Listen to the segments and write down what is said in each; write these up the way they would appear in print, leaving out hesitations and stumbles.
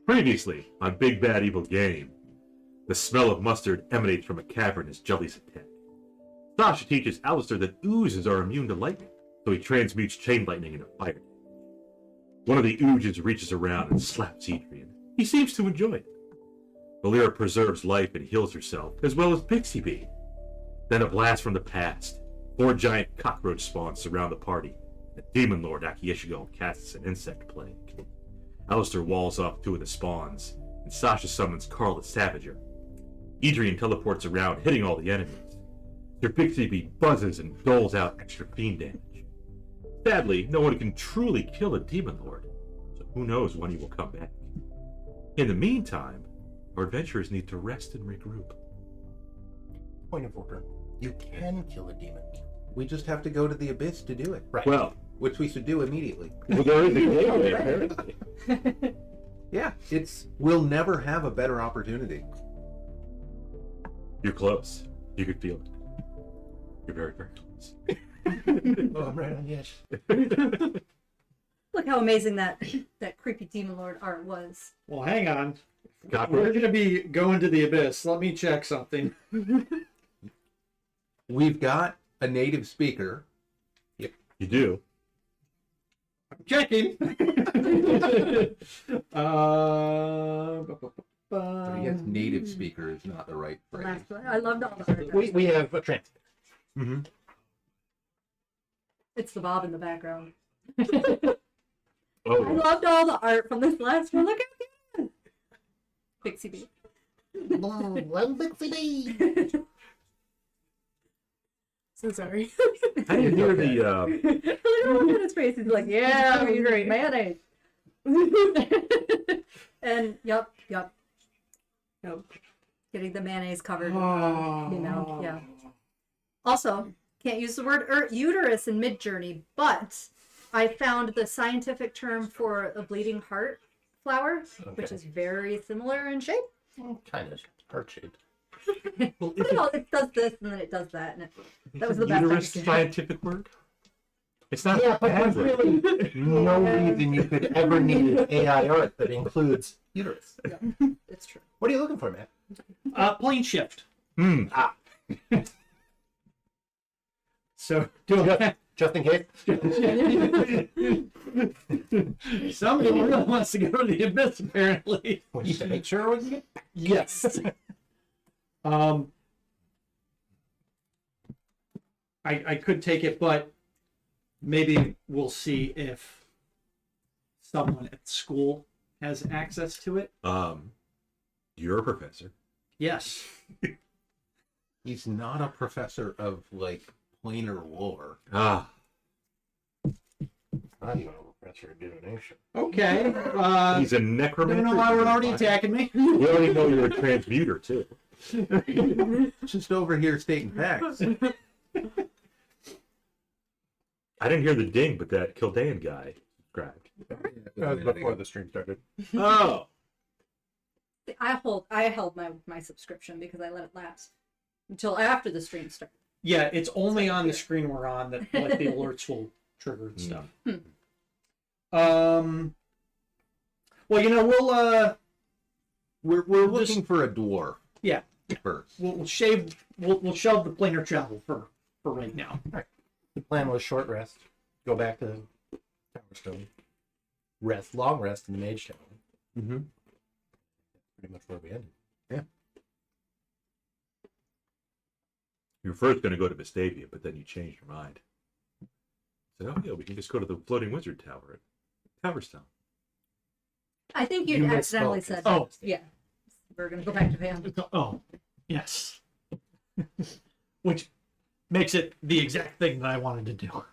Previously, on Big Bad Evil Game, the smell of mustard emanates from a cavern as jellies attack. Sasha teaches Alister that oozes are immune to lightning, so he transmutes chain lightning into fire. One of the oozes reaches around and slaps Edrian. He seems to enjoy it. Volira preserves life and heals herself, as well as Bixiebee. Then a blast from the past. 4 giant cockroach spawns surround the party. The Demon Lord Akyishigal casts an insect plague. Alister walls off 2 of the spawns, and Sasha summons Carl the Savager. Edrian teleports around, hitting all the enemies. Their Bixiebee buzzes and doles out extra fiend damage. Sadly, no one can truly kill a Demon Lord, so who knows when he will come back. In the meantime, our adventurers need to rest and regroup. Point of order. You can kill a demon. We just have to go to the abyss to do it. Right. Well, which we should do immediately. Well, there is a gateway, apparently. Yeah, we'll never have a better opportunity. You're close. You could feel it. You're very, very close. Oh, I'm right on the edge. Look how amazing that creepy Demon Lord art was. Well, hang on. Got We're going to be going to the abyss. Let me check something. We've got a native speaker. Yep. You do. I'm checking. I guess native speaker is not the right phrase. I loved all the art. We have a translate. Mm-hmm. It's the Bob in the background. Oh. I loved all the art from this last one. Look at that. Bixiebee. One Bixiebee. So sorry. I didn't hear the. Look at his face. He's like, yeah, we great mayonnaise. And yep. Getting the mayonnaise covered. Yeah. Also, can't use the word uterus in Midjourney, but I found the scientific term for a bleeding heart flower, which is very similar in shape. Kind of heart-shaped. Well, It does this and then it does that, and that was the best. Uterus scientific word? It's not. Yeah, but there's really no reason you could ever need an AI art that includes uterus. Yeah, it's true. What are you looking for, man? Plane shift. So, just in case. Somebody really wants to go to the abyss, apparently. We need to make sure we get. Yes. I could take it, but maybe we'll see if someone at school has access to it. You're a professor. Yes. He's not a professor of, like, planar lore. Ah. I'm not a professor of divination. Okay. He's a necromancer. No, I was already attacking me. We already know you're a transmuter, too. Just over here stating facts. I didn't hear the ding, but that Kildain guy subscribed. That was before the stream started. Oh. I held my subscription because I let it lapse until after the stream started. Yeah, it's only on the screen we're on that like the alerts will trigger and stuff. Well, you know, We're looking for a dwarf. Yeah. First. We'll shelve the planar travel for right now. The plan was short rest, go back to Towerstone, rest, long rest in the Mage Tower. Mm-hmm. Pretty much where we ended. Yeah. You were first going to go to Vestavia, but then you changed your mind. Said, oh yeah, we can just go to the floating wizard tower at Towerstone. I think You you accidentally misspoke. said, Oh. yeah, we're going to go back to Van. Oh, yes. Which makes it the exact thing that I wanted to do.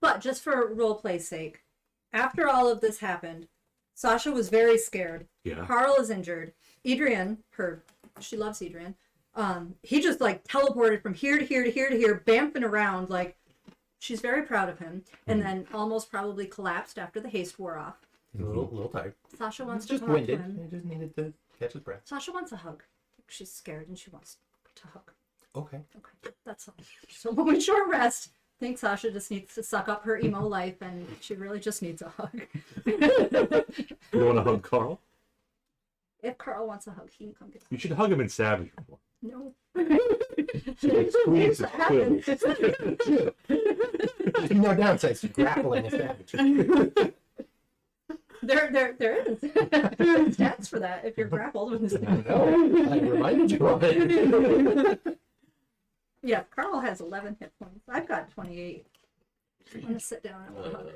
But just for roleplay's sake, after all of this happened, Sasha was very scared. Yeah. Carl is injured. Edrian, she loves Edrian. He just like teleported from here to here to here to here, bamfing around. Like, she's very proud of him. And then almost probably collapsed after the haste wore off. A little tired. Sasha wants to Just come up to winded. him. He just needed to catch his breath. Sasha wants a hug. She's scared and she wants to hug. Okay. Okay, that's all. So when we short rest, I think Sasha just needs to suck up her emo life and she really just needs a hug. You want to hug Carl? If Carl wants a hug, he can come get You should hug him in savage form. No. Squeeze his quills. There's no downsides to grappling a savage. There is. There's stats for that if you're grappled with this thing. No, I reminded you of it. Yeah, Carl has 11 hit points. I've got 28. I'm gonna sit down and have a hug.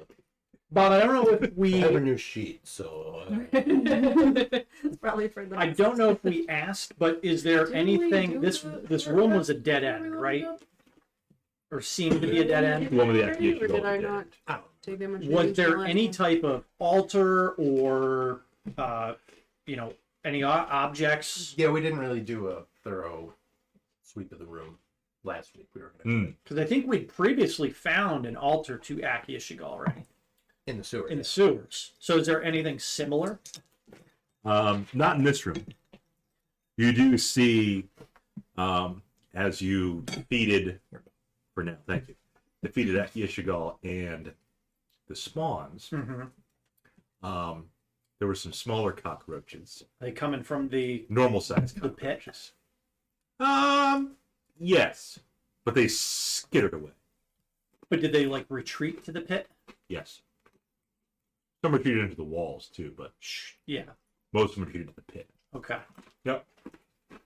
Bob, I don't know if I have a we. new sheet, so It's probably for the. I don't know if we asked, but is there anything? This room was a dead end, right? Or seemed to be a dead end. The one with the Or Akyishigal did I dead. not take that much? Was damage there the last any one? type of altar or, any objects? yeah, we didn't really do a thorough sweep of the room last week. We were gonna do it Because I think we'd previously found an altar to Akyishigal already in the sewer. in the sewers. So is there anything similar? Not in this room. You do see, as you defeated, for now, thank you, defeated Akyishigal and the spawns, Mm-hmm. there were some smaller cockroaches. Are they coming from the Normal sized The pit? cockroaches. Yes. But they skittered away. But did they like retreat to the pit? Yes. Some retreated into the walls too, but Yeah. most of them retreated to the pit. Okay. Yep. Do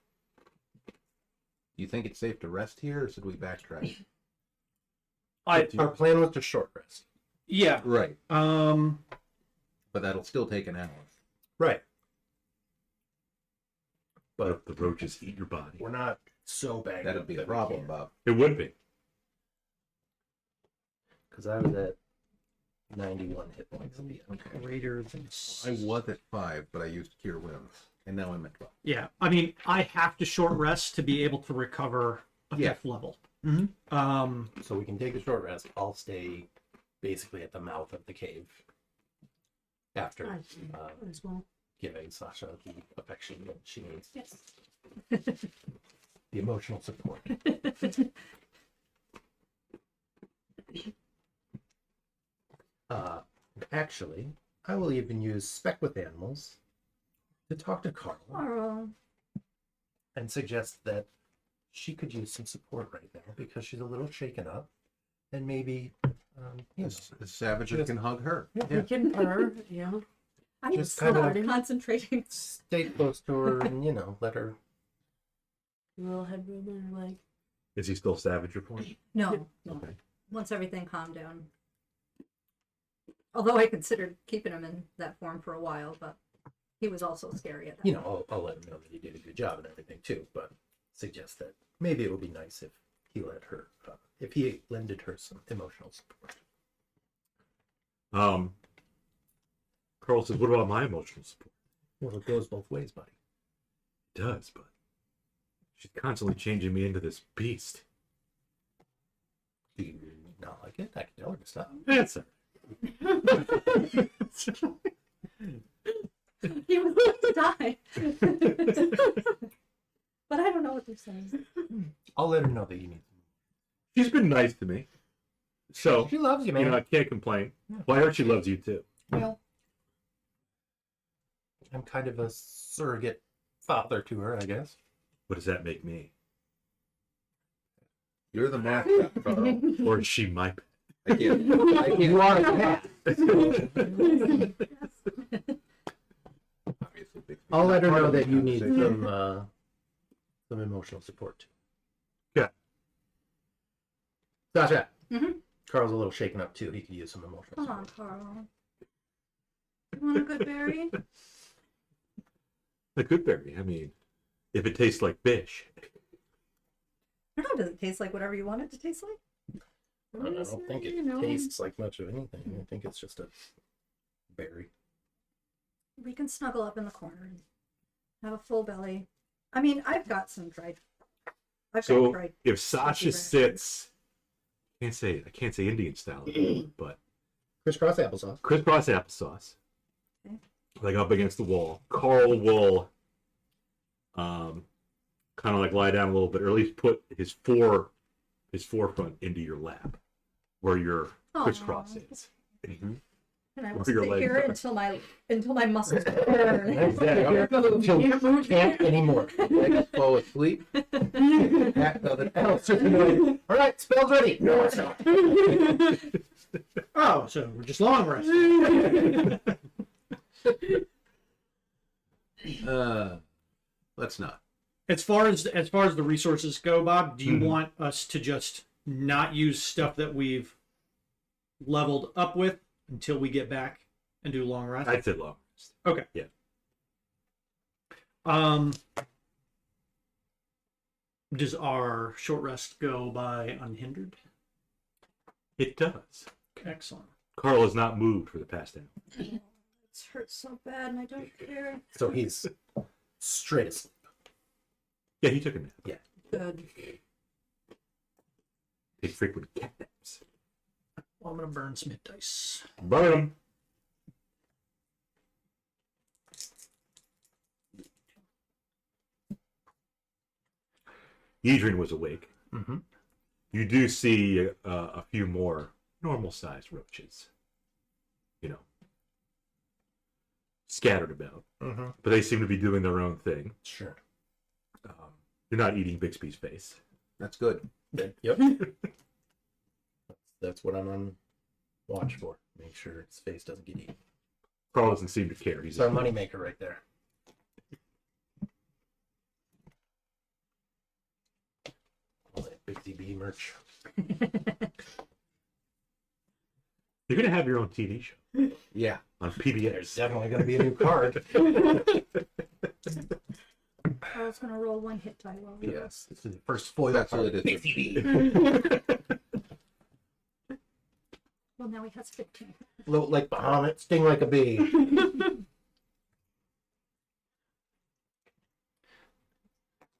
you think it's safe to rest here, or should we backtrack? Our plan was to short rest. Yeah. Right, Um. but that'll still take an hour. Right. But if the roaches eat your body, We're not so bad. That'd be a problem, Bob. it would be. Because I was at 91 hit points. Greater than. I was at 5, but I used Cure Wounds, and now I'm at 12. Yeah. I mean, I have to short rest to be able to recover a Yeah. 5th level. Mm-hmm. So we can take a short rest. I'll stay basically at the mouth of the cave after I see. As well. giving Sasha the affection that she needs, Yes. the emotional support. Actually, I will even use Spec with Animals to talk to Carl Carl. and suggest that she could use some support right now because she's a little shaken up, and maybe The Savager can hug her. You can purr, yeah. I'm Just just kinda- concentrating. stay close to her and let her. A little head movement, like. Is he still Savager form? No, Okay. once everything calmed down. Although I considered keeping him in that form for a while, but he was also scary at that. I'll let him know that he did a good job and everything too, but suggest that maybe it would be nice if he let her, if he lended her some emotional support. Carl says, "What about my emotional support?" Well, it goes both ways, buddy. It does, but she's constantly changing me into this beast. Do you not like it? I can tell her to stop. That's it. He was going to die. But I don't know what they're saying. I'll let her know that you need. She's been nice to me, so She loves you, man. I can't complain. Well, I heard she loves you too. Well, I'm kind of a surrogate father to her, I guess. What does that make me? You're the mascot, Carl. Or is she my pet? I can't. You are a cat. Obviously, Bixiebee. I'll let her Part know of the that you need conversation. some emotional support too. Yeah. Sasha. Mhm. Carl's a little shaken up too. He could use some emotional Come on, support. Carl. You want a good berry? A good berry. I mean, if it tastes like fish. I don't know. Does it taste like whatever you want it to taste like? I don't think it tastes like much of anything. I think it's just a berry. We can snuggle up in the corner and have a full belly. I mean, I've got some dried. I've got So dried. if Sasha red. sits, I can't say Indian style, but Crisscross applesauce. crisscross applesauce, Okay. like up against the wall. Carl will, kind of like lie down a little bit, or at least put his forefront into your lap, where your crisscross Aw. is. I And I will With your sit legs here up. until my muscles burn. Until can't anymore. Legs fall asleep. Alister's annoyed. All right, spell's ready. No, it's not. Oh, so we're just long resting. Let's not. As far as the resources go, Bob, do you want us to just not use stuff that we've leveled up with until we get back and do long rest? I'd say long rest. Okay. Yeah. Does our short rest go by unhindered? It does. Excellent. Carl has not moved for the past hour. It hurts so bad and I don't care. So he's straight asleep. Yeah, he took a nap. Good. Take frequent cat naps. Well, I'm gonna burn some hit dice. Burn him. Edrian was awake. Mm-hmm. You do see a few more normal-sized roaches, scattered about, Mm-hmm. but they seem to be doing their own thing. Sure. You're not eating Bixby's face. That's good. Yep. That's what I'm on watch for. Make sure his face doesn't get eaten. Carl doesn't seem to care. He's It's our moneymaker right there. All that Bixiebee merch. You're gonna have your own TV show Yeah. on There's PBS. definitely going to be a new card. Carl's gonna roll one hit die while we Yes, this is the first foil That's card. what it is. Bixiebee. Well, now he has 15. Float like Bahamut, sting like a bee.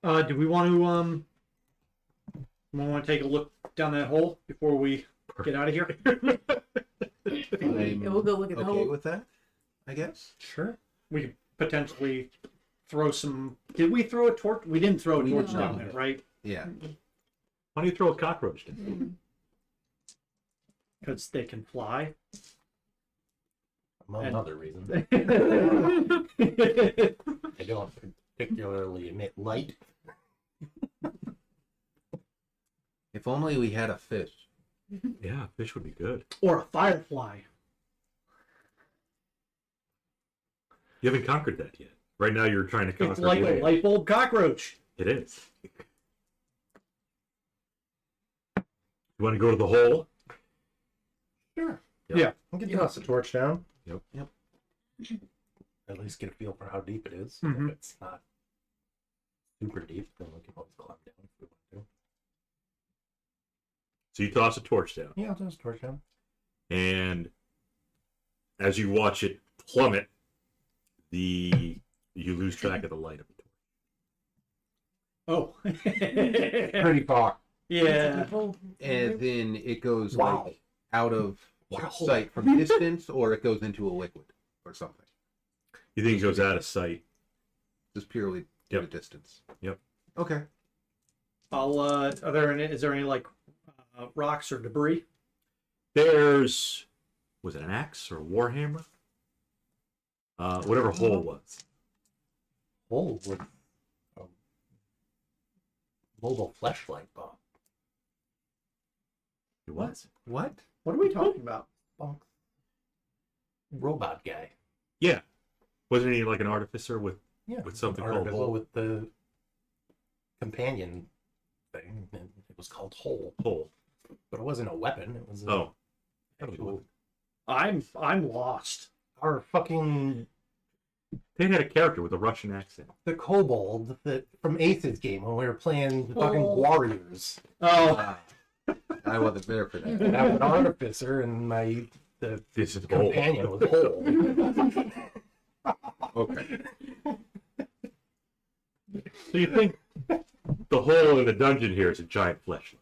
Do we want to take a look down that hole before we get out of here? I'm Yeah, we'll go look at the okay hole. with that, I guess. Sure. We could potentially throw some. Did we throw a torch? We didn't throw a We torch didn't. down there, right? Yeah. Why don't you throw a cockroach down? Because they can fly. Among And- other reasons. I don't particularly emit light. If only we had a fish. Yeah, fish would be good. Or a firefly. You haven't conquered that yet. Right now, you're trying to conquer. It's like a land. light bulb cockroach. It is. You want to go to the hole? Sure. Yeah. We can toss the torch down. Yep. At least get a feel for how deep it is. Mhm. If it's not super deep, then we can always climb down if we want So you toss a torch down, to. Yeah, I'll toss the torch down. and as you watch it plummet, you lose track of the light of the torch. Oh. Pretty far. Yeah. And then it goes Wow. like out of What a hole. sight from distance, or it goes into a liquid or something. You think it goes out of sight? Just purely Yep. to distance. Yep. Okay. Is there any like rocks or debris? Was it an axe or a warhammer? Whatever hole was. Hole with a mobile flashlight bomb. It was. What? What are we talking about? Bonk. Robot guy. Yeah. Wasn't he like an artificer with Yeah. With something an called article hole. with the companion thing. And it was called hole, hole? but it wasn't a weapon. It was a Oh, actual- I'm lost. our fucking they had a character with a Russian accent. the kobold that from Ace's game when we were playing the fucking Oh. warriors. Oh. I wasn't there for that. And I was an artificer, and the This is hole. companion was hole. Okay. So you think the hole in the dungeon here is a giant fleshlight?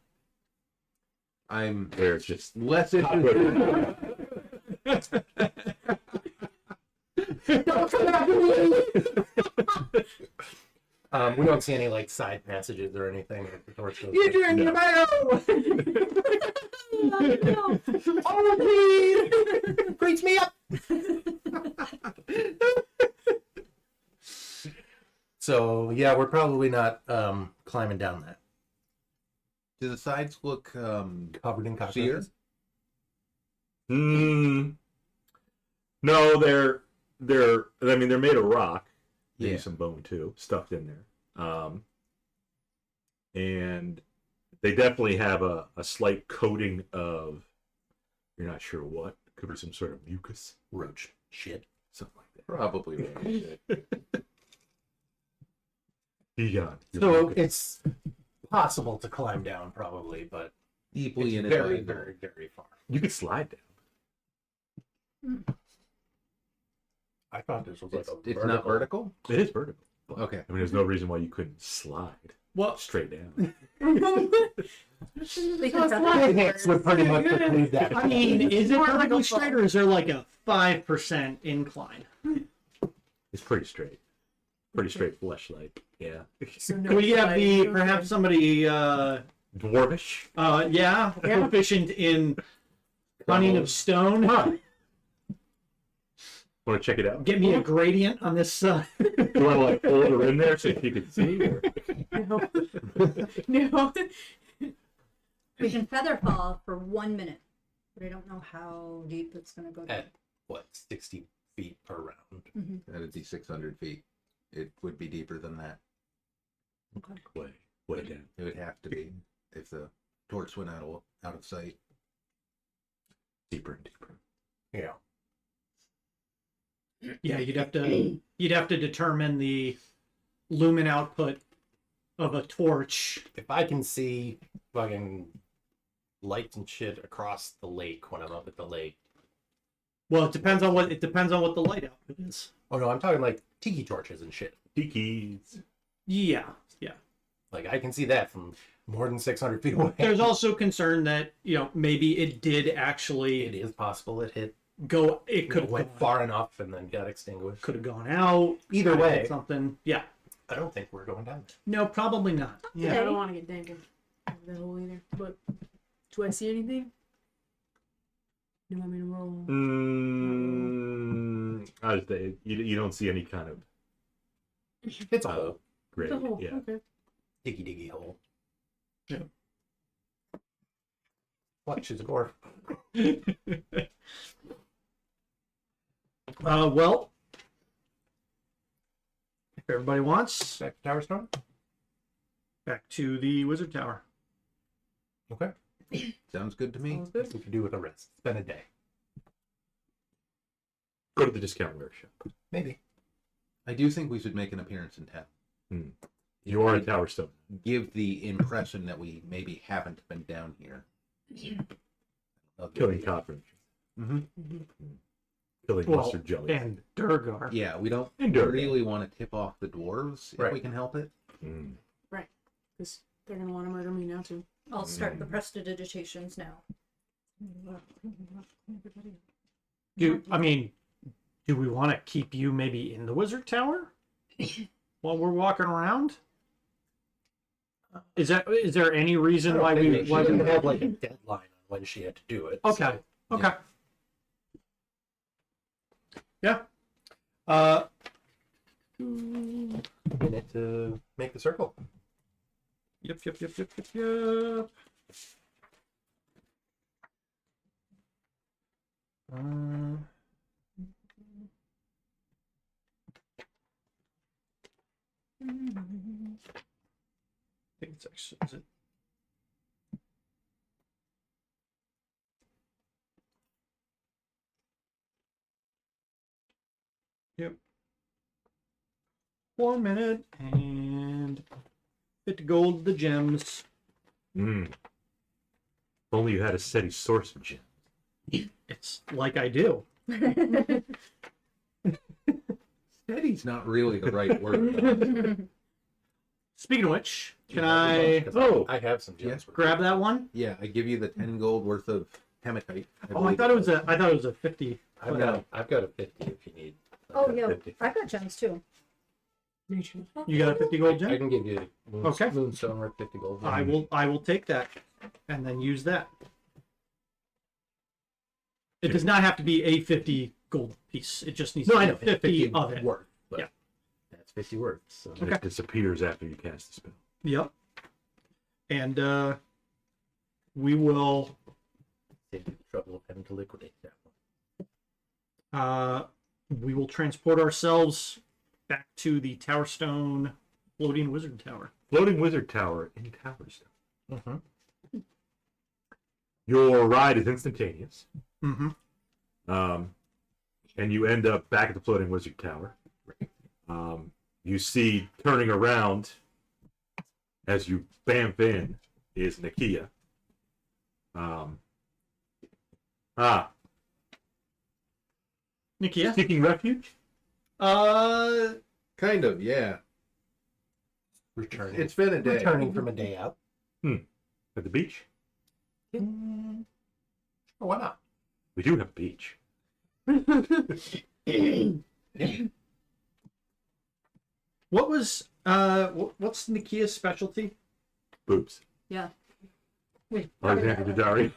I'm Where it's just less interested. We don't see any like side passages or anything. Like the torch goes Edrian, No. no. Oh, please! Freaks me up. So yeah, we're probably not climbing down that. Do the sides look Covered in sheer? cockroaches. No, I mean, they're made of rock. Maybe Yeah. some bone too, stuffed in there. And they definitely have a slight coating of, you're not sure what. Could be some sort of mucus, Roach shit. something like that. Probably right. Beyond. So it's possible to climb down, probably, but Deeply it's in very, it. very, very far. You could slide down. I thought this was like It's not vertical? It is vertical. Okay. I mean, there's no reason why you couldn't slide Well, straight down. They can Physics would pretty much preclude that. I mean, is it More like a perfectly straight, or is there like a 5% incline? It's pretty straight. Pretty straight fleshlight. Yeah. So no Can we have the sliding. perhaps somebody Dwarvish. Yeah. proficient in cunning of stone? Want to check it out? Get me a gradient on this. You want to like hold her in there so you can see? Or... No. No. We can feather fall for 1 minute, but I don't know how deep it's going to go down. At what, 60 feet per round? That'd be 600 feet. It would be deeper than that. Way down. It would have to be if the torch went out of sight. Deeper and deeper. Yeah. Yeah, you'd have to determine the lumen output of a torch. If I can see fucking lights and shit across the lake when I'm up at the lake. Well, it depends on what the light output is. Oh no, I'm talking like tiki torches and shit. Tikis. Yeah. Like I can see that from more than 600 feet away. There's also concern that maybe it did actually It is possible it hit. go. It could Went far enough and then got extinguished. Could have gone out. Either could have way. hit something. Yeah. I don't think we're going down there. No, probably not. Yeah, I don't want to get dangled over that hole either. But do I see anything? You want me to roll? I was saying, you don't see any kind of It's a hole. grade. The hole. Yeah. Okay. Diggy hole. Yeah. What? She's a dwarf. Well, if everybody wants, Back to Tower Storm? back to the wizard tower. Okay. Sounds good to me. Sounds good. We can do with a rest. Spend a day. Go to the discount workshop. Maybe. I do think we should make an appearance in town. You are a Tower Stone. Give the impression that we maybe haven't been down here. Killing cockroaches. Mm-hmm. Killing Well, mustard jelly. and Durgar. Yeah, we don't And Durga. really want to tip off the dwarves if Right. we can help it. Mm. Because they're going to want to murder me now, too. I'll start the prestidigitations now. Do we want to keep you maybe in the wizard tower while we're walking around? Is there any reason why we She didn't would have like a deadline on when she had to do it. Okay. so- Okay. Yeah. Minute to make the circle. Yep. I think it's actually, is it? Yep. 1 minute and 50 gold, the gems. If only you had a steady source of gems. It's like I do. Steady's not really the right word. Speaking of which, can I I have some gems. for grab that one? Yeah, I give you the 10 gold worth of hematite. Oh, I thought it was a 50. I've got a 50 if you need. Oh, yeah. I've got gems too. You got a 50 gold I gem? can give you Okay. moonstone worth 50 gold. I will take that and then use that. It does not have to be a 50 gold piece. It just needs No, to I be know. 50 of it. worth. But Yeah. that's 50 worth. So. And it disappears after you cast the spell. Yep. And we will Save you the trouble of having to liquidate that one. we will transport ourselves back to the Tower Stone floating wizard tower. Floating wizard tower in Towerstone. Mm-hmm. Your ride is instantaneous. Mm-hmm. And you end up back at the floating wizard tower. You see turning around as you bamf in is Nakia. Nikia? Seeking refuge? Kind of, yeah. Returning. It's been a day. Returning from a day out. At the beach? Oh, why not? We do have a beach. What was what's Nikia's specialty? Boobs. Yeah. Alexander Daddario.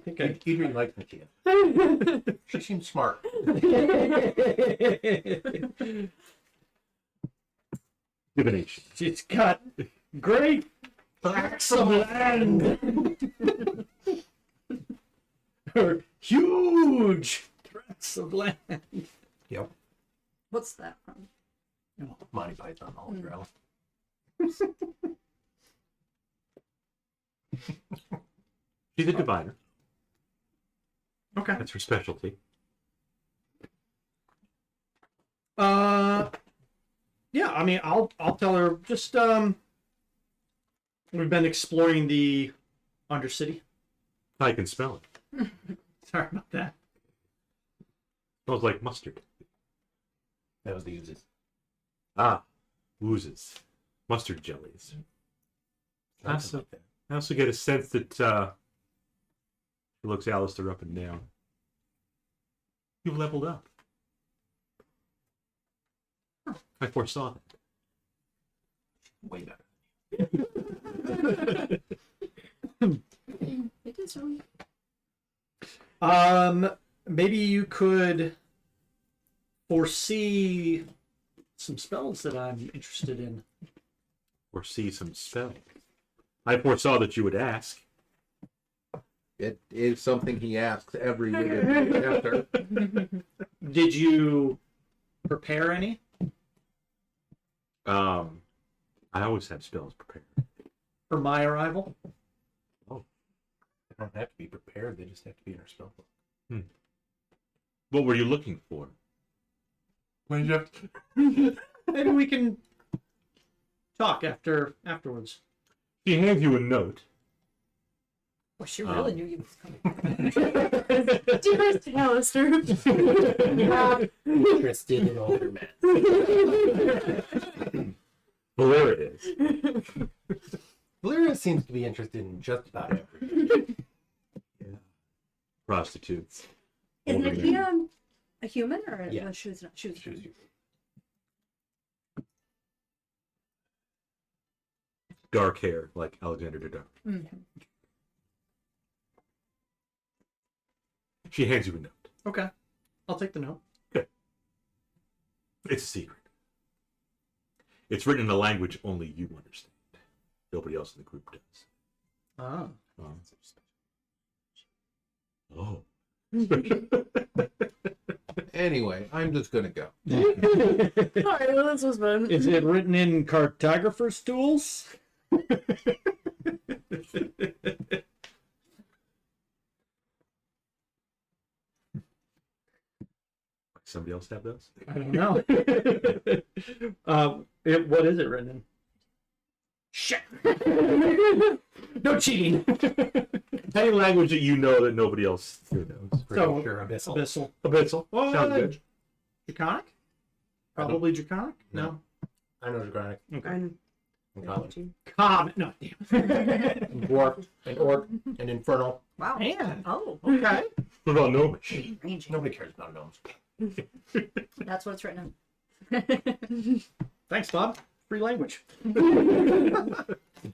Okay. Edrian likes Nakia. She seems smart. Divination. She's got great tracts of land. Or huge tracts of land. Yep. What's that from? Monty Python hologram. She's a diviner. Okay. That's her specialty. Yeah, I mean, I'll tell her just we've been exploring the Undercity. I can smell it. Sorry about that. Smells like mustard. That was the oozes. Ah, oozes. Mustard jellies. Something like that. I also get a sense that she looks Alister up and down. You've leveled up. I foresaw that. Way better. It is really. Maybe you could foresee some spells that I'm interested in. Or see some spells. I foresaw that you would ask. It is something he asks every week after. Did you prepare any? I always have spells prepared. For my arrival? They don't have to be prepared. They just have to be in our spell book. What were you looking for? When you have Maybe we can talk afterwards. She hands you a note. Well, she really knew you was coming. Dearest Alister. Interested in older men. Volira is. Volira seems to be interested in just about everything. Prostitutes. Is Older men. Nakia a human or Yeah. no, she was not? She was. She was Dark hair, like Alexander Daddario. Mhm. She hands you a note. Okay. I'll take the note. It's a secret. It's written in a language only you understand. Nobody else in the group does. Ah. Oh. Anyway, I'm just gonna go. Alright, well, this was fun. Is it written in cartographer's tools? Somebody else have those? I don't know. What is it written in? Shit. No cheating. Any language that you know that nobody else here knows. pretty So, sure abyssal. Abyssal. Abyssal. Oh, Sounds good. Draconic? Probably Draconic? No. I know Draconic Okay. and Common. Common. No, damn. And Dwarf and Orc and Infernal. Wow. Man. Oh, Okay. What about Gnomish? ranging. Nobody cares about gnomes. That's what it's written Thanks, Bob. Free language.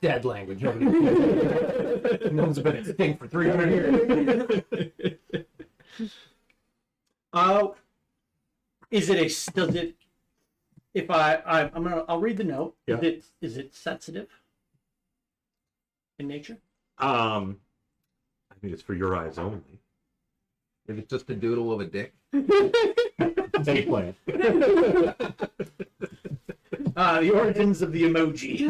Dead language. Nobody. Gnomes have been extinct for 300 years. Is it a? Does it? If I'll read the note. Yeah. Is it sensitive in nature? I think it's for your eyes only. If it's just a doodle of a dick. Eggplant. The origins of the emoji.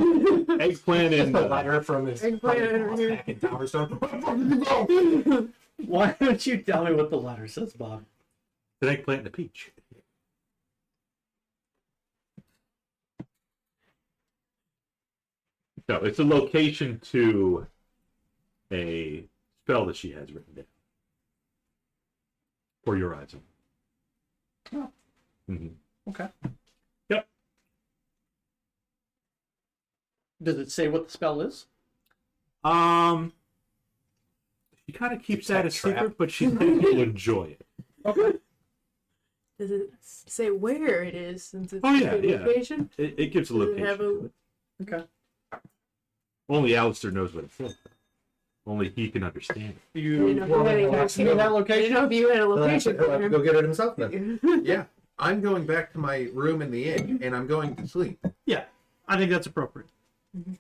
Eggplant and The letter from his Eggplant. back in Tower Stone. Why don't you tell me what the letter says, Bob? an eggplant and a peach. No, it's a location to a spell that she has written down. For your eyes. Oh. Mm-hmm. Okay. Yep. Does it say what the spell is? She kind of keeps Keeps that that a secret, trap. but she thinks you'll enjoy it. Okay. Does it say where it is since it's Oh, yeah, a yeah. location? It gives a Does it location have to it. Okay. Only Alister knows what it says. Only he can understand it. You You know, you had a want to see that I location? didn't know if you had a He'll have location. to go get it himself then. Yeah, I'm going back to my room in the inn, and I'm going to sleep. Yeah, I think that's appropriate. Mhm.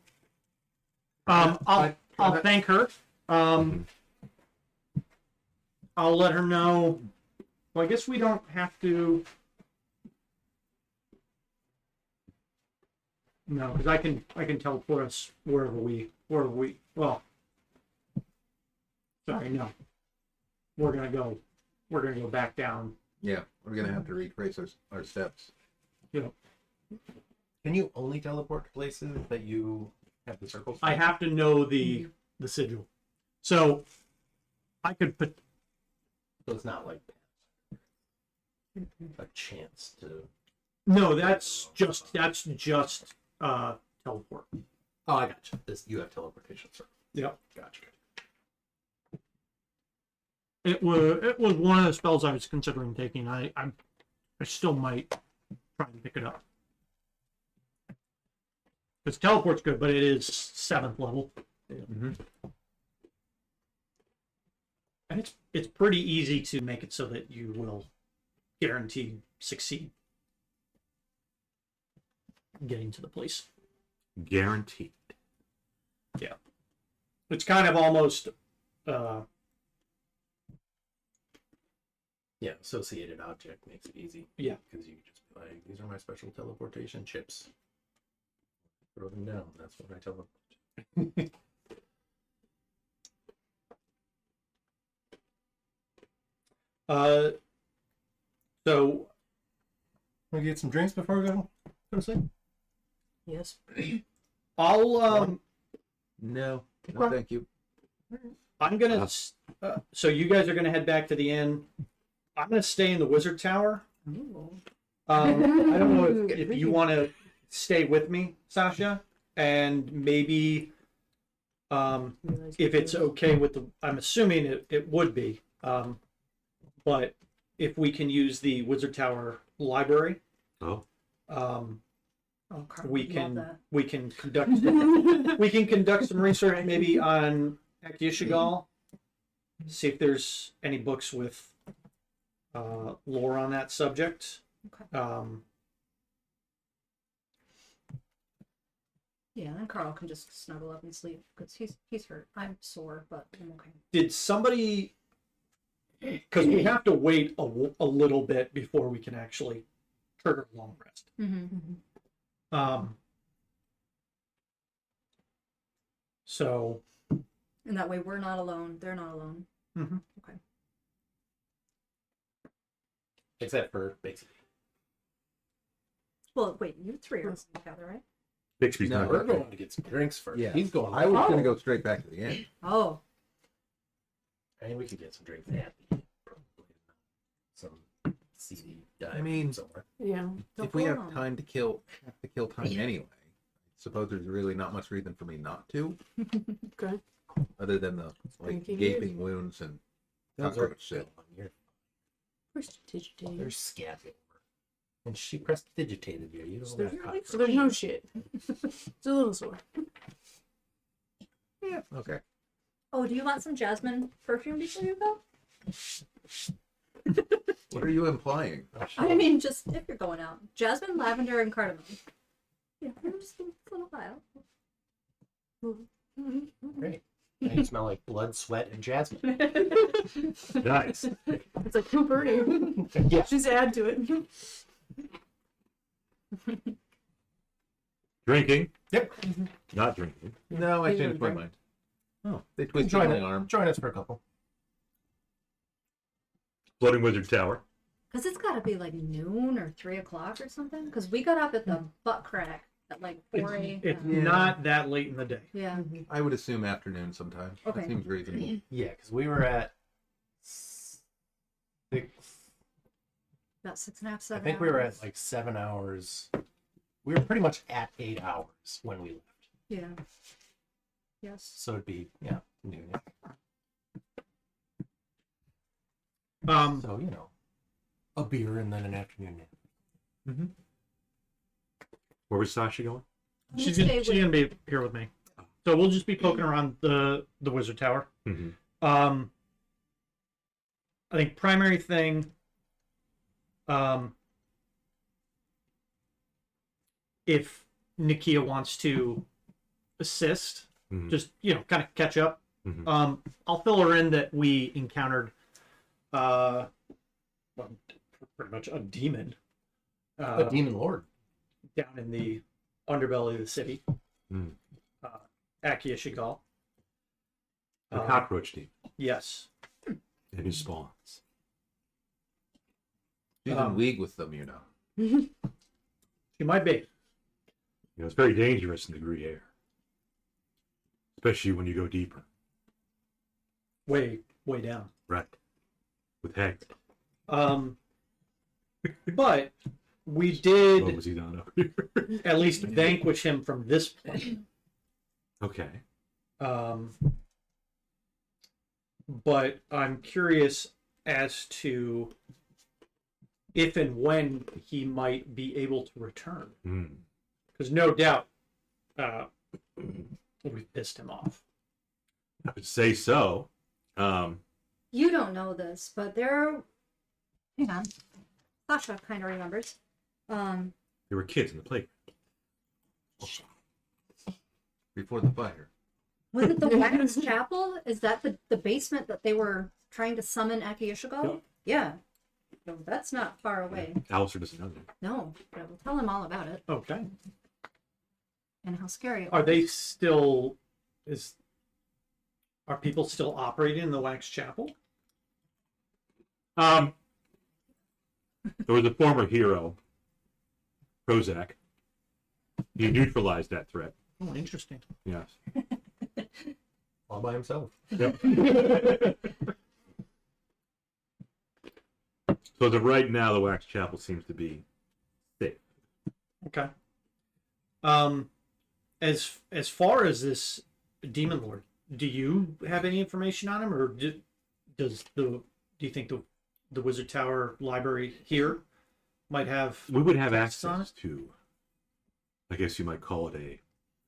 I'll thank her. I'll let her know. Well, I guess we don't have to. No, because I can teleport us wherever we. Well, sorry, no. We're gonna go back down. Yeah, we're gonna have to retrace our steps. You know, Can you only teleport to places that you have the circles? I have to know the sigil, so I could put. So it's not like a chance to. No, that's just teleport. Oh, I got you. This you have teleportation circle. Yep. Gotcha. It was one of the spells I was considering taking. I still might try and pick it up. Because teleport's good, but it is 7th level. Mhm. And it's pretty easy to make it so that you will guaranteed succeed getting to the place. Guaranteed. It's kind of almost Yeah, associated object makes it easy. Yeah. Because you just be like, these are my special teleportation chips. Throw them down. That's what I teleport. so Want to get some drinks before we go to sleep? Yes. I'll No, no, thank you. I'm gonna. So you guys are gonna head back to the inn. I'm gonna stay in the wizard tower. I don't know if you want to stay with me, Sasha, and maybe if it's okay with the. I'm assuming it would be, but if we can use the wizard tower library, Oh. Oh, Carl we would love can that. we can conduct some research maybe on Akyishigal. See if there's any books with lore on that subject. Okay. Yeah, and Carl can just snuggle up and sleep because he's hurt. I'm sore, but I'm okay. Did somebody? Because we have to wait a little bit before we can actually trigger a long rest. Mm-hmm. So. And that way we're not alone. They're not alone. Mhm. Okay. Except for Bixiebee. Well, wait, you three are together, right? Bixby's No, not We're going. going to get some drinks first. Yeah, He's going. I was Oh. gonna go straight back to the inn. Oh, I mean, we could get some drinks at the inn, probably. Some seedy dive I mean- somewhere. Yeah. don't If we go have alone. time to kill, time anyway. I suppose there's really not much reason for me not to, Okay. other than the Drinking gaping wounds and Those are cockroach shit. Where's digitated? There's scabby. And she prestidigitated you. You don't There's, have cockroach. so there's no shit. It's a little sore. Yeah, okay. Oh, do you want some jasmine perfume before you go? What are you implying? I mean, just if you're going out. Jasmine, lavender, and cardamom. Yeah, just a little while. Great. Now you smell like blood, sweat, and jasmine. Nice. It's like poopery. Yeah. Just add to it. Drinking. Yep. Not drinking. No, I You changed my drink. mind. Oh. They twisted Join my it. arm. Join us for a couple. Floating Wizard Tower. Because it's got to be like noon or 3 o'clock or something. Because we got up at the butt crack at like 4 a.m. It's Yeah. not that late in the day. Yeah. I would assume afternoon sometime. Okay. That seems reasonable. Yeah, because we were at 6. About 6.5, I 7 think we were at hours. like 7 hours. We were pretty much at 8 hours when we left. Yeah. Yes. So it'd be, noon. So, a beer and then an afternoon nap. Where was Sasha going? She's Stay gonna, she's with- gonna be here with me. So we'll just be poking around the wizard tower. Mm-hmm. I think primary thing, if Nikia wants to assist, Mhm. just kind of catch up. Mhm. I'll fill her in that we encountered, well, pretty much a demon, A demon lord. down in the underbelly of the city. Mm. Akyishigal. The cockroach team Yes. and his spawns. She's in league with them, you know. She might be. It's very dangerous in the Green air, especially when you go deeper. Way down. Right. With heads. But we What did was he done up here? at least vanquish him from this point. Okay. But I'm curious as to if and when he might be able to return. Mm. Because no doubt we pissed him off. I would say so. You don't know this, but there. Hang on. Sasha kind of remembers. There were kids in the playground. Before the fire. Was it the Wax Chapel? Is that the basement that they were trying to summon Akyishigal? Yep. Yeah. No, that's not far away. Alister doesn't know that. No, but I will tell him all about it Okay. and how scary it Are was. they still are people still operating in the Wax Chapel? There was a former hero, Prozac. He neutralized that threat. Oh, interesting. Yes. All by himself. Yep. So as of right now, the Wax Chapel seems to be safe. Okay. As far as this Demon Lord, do you have any information on him, or do you think the Wizard Tower library here might have? We would have texts on access to, I guess you might call it a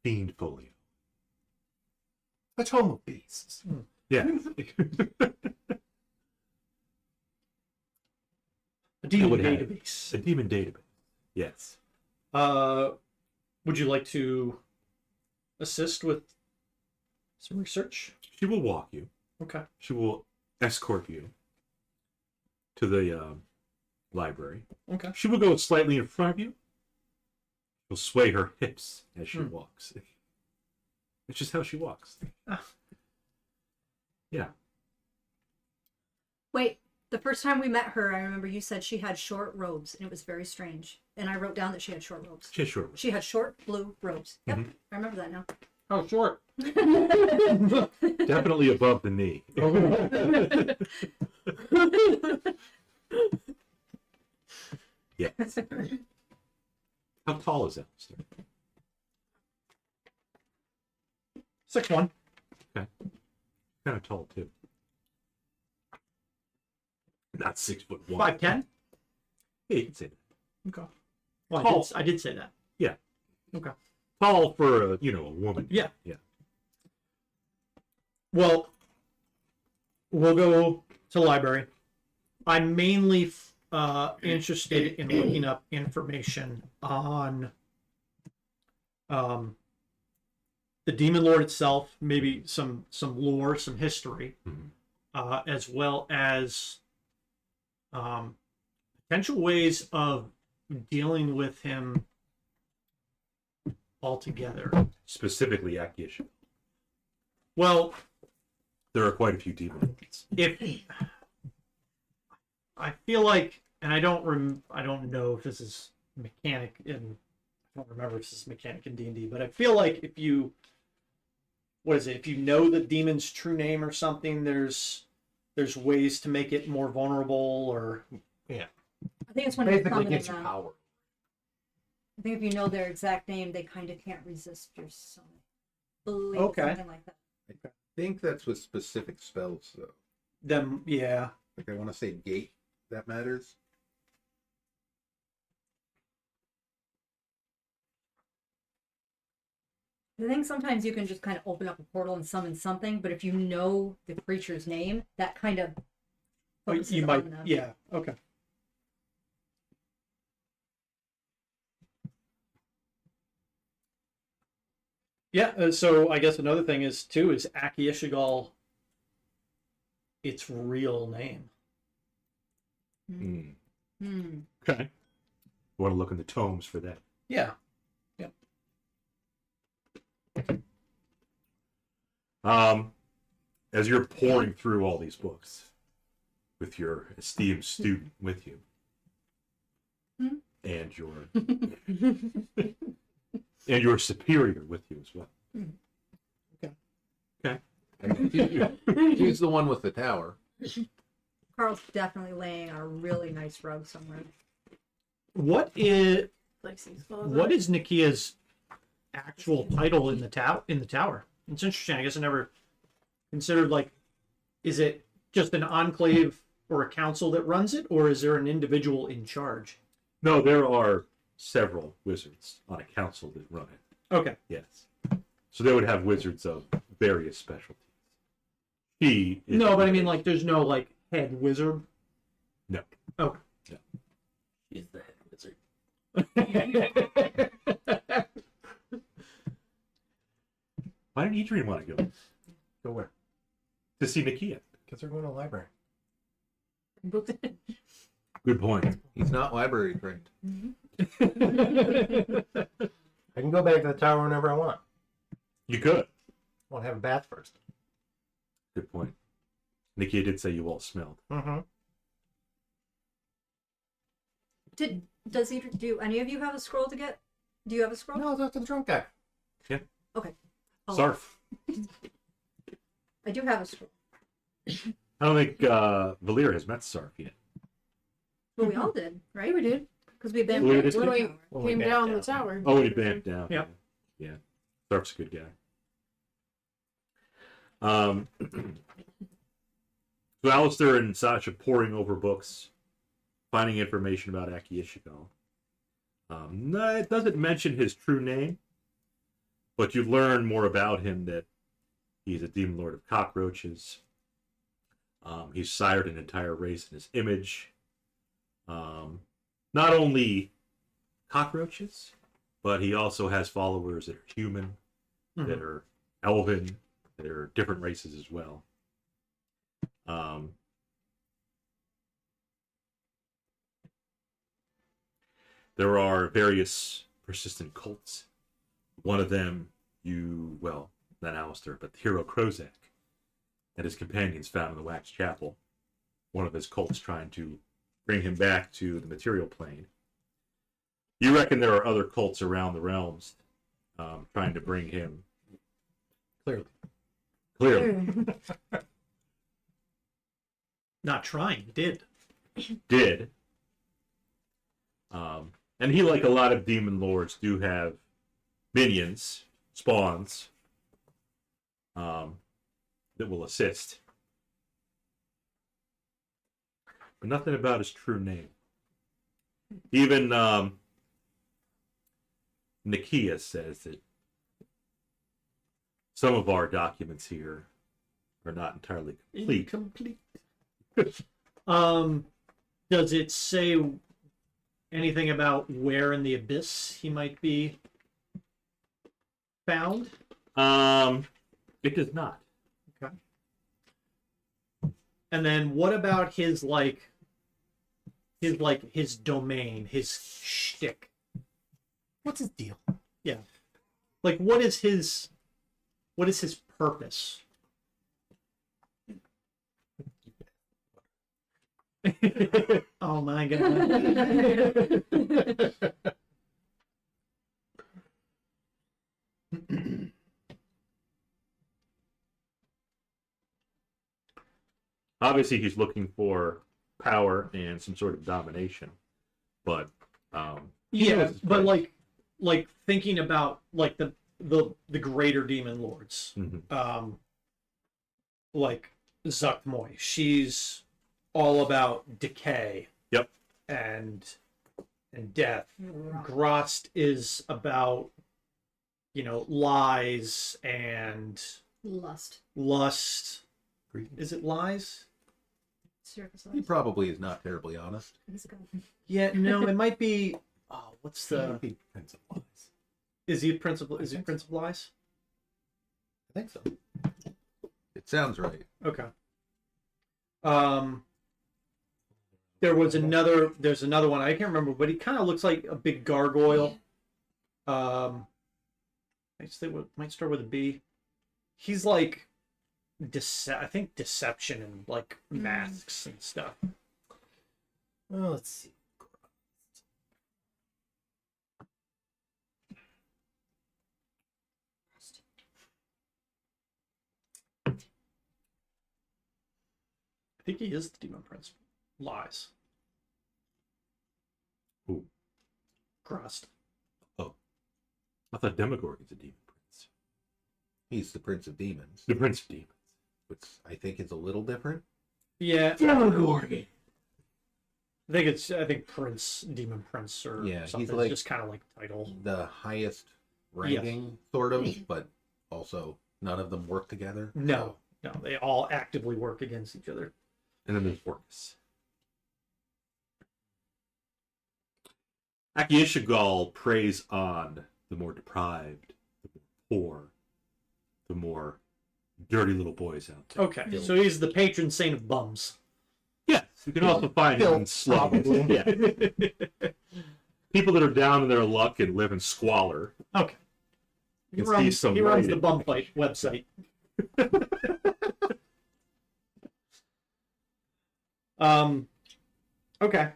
fiend folio. That's home of beasts. Yeah. A demon would have database. A demon database. Yes. Would you like to assist with some research? She will walk you. Okay. She will escort you to the library. Okay. She will go slightly in front of you. She'll sway her hips as she walks. It's just how she walks. Yeah. Wait, the first time we met her, I remember you said she had short robes, and it was very strange. And I wrote down that she had short robes. She has short. She had short blue robes. Yep, Mhm. I remember that now. Oh, short. Definitely above the knee. Yes. How tall is that? 6'1". Kind of tall too. Not 6'1". 5'10". Yeah, you can say that. Okay. Well, Tall. I did say that. Yeah. Okay. Tall for a woman. Yeah. Yeah. Well, we'll go to library. I'm mainly interested in looking up information on the Demon Lord itself, maybe some lore, some history, as well as potential ways of dealing with him altogether. Specifically, Akyishigal. Well, There are quite a few demon lords. if I feel like, and I don't know if this is mechanic in, I don't remember if this is mechanic in D&D, but I feel like if you, what is it? If you know the demon's true name or something, there's ways to make it more vulnerable, or I think it's when you Basically summon gives you them. power. I think if you know their exact name, they kind of can't resist your summon. Believe Okay. something like that. I think that's with specific spells, though. them, yeah. Like I want to say gate, that matters. I think sometimes you can just kind of open up a portal and summon something, but if you know the creature's name, that kind of focuses You might, on them. yeah, okay. Yeah, so I guess another thing is Akyishigal its real name? Hmm. Hmm. Okay. You want to look in the tomes for that. Yeah. As you're pouring through all these books with your esteemed student with you, and your and your superior with you as well. She's the one with the tower. Carl's definitely laying on a really nice rug somewhere. What is Lexi's closet. what is Nikia's actual title in the tower? It's interesting. I guess I never considered, like, is it just an enclave or a council that runs it, or is there an individual in charge? No, there are several wizards on a council that run it. Okay. Yes. So they would have wizards of various specialties. She is No, but I mean, like, there's no, like, head wizard. No. Okay. She's the head wizard. Why didn't Edrian want to go? Go where? To see Nikia. Because they're going to the library. Booked it. Good point. He's not library trained. I can go back to the tower whenever I want. You could. I want to have a bath first. Good point. Nikia did say you all smelled. Mm-hmm. Does either do any of you have a scroll to get? Do you have a scroll? No, that's the drunk guy. Okay. Oh, Sarf. I do have a scroll. I don't think Volira has met Sarf yet. Well, we all did, right? We did. Because we've been. Well, it is When we tower. When we came backed down down. the tower. Oh, he bamped down. Yeah. Yeah. Sarf's a good guy. So Alister and Sasha pouring over books, finding information about Akyishigal. No, it doesn't mention his true name, but you learn more about him, that he's a demon lord of cockroaches. He's sired an entire race in his image. Not only cockroaches, but he also has followers that are human, that are elven, that are different races as well. There are various persistent cults. One of them, not Alister, but the hero Krozak and his companions found in the Wax Chapel. One of his cults trying to bring him back to the material plane. You reckon there are other cults around the realms trying to bring him. Clearly. Not trying, did. Did. And he, like a lot of demon lords, do have minions, spawns, that will assist. But nothing about his true name. Even Nikia says that some of our documents here are not entirely complete. Incomplete. Does it say anything about where in the abyss he might be found? It does not. Okay. And then what about his domain, his shtick? What's his deal? Yeah. Like what is his purpose? Oh my god. Obviously, he's looking for power and some sort of domination, but he Yeah, knows his but price. like thinking about like the greater demon lords. Mhm. Like Zuckmoy, she's all about decay. Yep. And death. Grost is about lies and Lust. lust. Is it lies? Circus He probably is not terribly honest. He's good. Yeah, no, it might be. Oh, what's the? He Prince of Lies. Is he principal? Is he Prince of Lies? I think so. It sounds right. Okay. There's another one. I can't remember, but he kind of looks like a big gargoyle. I might start with a B. He's like, I think deception and like masks and stuff. Well, let's see. I think he is the demon prince. Lies. Who? Grost. I thought Demogorgon's a demon prince. He's the Prince of Demons, The Prince of Demons. which I think is a little different. Yeah. Demogorgon. I think Prince, Demon Prince, or Yeah, he's something. like- Just kind of like title. The highest ranking, sort of, but also none of them work together. No, they all actively work against each other. And then there's Orcus. Akyishigal preys on the more deprived, the more poor, the more dirty little boys out there. Okay, so he's the patron saint of bums. Yes, you can also find him in slums. Yeah. People that are down in their luck and live in squalor. Okay. You can see some He runs the writing. bum fight website. Okay.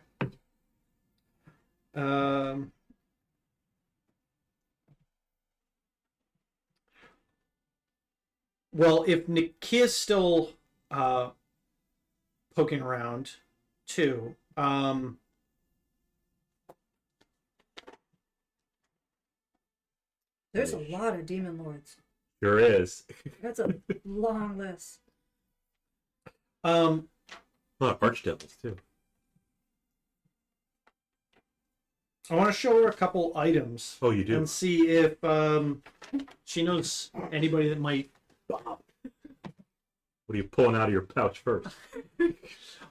Well, if Nikia's still poking around too, There's a lot of demon lords. Sure is. That's a long list. Oh, archdevils too. I want to show her a couple items Oh, you do? and see if she knows anybody that might. What are you pulling out of your pouch first?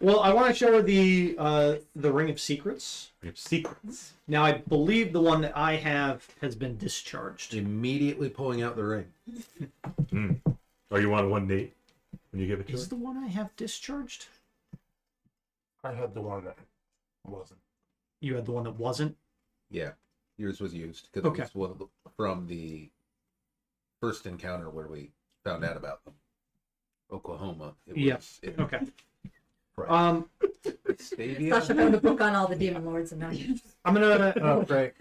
Well, I want to show her the Ring of Secrets. We have secrets. Now, I believe the one that I have has been discharged. Immediately pulling out the ring. Oh, you want one, Nate? When you give it to Is her? the one I have discharged? I had the one that wasn't. You had the one that wasn't? Yeah, yours was used because Okay. it was from the first encounter where we found out about them. Oklahoma. It was, Yeah. It, Okay. Right. Sasha found a book on all the demon lords and now I'm gonna. Oh, great.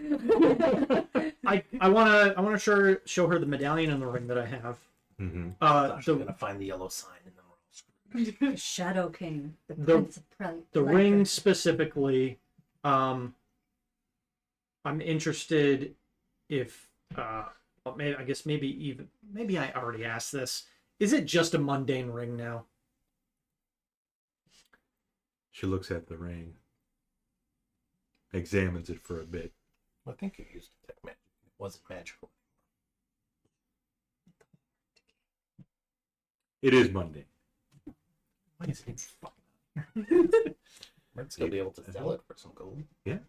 I wanna show her the medallion and the ring that I have. Mm-hmm. I'm gonna find the yellow sign and then we're all screwed. Shadow King, the The- Prince of The Light. ring specifically. I'm interested if well, maybe I already asked this. Is it just a mundane ring now? She looks at the ring, examines it for a bit. I think you used detect magic. It wasn't magical. It is mundane. Why is it Might still be able to sell it for some gold. Yeah.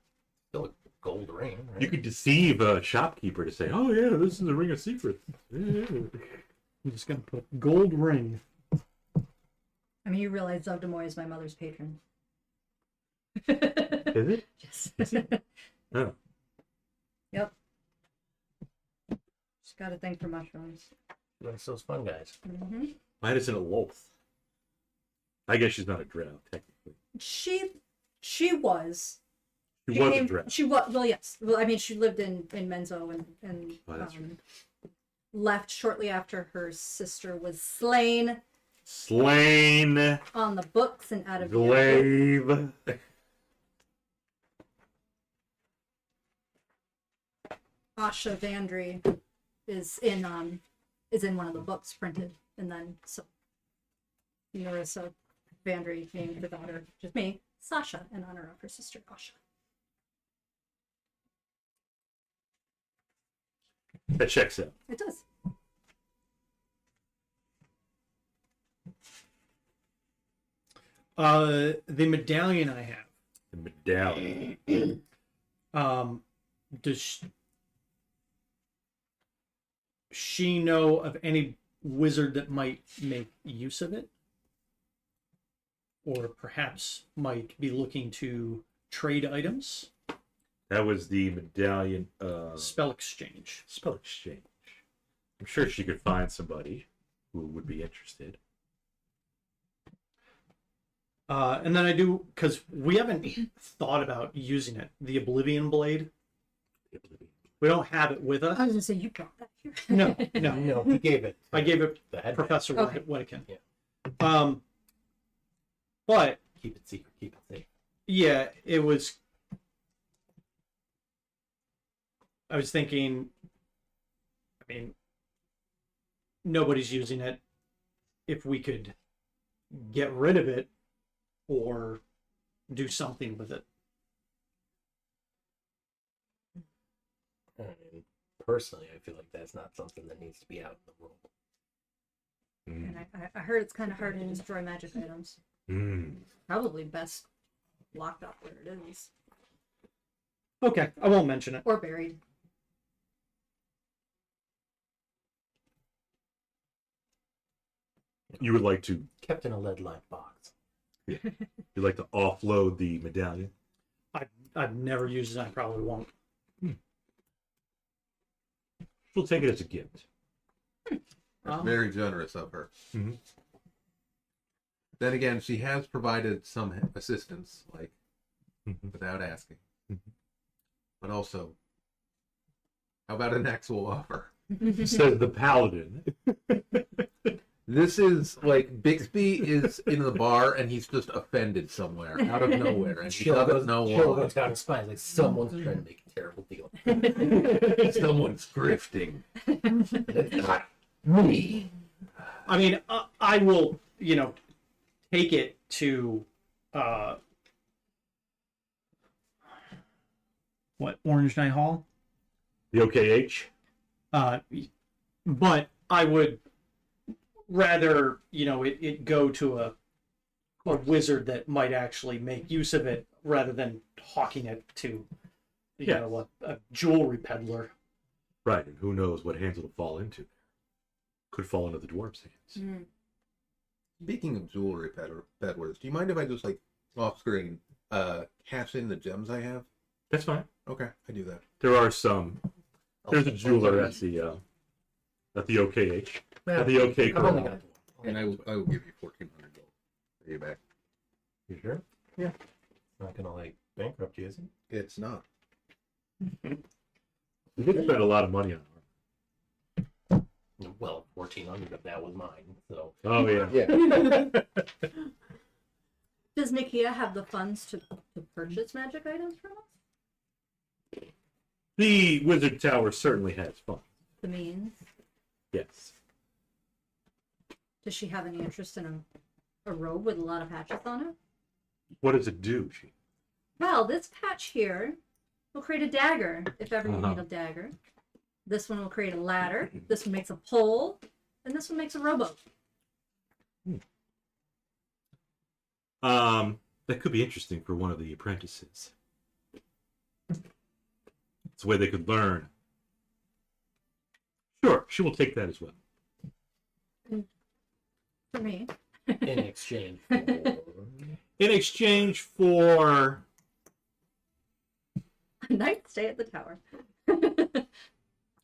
Still a gold ring, right? You could deceive a shopkeeper to say, "Oh yeah, this is the ring of secrets." Yeah. I'm just gonna put gold ring. I mean, you realize Zogdemoy is my mother's patron. Is it? Yes. Oh. Yep. She's got a thing for mushrooms. Likes those fun guys. Hmm. Why isn't it Loth? I guess she's not a drow, technically. She was. She was a came- drow. She was. Well, yes. Well, I mean, she lived in Menzo and Oh, that's right. left shortly after her sister was slain Slain. on the books and out of Glaive. Asha Vandry is in one of the books printed, and then so Narissa Vandry named the daughter, just me, Sasha, in honor of her sister Asha. That checks out. It does. The medallion I have. The medallion. Does she know of any wizard that might make use of it? Or perhaps might be looking to trade items? That was the medallion Spell exchange. spell exchange. I'm sure she could find somebody who would be interested. And then I do, because we haven't thought about using it, the Oblivion Blade. We don't have it with I was us. gonna say you brought that here. No, no. No, he gave it. I gave it the head. Professor Okay. Whittakin. Yeah. But Keep it secret. Keep it safe. yeah, it was. I was thinking. I mean, nobody's using it. If we could get rid of it, or do something with it. I mean, personally, I feel like that's not something that needs to be out in the world. And I heard it's kind of hard to destroy magic items. Probably best locked up where it is, Okay, I won't mention it. or buried. You would like to Kept in a lead-lined box. you'd like to offload the medallion? I've never used it. I probably won't. She'll take it as a gift. That's very generous of her. Mhm. Then again, she has provided some assistance, like Mhm. without asking. Mhm. But also, how about an actual offer? Says the paladin. This is like Bixby is in the bar and he's just offended somewhere out of nowhere, and he doesn't know Chill why. goes down his spine like someone's trying to make a terrible deal. Someone's grifting. It's not me. I mean, I will, take it to, Orange Night Hall? The OKH? But I would rather, it go to a wizard that might actually make use of it rather than hawking it to, a jewelry peddler. Right, and who knows what hands it'll fall into. Could fall into the dwarf's hands. Speaking of jewelry peddlers, do you mind if I just like off screen cash in the gems I have? That's fine. Okay, I do that. There are some. There's a jeweler at the OKH. At the OK I've only Corral. got one. And I will give you 1,400 gold. Pay you back. You sure? Yeah. It's not gonna like bankrupt you, is it? It's not. We did spend a lot of money on it. Well, 1,400 of that was mine, so. Oh yeah. Yeah. Does Nikia have the funds to purchase magic items from us? The Wizard Tower certainly has fun. The means. Yes. Does she have any interest in a robe with a lot of patches on it? What does it do? Well, this patch here will create a dagger if ever you Uh-huh. need a dagger. This one will create a ladder. This one makes a pole, and this one makes a rowboat. That could be interesting for one of the apprentices. It's a way they could learn. Sure, she will take that as well. For me. In exchange for... In exchange for... A night stay at the tower.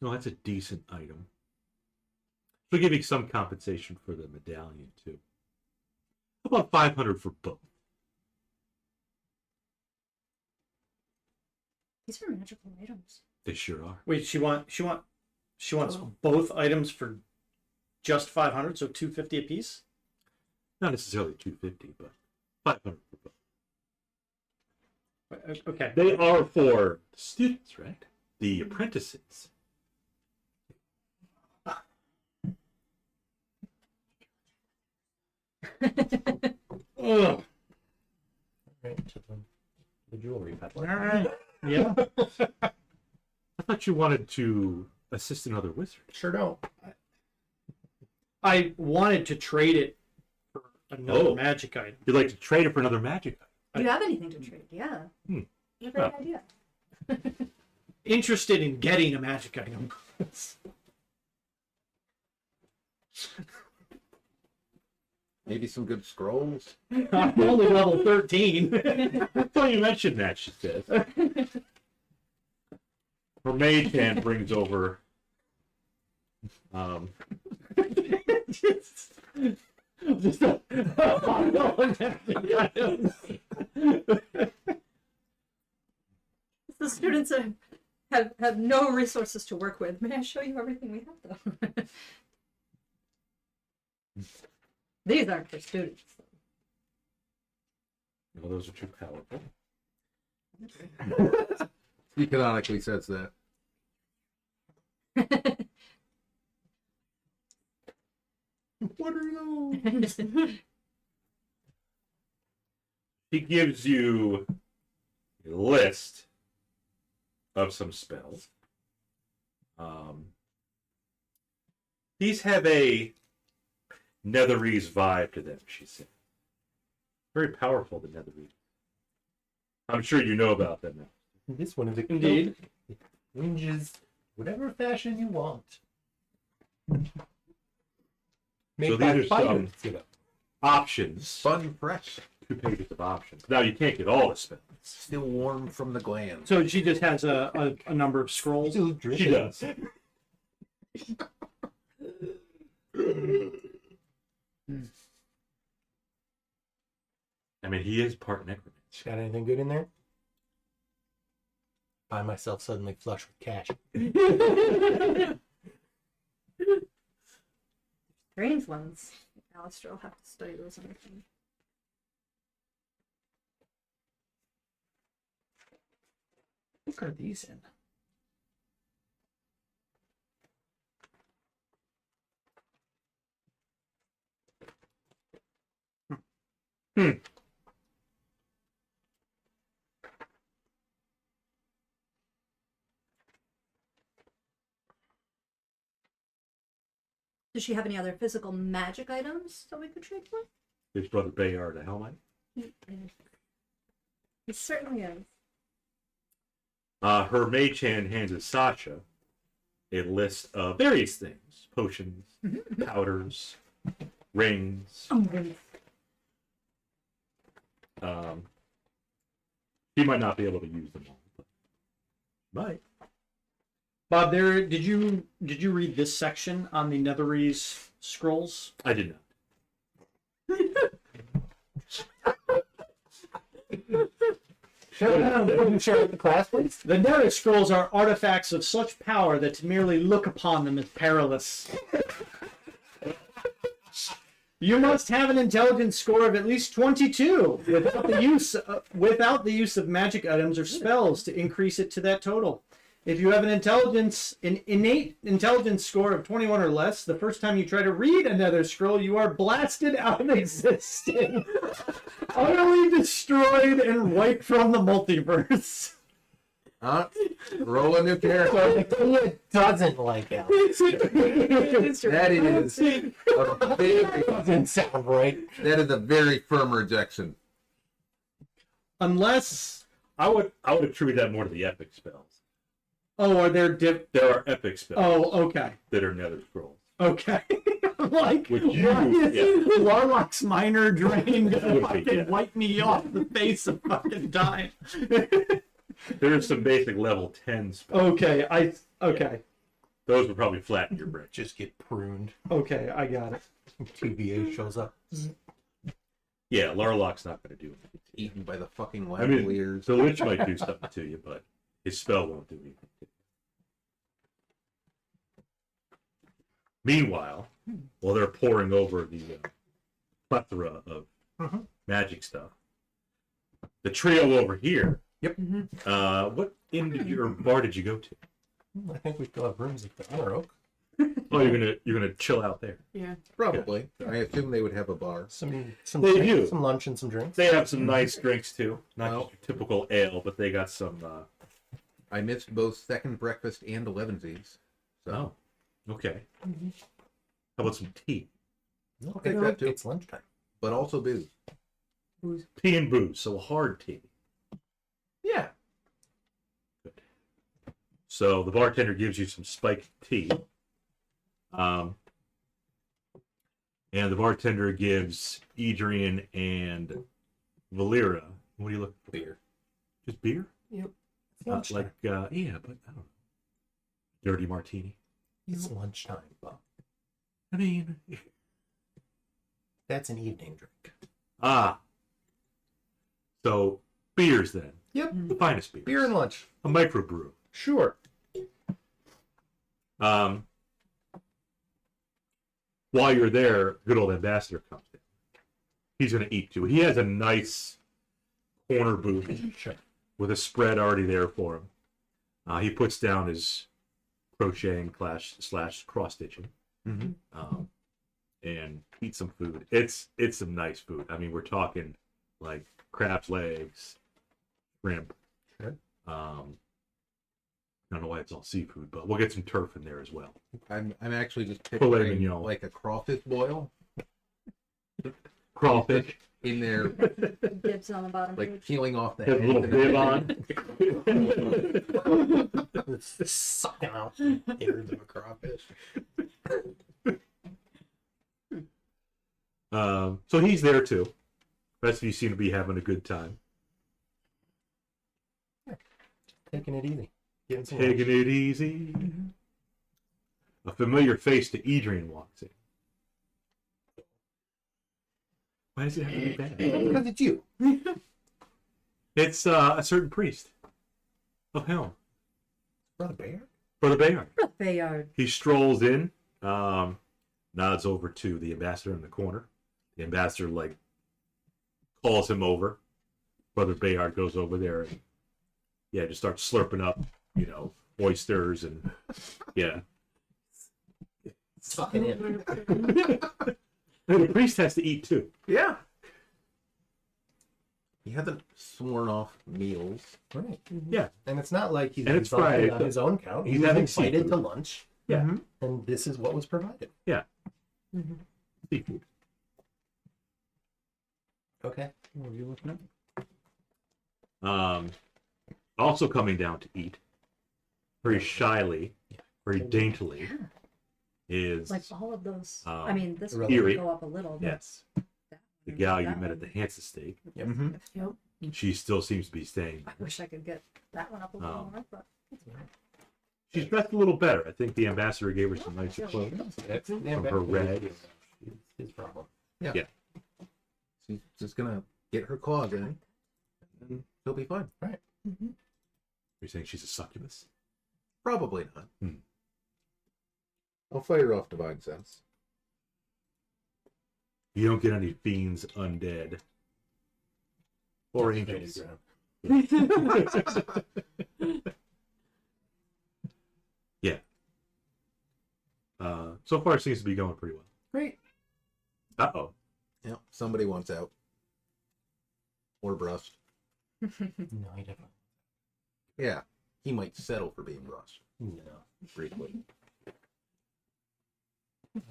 No, that's a decent item. She'll give you some compensation for the medallion, too. How about 500 for both? These are magical items. They sure are. Wait, she wants both items for just 500, so 250 apiece. Not necessarily 250, but 500 for both. Okay. They are for the students, right? The apprentices. Ugh. Right to the jewelry peddler. All right. Yeah. I thought you wanted to assist another wizard. Sure don't. I wanted to trade it for another Oh. magic item. You'd like to trade it for another magic item. Do you have anything to trade? Yeah. What a great Huh. idea. Interested in getting a magic item. Maybe some good scrolls. I'm only level 13. I thought you mentioned that, she says. Her mage hand brings over Just a pile of magic items. The students have no resources to work with. May I show you everything we have, though? These aren't for students. No, those are too powerful. He canonically says that. What are those? He gives you a list of some spells. These have a Netherese vibe to them, she said. Very powerful, the Netherese. I'm sure you know about them now. This one is a Indeed. It ranges whatever fashion you want. So Made by these are fighters, some- you know. Options. Fun, fresh, 2 pages of options. Now, you can't get all the spells. still warm from the glands. So she just has a number of scrolls. She does. I mean, he is part necromancer. Got anything good in there? Find myself suddenly flush with cash. Strange ones. Alister will have to study those on his own. What are these in? Does she have any other physical magic items that we could trade for? His brother Bayard, a Helmite. He certainly is. Her mage hand hands Sasha a list of various things: potions, powders, rings. She might not be able to use them all, but might. Bob, did you read this section on the Netherese scrolls? I did not. Share with the class, please. The Nether scrolls are artifacts of such power that to merely look upon them is perilous. You must have an intelligence score of at least 22 without the use of magic items or spells to increase it to that total. If you have an innate intelligence score of 21 or less, the first time you try to read another scroll, you are blasted out of existence, utterly destroyed and wiped from the multiverse. Roll a new So character. the kid doesn't like Alister. That is a very, Doesn't sound right. that is a very firm rejection. Unless, I would attribute that more to the epic spells. oh, are there There are epic spells Oh, okay. that are nether scrolls. Okay. I'm like, Which you- why is yeah. Warlock's minor drain gonna Would be, fucking yeah. wipe me off the face of fucking time? There are some basic level 10 spells. Okay. Those would probably flatten your brain. Just get pruned. Okay, I got it. TVA shows up. Yeah, Larlock's not going to do anything. Eaten by the fucking I mean, lavaliers. the Lich might do something to you, but his spell won't do anything to you. Meanwhile, while they're poring over the plethora of magic stuff, the trio over here. Yep. What inn did you, or bar did you go to? I think we still have rooms at the Honor Oak. Oh, you're gonna chill out there. Yeah. Probably. I assume they would have a bar. Some They do. some lunch and some drinks. They have some nice drinks too, not Well- just your typical ale, but they got some. I missed both second breakfast and 11sies. So Okay. How about some tea? I'll take that too. It's lunchtime. But also booze. Tea and booze, so a hard tea. Yeah. So the bartender gives you some spiked tea. And the bartender gives Edrian and Volira. What do you look for? Beer. Just beer? Yep. It's lunchtime. Yeah, but I don't know. Dirty martini. It's lunchtime, Bob. I mean, That's an evening drink. So beers then. Yep. The finest beers. Beer and lunch. A microbrew. Sure. While you're there, good old ambassador comes in. He's going to eat too. He has a nice corner booth with a spread already there for him. He puts down his crocheting slash cross stitching, and eats some food. It's some nice food. I mean, we're talking like crab's legs, shrimp. Sure. I don't know why it's all seafood, but we'll get some turf in there as well. I'm actually just Filet picturing mignon. like a crawfish boil Crawfish. in there, Dibs on the bottom like page. peeling off the Has a head. little and bib on. It's sucking out the innards of a crawfish. So he's there too. Rest of you seem to be having a good time. Taking it easy. Getting some Taking it easy. A familiar face to Edrian walks in. Why does it have to be bad? Because it's you. It's a certain priest of Helm. Brother Bear. Brother Bayard. Bayard. He strolls in, nods over to the ambassador in the corner. The ambassador calls him over. Brother Bayard goes over there and just starts slurping up, oysters and Sucking in. The priest has to eat too. Yeah. He hasn't sworn off meals. Right. Yeah. And it's not like he's And it's invited Friday, on so his own count. he's He was having invited seafood. to lunch. Yeah. And this is what was provided. Seafood. Okay. What are you looking at? Also coming down to eat, very shyly, very daintily, is Like all of those. Um, I mean, this one Eerie. will go up a little. But yes, that the one, gal you that met one. at the Hansa steak. Yep. Yep. She still seems to be staying. I wish I could get that one up a little more, but She's dressed a little better. I think the ambassador gave her some nicer clothes That's from her red. his problem. She's just gonna get her claws in, and she'll be fine. You're saying she's a succubus? Probably not. Hmm. I'll fire off divine sense. You don't get any fiends, undead, or Just angels. Yeah. So far, it seems to be going pretty well. Great. Uh-oh. Yep. Somebody wants out. Or brushed. No, he definitely. Yeah. He might settle for being brushed. No. Briefly.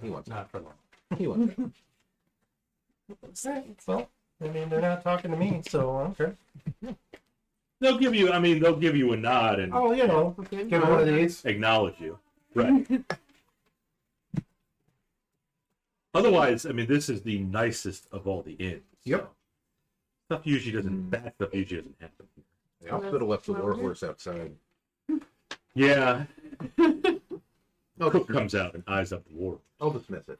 He wants out. Not for long. He wants out. Well, I mean, they're not talking to me, so I don't care. They'll give you. I mean, they'll give you a nod and Oh, you know, Okay. give me one of these. acknowledge you. Right. Otherwise, I mean, this is the nicest of all the inns. Yep. Stuff usually doesn't. Bad stuff usually doesn't happen. The hospital left the warhorse outside. Yeah. I'll Cook dismiss, comes out and eyes up the war. I'll dismiss it.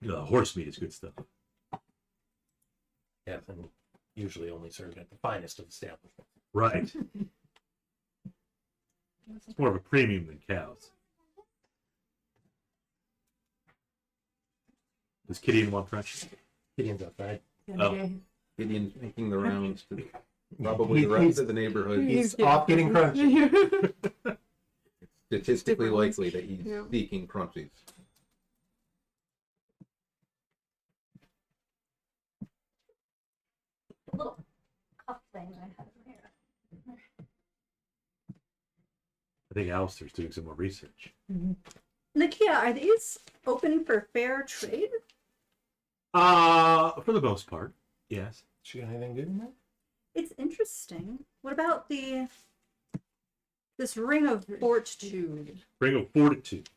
Horse meat is good stuff. Yes, and usually only served at the finest of establishments. Right. It's more of a premium than cows. Does Gideon want French? Gideon's outside. Oh. Gideon's making the rounds to probably the rest of the neighborhood. He's off getting crunchy. Statistically Different ones. likely that he's Yeah. seeking crunchies. Little cup thing I had in here. I think Alister's doing some more research. Nakia, are these open for fair trade? For the most part, yes. She got anything good in there? It's interesting. What about this ring of fortitude? Ring of Fortitude.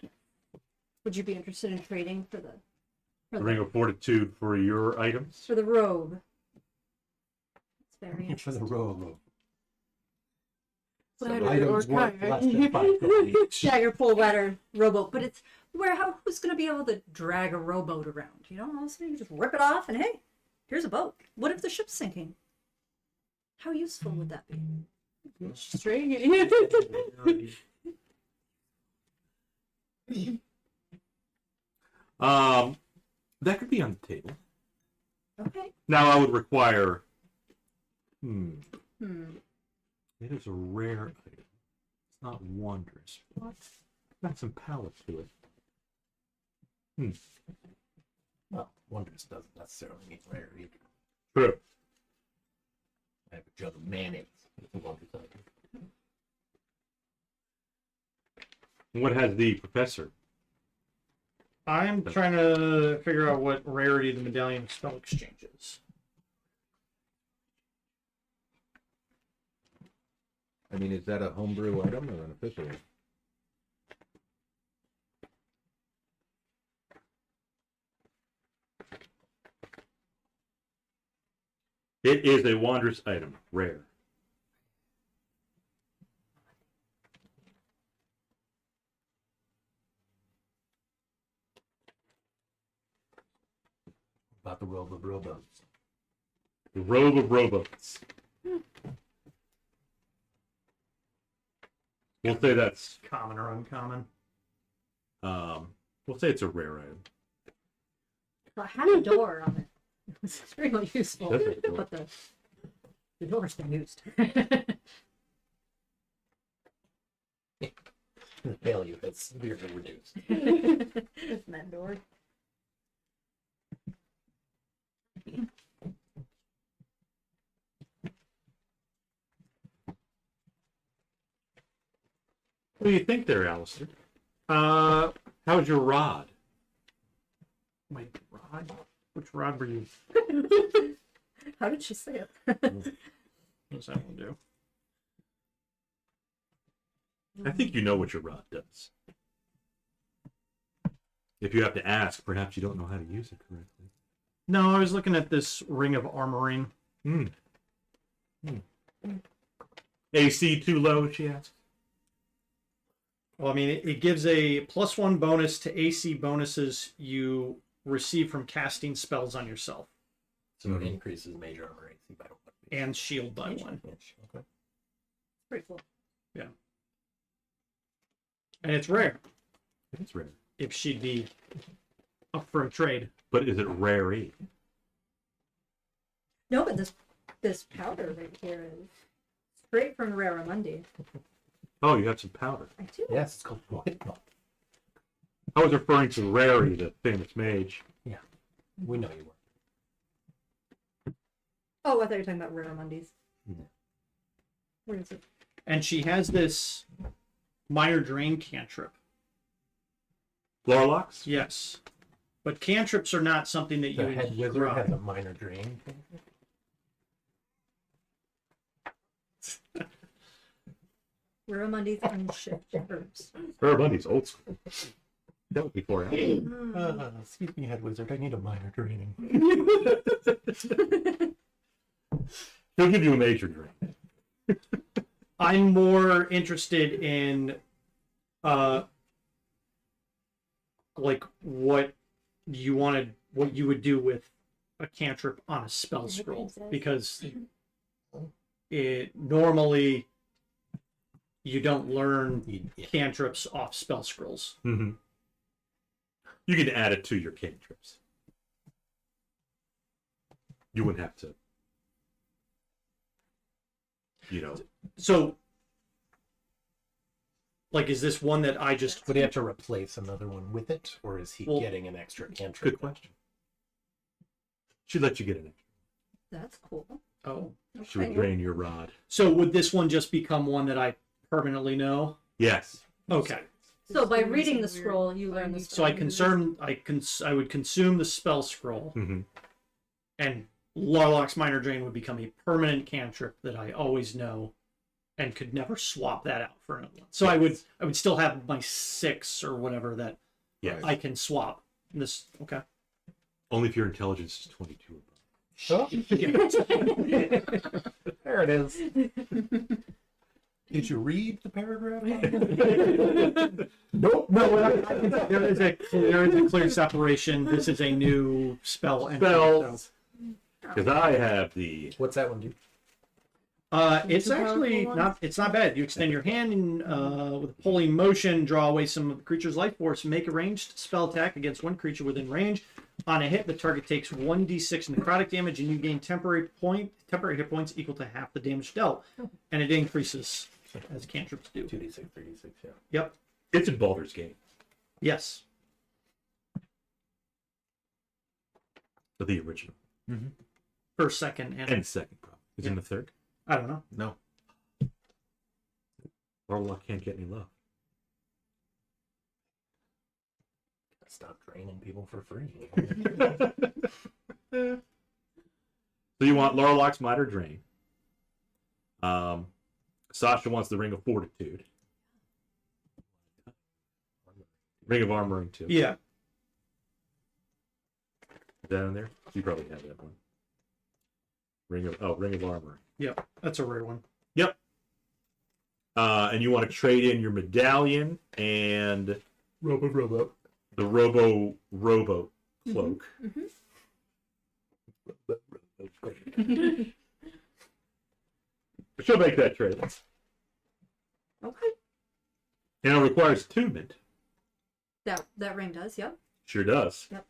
Would you be interested in trading for The Ring of Fortitude for your items. for the robe? It's very For the interesting. robe. Ladder or Items worth kayak. less than 5 gold each. Yeah, your full ladder rowboat, but it's who's gonna be able to drag a rowboat around? You know, all of a sudden you just rip it off and hey, here's a boat. What if the ship's sinking? How useful would that be? String it. That could be on the table. Okay. Now I would require. Hmm. It is a rare item. It's not wondrous. What? Got some palate to it. Well, wondrous doesn't necessarily mean rare either. True. I have a jug of mayonnaise. It's a wondrous item. What has the professor? I'm trying to figure out what rarity the medallion spell exchange is. I mean, is that a homebrew item or an official? It is a wondrous item, rare. About the robe of rowboats. The robe of rowboats. We'll say that's. Common or uncommon? We'll say it's a rare item. Well, it had a door on it. It was extremely useful, That's a door. but the door's been used. The value has severely reduced. That door. What do you think there, Alister? How's your rod? My rod? Which rod were you? How did she say it? What does that one do? I think you know what your rod does. If you have to ask, perhaps you don't know how to use it correctly. No, I was looking at this ring of armoring. AC too low, she asked. Well, I mean, it gives a +1 bonus to AC bonuses you receive from casting spells on yourself, So it increases major armor AC by 1. and shield by 1. Okay. Pretty cool. And it's rare It's rare. if she'd be up for a trade. But is it rare-y? No, but this powder right here is straight from Raramundi. Oh, you have some powder. I do. Yes, it's called white malt. I was referring to Rary, the famous mage. We know you were. Oh, I thought you were talking about Raramundis. No. Where is it? And she has this minor drain cantrip. Lorlox? Yes. But cantrips are not something that The you head wizard draw. has a minor drain. Barramundi's and shit herbs. Barabundi's old school. That would be 4 hours. Excuse me, head wizard. I need a minor draining. He'll give you a major drink. I'm more interested in, like what you wanted, what you would do with a cantrip on a spell scroll, because it normally you don't learn cantrips off spell scrolls. Mm-hmm. You can add it to your cantrips. You wouldn't have to, So, like, is this one that I just Would he have to replace another one with it, or is he Well, getting an extra cantrip? Good question. She'd let you get it. That's cool. oh? She would drain your rod. So would this one just become one that I permanently know? Yes. Okay. So by This is reading some the weird scroll, you learn the finding So I spell. I would consume the spell scroll, Mm-hmm. and Larlock's Minor Drain would become a permanent cantrip that I always know, and could never swap that out for another one. So I would still have my 6 or whatever that Yes. I can swap. This okay. Only if your intelligence is 22 above. Oh, there it is. Did you read the paragraph? Nope. No, there is a clear separation. This is a new spell entry. Spells. Because I have the What's that one do? It's actually not. It's not bad. You extend your hand and with a pulling motion, draw away some of the creature's life force. Make a ranged spell attack against one creature within range. On a hit, the target takes 1d6 necrotic damage, and you gain temporary hit points equal to half the damage dealt, and it increases as cantrips do. 2d6, 3d6, yeah. Yep. it's in Baldur's Gate. Yes. So the original. First, second, And second, probably. Is it in the third? I don't know. No. Warlock can't get any love. Stop draining people for free. So you want Larlock's Minor Drain. Sasha wants the Ring of Fortitude. Ring of Armoring too. Yeah. Is that in there? You probably have that one. Ring of Armoring. Yep. That's a rare one. Yep. And you want to trade in your medallion and Robo. the Robo cloak. She'll make that trade. Okay. And it requires attunement. That ring does, yep. Sure does. Yep.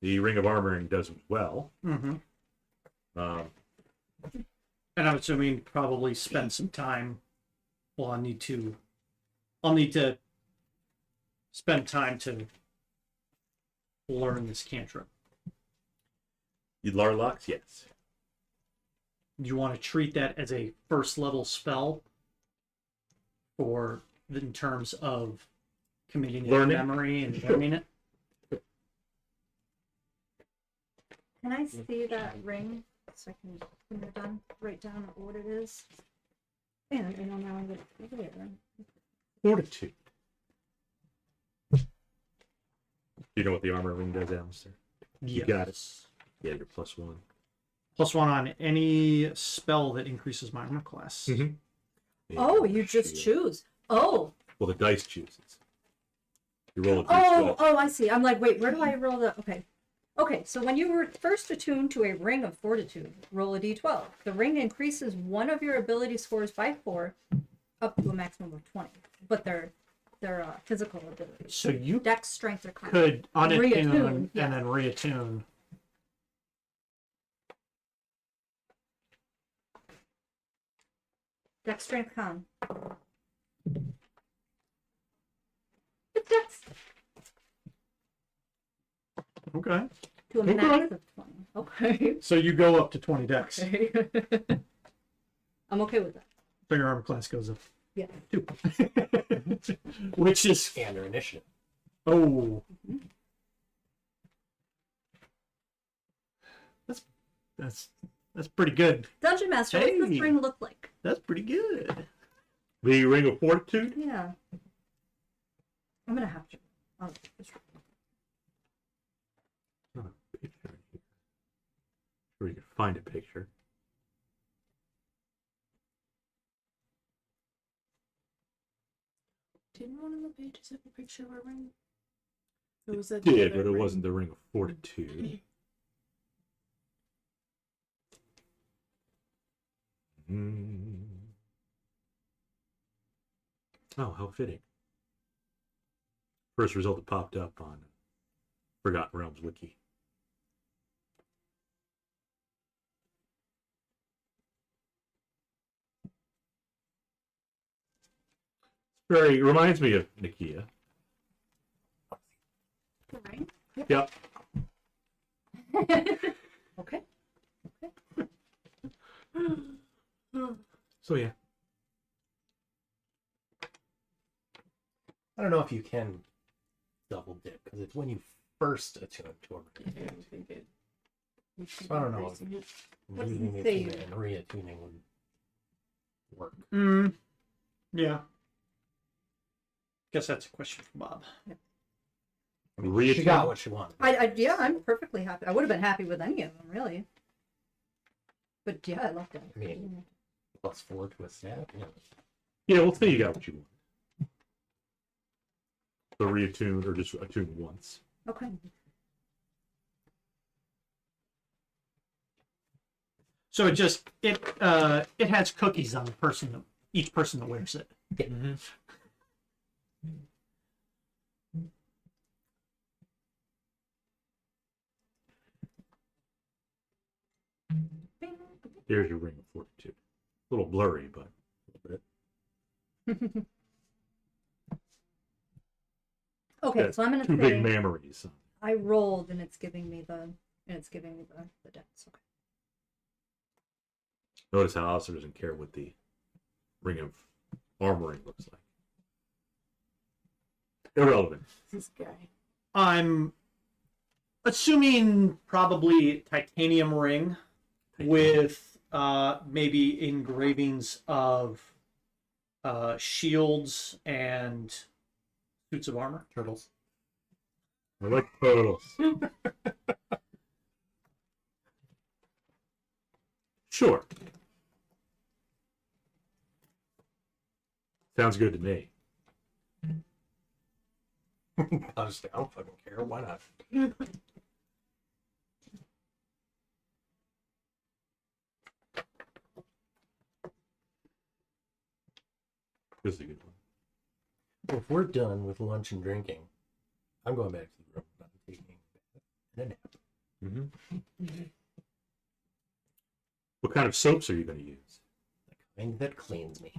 The Ring of Armoring does as well. Mm-hmm. Um, And I'm assuming probably spend some time. Well, I'll need to spend time to learn this cantrip. you Larlocks, yes. You want to treat that as a first level spell, or in terms of committing it to Learning? memory and learning it. Can I see that ring so I can, when you're done, write down what it is? And I know now I'm going to over there. Fortitude. Do you know what the armor ring does, Alister? You got it. Yeah, you're +1. +1 on any spell that increases my armor class. Mm-hmm. Oh, you just choose. Oh, Well, the dice chooses. You roll a d12. oh, I see. I'm like, wait, where do I roll the? Okay, so when you were first attuned to a ring of fortitude, roll a d12. The ring increases one of your ability scores by 4, up to a maximum of 20. But they're physical abilities. So you Dex, strength, or con. could unattune Reattune, yeah. and then reattune. Dex, strength, con. It's Dex Okay. to a max of 20. Okay. So you go up to 20 dex. I'm okay with that. So your armor class goes up. Yeah. 2. Which is And their initiative. oh. That's pretty good. Dungeon Master, what does this Hey. ring look like? That's pretty good. The Ring of Fortitude? Yeah. I'm gonna have to. Oh, this- Not a picture here. Sure you can find a picture. Didn't one of the pages have a picture of a ring? Or was that Did, the but other it ring? wasn't the Ring of Fortitude. Hmm. Oh, how fitting. First result that popped up on Forgotten Realms Wiki. Very reminds me of Nikia. The ring? Yep. Okay. So yeah. I don't know if you can double dip because it's when you first attune to a Yeah, ring. I think it. we should I don't be know. racing it. What's Losing the it thing? and reattuning would work. Yeah. Guess that's a question for Bob. I mean, Reattune? she got what she wanted. Yeah, I'm perfectly happy. I would have been happy with any of them, really. But yeah, I love that. I mean, +4 to a stat. Yeah. Yeah, we'll say you got what you want. So reattune or just attune once. Okay. So it has cookies on the person, each person that wears it. Bing. There's your Ring of Fortitude. A little blurry, but Okay, got so I'm gonna two big say memories. I rolled and it's giving me the dex. Okay. Notice how Alister doesn't care what the Ring of Armoring looks like. Irrelevant. This guy. I'm assuming probably titanium ring with maybe engravings of shields and suits of armor. Turtles. I like turtles. Sure. Sounds good to me. I don't fucking care. Why not? This is a good one. Well, if we're done with lunch and drinking, I'm going back to the room. I'm taking a nap. Mm-hmm. What kind of soaps are you going to use? The kind that cleans me.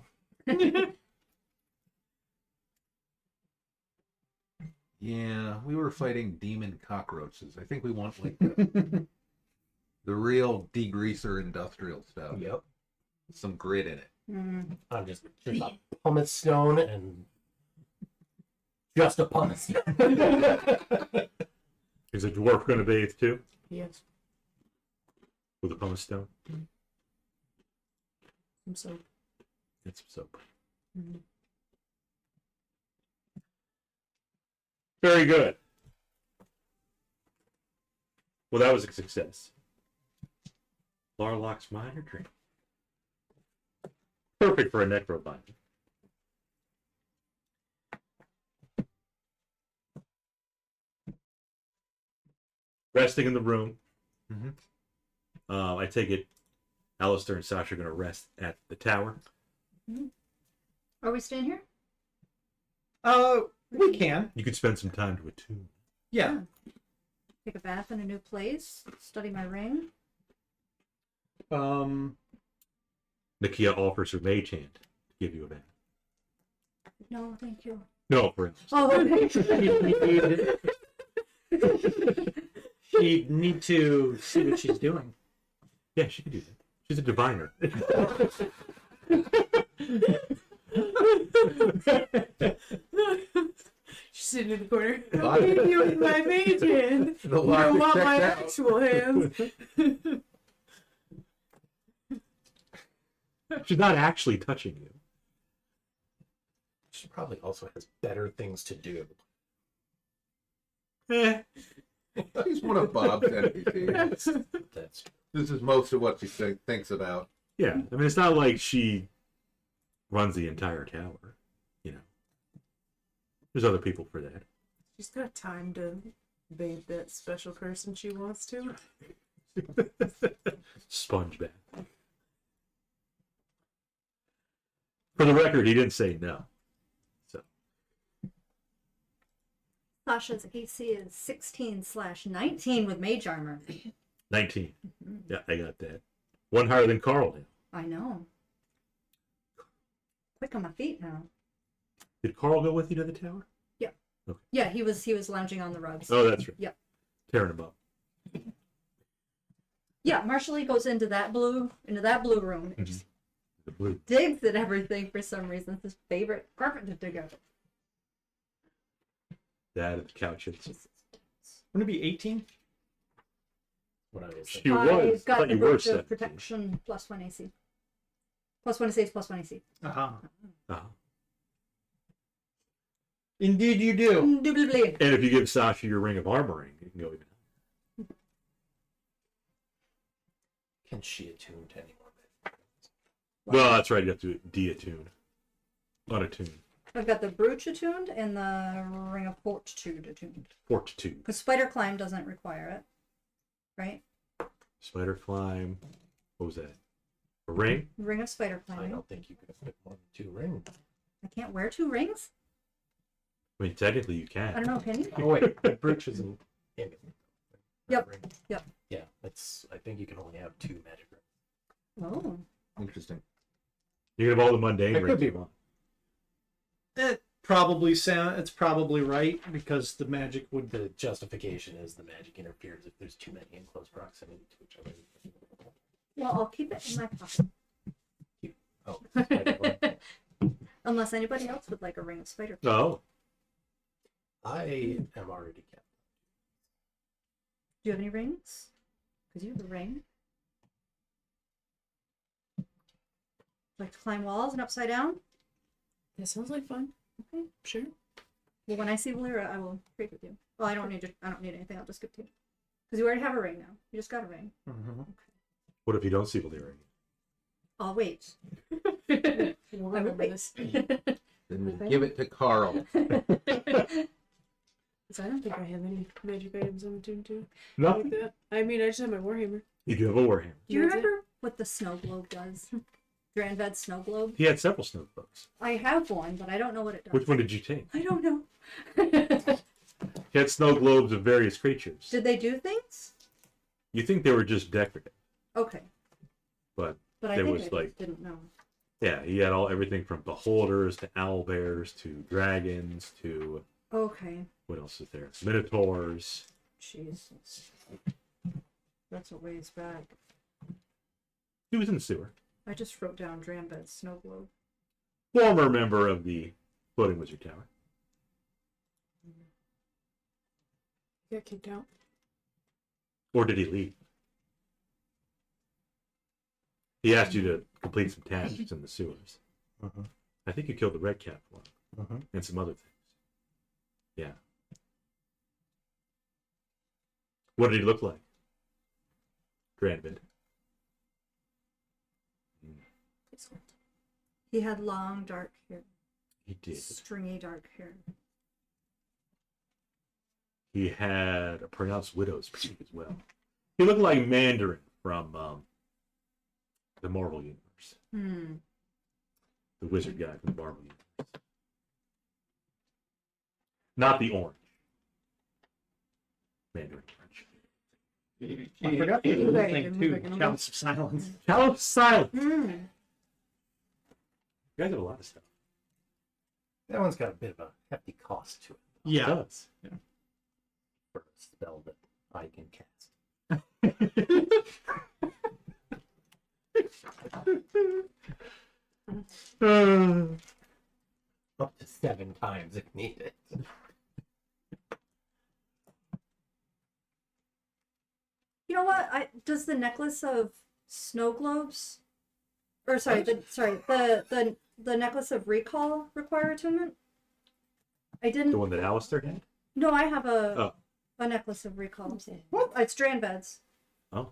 Yeah, we were fighting demon cockroaches. I think we want like the real degreaser industrial stuff. Yep. Some grit in it. I'm just a pumice stone and just a pumice stone. Is a dwarf going to bathe too Yes. with a pumice stone? Some soap. Get some soap. Mhm. Very good. Well, that was a success. Larlock's minor drink. Perfect for a necrobinder. Resting in the room. Mhm. I take it Alister and Sasha are going to rest at the tower. Are we staying here? We can. You could spend some time to attune. Yeah. Take a bath in a new place. Study my ring. Nikia offers her mage hand to give you a bath. No, thank you. No, for instance. Oh, okay. She'd need to see what she's doing. Yeah, she can do that. She's a diviner. She's sitting in the corner. Wow. I'll leave you with my mage hand. The You logic don't want checks my out. actual hands. She's not actually touching you. She probably also has better things to do. Eh. She's one of Bob's NPCs. That's This is most of what she thinks about. Yeah, I mean, it's not like she runs the entire tower. You know, there's other people for that. She's got time to bathe that special person she wants to. Sponge bath. For the record, he didn't say no. So Sasha's AC is 16/19 with mage armor. 19. Yeah, I got that. One higher than Carl now. I know. Quick on my feet now. Did Carl go with you to the tower? Yeah, he was lounging on the rugs. Oh, that's right. Yep. Tearing him up. Yeah, Marshall goes into that blue room and just The blue. digs at everything for some reason. It's his favorite carpet to dig at. That at the couches. Wouldn't it be 18? what I was She thinking. was. I've I got thought the you were brooch 17. of protection plus 1 AC. Plus 1 AC is plus 1 AC. Uh-huh. Uh-huh. Indeed you do. Indubitably. And if you give Sasha your ring of armoring, you can go even. Can she attune to anyone? Well, that's right. You have to de-attune. Unattune. I've got the brooch attuned and the ring of fortitude attuned. Fortitude. Because spider climb doesn't require it, right? Spider climb. What was that? A ring? Ring of spider I climbing. don't think you can fit more than 2 rings. I can't wear 2 rings? I mean, technically you I can. don't know, can you? Oh wait, the brooch is an amulet. Yep, Ring. yep. Yeah, it's. I think you can only have 2 magic rings. Oh. Interesting. You can have all the mundane I rings could be you want. It's probably right because the magic would. The justification is the magic interferes if there's too many in close proximity to each other. Well, I'll keep it in my pocket. Oh, spider climb. Unless anybody else would like a ring of spider. Oh. I am already kept. Do you have any rings? Because you have a ring. Like to climb walls and upside down? That sounds like fun. Okay. Sure. Well, when I see Volira, I will trade with you. Well, I don't need anything. I'll just give it to you. Because you already have a ring now. You just got a ring. Mm-hmm. What if you don't see Volira? I'll wait. We'll I will remember wait. this. Then we give it to Carl. 'Cause I don't think I have any magic items I'm attuned to. No. Like that. I mean, I just have my Warhammer. You do have a warhammer. Do you That's it. remember what the snow globe does? Dranved's snow globe? He had several snowflakes. I have one, but I don't know what it does. Which one did you take? I don't know. He had snow globes of various creatures. Did they do things? You think they were just decorative, Okay. but But I There think was, I like- just didn't know. yeah, he had everything from beholders to owlbears to dragons to Okay. what else is there? Minotaurs. Jesus. That's a ways back. He was in the sewer. I just wrote down Dranved's snow globe. Former member of the Floating Wizard Tower. Got kicked out. Or did he leave? He asked you to complete some tasks in the sewers. Mm-hmm. I think you killed the red cap one Mm-hmm. and some other things. Yeah. What did he look like? Dranvid. He had long, dark hair. He did. Stringy, dark hair. He had a pronounced widow's peak as well. He looked like Mandarin from the Marvel Universe. Hmm. The wizard guy from the Marvel Universe. Not the orange. Mandarin orange. I forgot to do the Right, thing I'm too. moving on. Chalice of Silence. Chalice of Silence. Hmm. You guys have a lot of stuff. That one's got a bit of a hefty cost to it It Yeah. does. for a spell that I can cast. Up to 7 times if needed. You know what? Does the necklace of snow globes, or sorry, the necklace of recall require attunement? I didn't. The one that Alister had? No, I have a necklace of recall. What? It's Dranved's. Oh.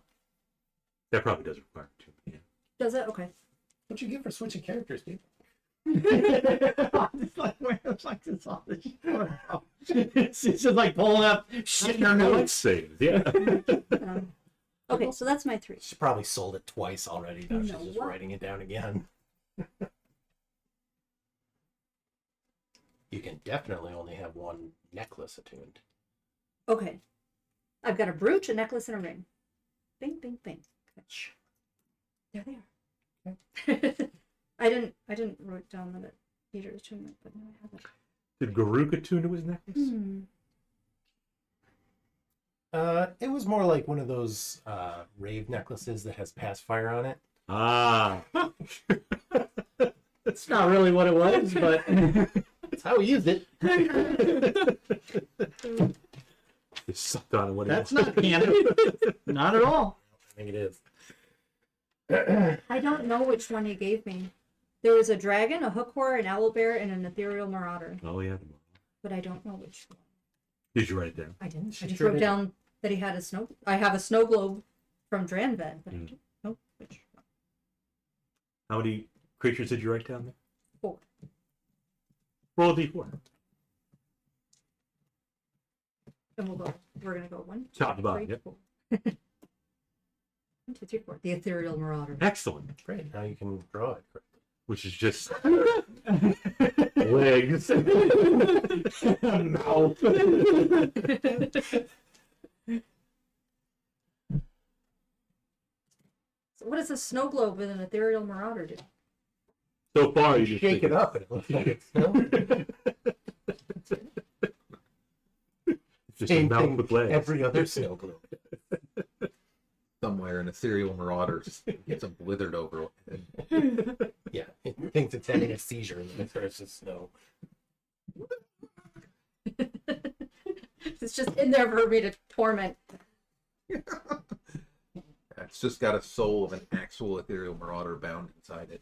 That probably does require two. Yeah. Does it? Okay. What'd you get for switching characters, dude? It's like, where it's like this all this it's just like pulling up shit in her Let's notes. save. Yeah. Okay, so that's my 3. She probably sold it twice already. Now she's No. just writing it down again. You can definitely only have one necklace attuned. Okay. I've got a brooch, a necklace, and a ring. Bing, bing, bing. There they are. I didn't write down that it needed attunement, but now I have it. Did Garuk attune to his necklace? Hmm. It was more like one of those rave necklaces that has pass fire on it. Ah. It's not really what it was, but That's how we used it. It sucked on it. What that's not canon. Not at all. I think it is. I don't know which one he gave me. There was a dragon, a hook horror, an owlbear, and an ethereal marauder, Oh, yeah. but I don't know which one. Did you write it down? I didn't. She I just sure wrote did. down that he had a snow. I have a snow globe from Dranved, but I don't know which one. How many creatures did you write down there? 4. Roll a d4. And we'll go. We're gonna go 1, Top to bottom, 3, yep. 4. 1, 2, 3, 4. The ethereal marauder. Excellent. Great. Now you can draw it correctly. Which is just legs. Mouth. So what does a snow globe with an ethereal marauder do? So far, you just Shake think it up and it looks like it's snow. It's just a Same mouth thing with legs. every other snow globe. Somewhere an ethereal marauder just gets them blithered over. Yeah, it thinks it's having a seizure and then it starts to snow. It's just in there for me to torment. It's just got a soul of an actual ethereal marauder bound inside it.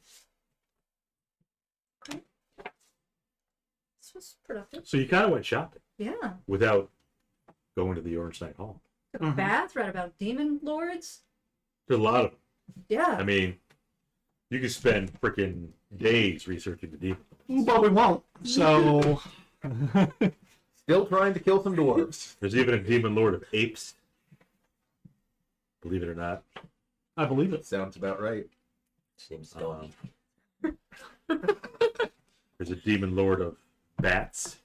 This was productive. So you kind of went shopping Yeah. without going to the Orange Knight Hall. Took a bath, read about demon lords. There's a lot of them. Yeah. I mean, you could spend freaking days researching the demon. But we won't. So Still trying to kill some dwarves. There's even a demon lord of apes. Believe it or not. I believe it. Sounds about right. Seems to go There's a demon lord of bats.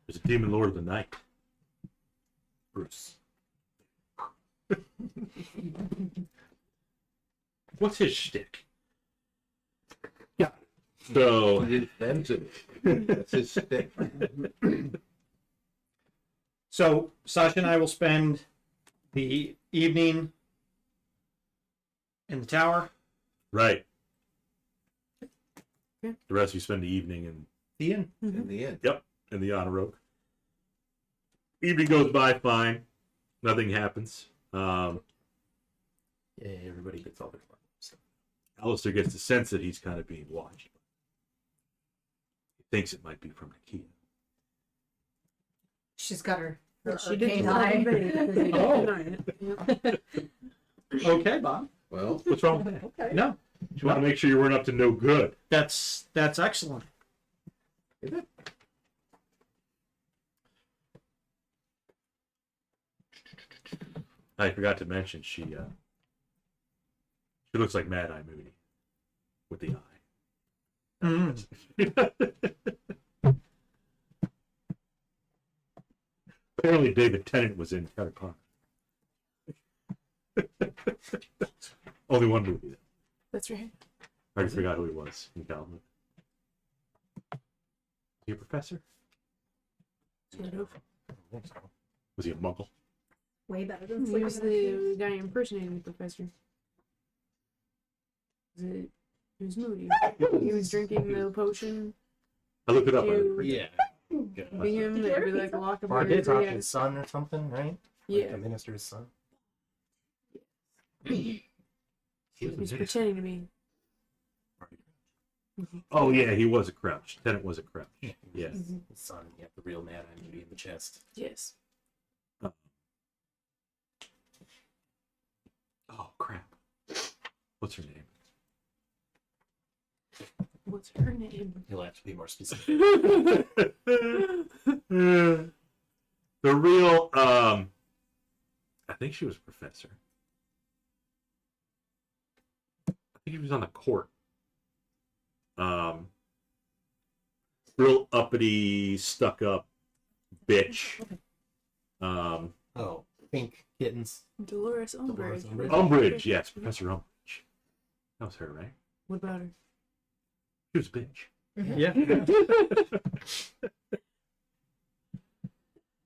There's a demon lord of the night. Bruce. What's his shtick? Yeah. So He invented it. That's his stick. So Sasha and I will spend the evening in the tower. right. Yeah. The rest of you spend the evening in The inn. In the end. in the honor oak. Evening goes by fine. Nothing happens. Yeah, everybody gets all their stuff. Alister gets the sense that he's kind of being watched. He thinks it might be from Nakia. She's got her. She did arcane tell eye. everybody because they Oh. didn't deny it. Yeah. Okay, Bob. Well, What's wrong with that? Okay. No, You want to make sure you weren't up to no good. that's excellent. I forgot to mention she looks like Mad Eye Moody with the eye. Apparently, David Tennant was in Harry Potter. Only one movie. Though. That's right. I already forgot who he was in Calvin. Was he a professor? Sort of. Was he a muggle? Way better than He was the guy impersonating the professor. It was Moody. He was drinking the potion. I looked it up. Yeah. Yeah. Be him, there'd be like a lock of Or hair. did talk to Yeah. his son or something, right? Like Yeah. the minister's son. He was pretending to be. Oh yeah, he was a crouch. Tenant was a crouch. Yeah. Yes. The son, yeah, the real mad eye movie in the chest. Yes. Oh crap. What's her name? What's her name? He'll have to be more specific. The real I think she was a professor. I think she was on the court. Real uppity, stuck up bitch. Oh, pink kittens. Dolores Dolores Umbridge. Umbridge. Umbridge, yes, Professor Umbridge. That was her, right? What about her? She was a bitch. Yeah.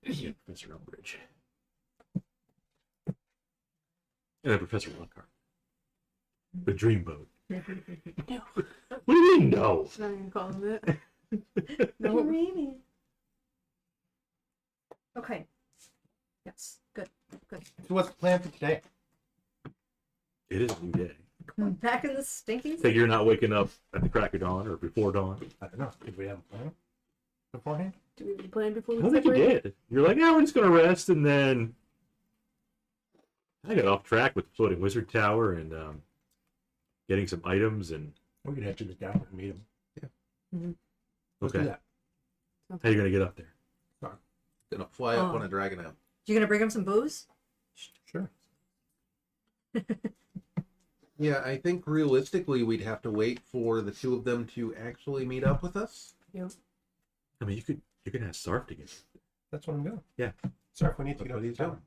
Yeah, Professor Umbridge. And then Professor Lockhart. The Dreamboat. No. What do you mean, no? I'm not gonna call him that. No. Really? Okay. Yes. Good. Good. So what's the plan for today? It is a new day. Back in the stinking. So you're not waking up at the crack of dawn or before dawn? I don't know. Did we have a plan beforehand? Do we have a plan before I we don't think you separate? did. You're like, yeah, we're just going to rest, and then I got off track with the floating wizard tower and getting some items and We could head to the tower and meet him. Let's do okay. that. How are you going to get up there? Gonna fly up Oh. on a dragon out. You gonna bring him some booze? Sure. Yeah, I think realistically we'd have to wait for the two of them to actually meet up with us. I mean, you could ask Sarf to get. That's what I'm doing. Yeah. Sorry if we need to That's go what to the he's tower.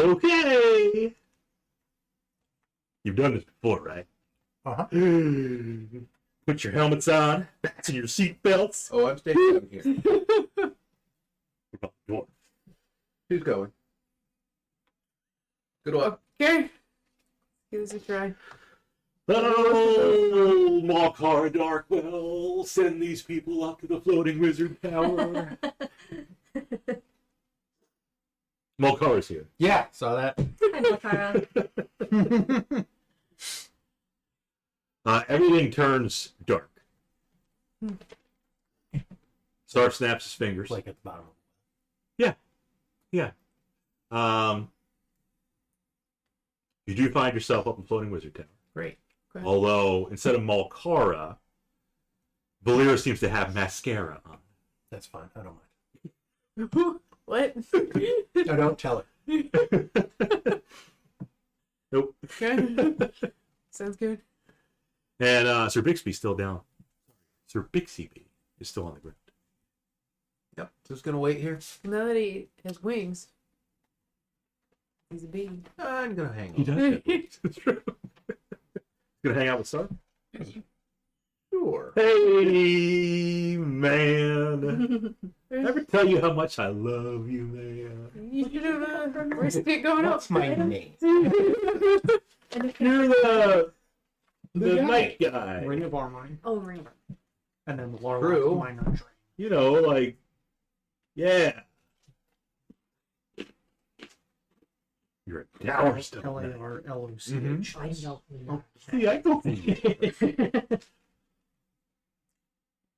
Okay. You've done this before, right? Uh-huh. Put your helmets on, fasten your seat belts. Oh, I'm staying down here. What about the dwarf? Who's going? Good luck. Okay. Give us a try. Oh, Malkar Darkwell, send these people up to the floating wizard tower. Malkar is here. Yeah, saw that. Hi, Malkara. Everything turns dark. Sarf snaps his fingers. It's like at the bottom. Yeah. You do find yourself up in floating wizard tower. Great. Although instead of Malkara, Volira seems to have mascara on. That's fine. I don't mind. What? No, don't tell her. Nope. Okay. Sounds good. And Sir Bixby's still down. Sir Bixiebee is still on the ground. Yep, just gonna wait here. Now that he has wings, he's a bee. I'm gonna hang He on. does have wings. It's true. Gonna hang out with Sark? Sure. Hey, man. Ever tell you how much I love you, man? You should have risked it going up. What's my name? You're the night guy. Ring of Armory, Oh, Ring. and then the Laurel True. Minor Train. You know, like, yeah. You're a dour stone knight. L-A-R-L-O-C-H. I know. Oh, See, I go.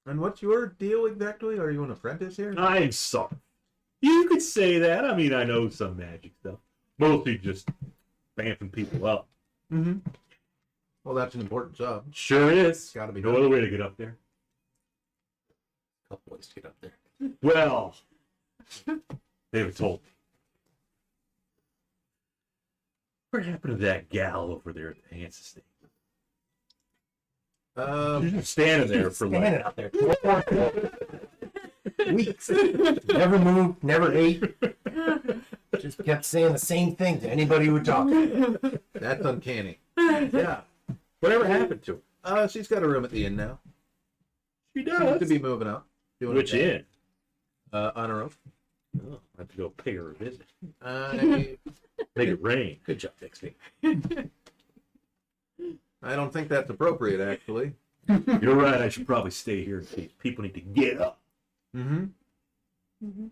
And what's your deal exactly? Are you an apprentice here? I'm sorry. You could say that. I mean, I know some magic stuff. Mostly just bamfing people up. Mm-hmm. Well, that's an important job. Sure is. Gotta be No done. other way to get up there. Couple ways to get up there. Well, they haven't told me. What happened to that gal over there at the Hansa estate? She's just standing there for Standing like out there. Weeks. Never moved, never ate. Just kept saying the same thing to anybody who would talk. That's uncanny. yeah. Whatever happened to her? She's got a room at the inn now. She Seems does. to be moving up. Doing Which okay. inn? On her own. Oh, I have to go pay her a visit. I Make it rain. Good job, Bixby. don't think that's appropriate, actually. You're right. I should probably stay here in case people need to get up. Mm-hmm. Mhm.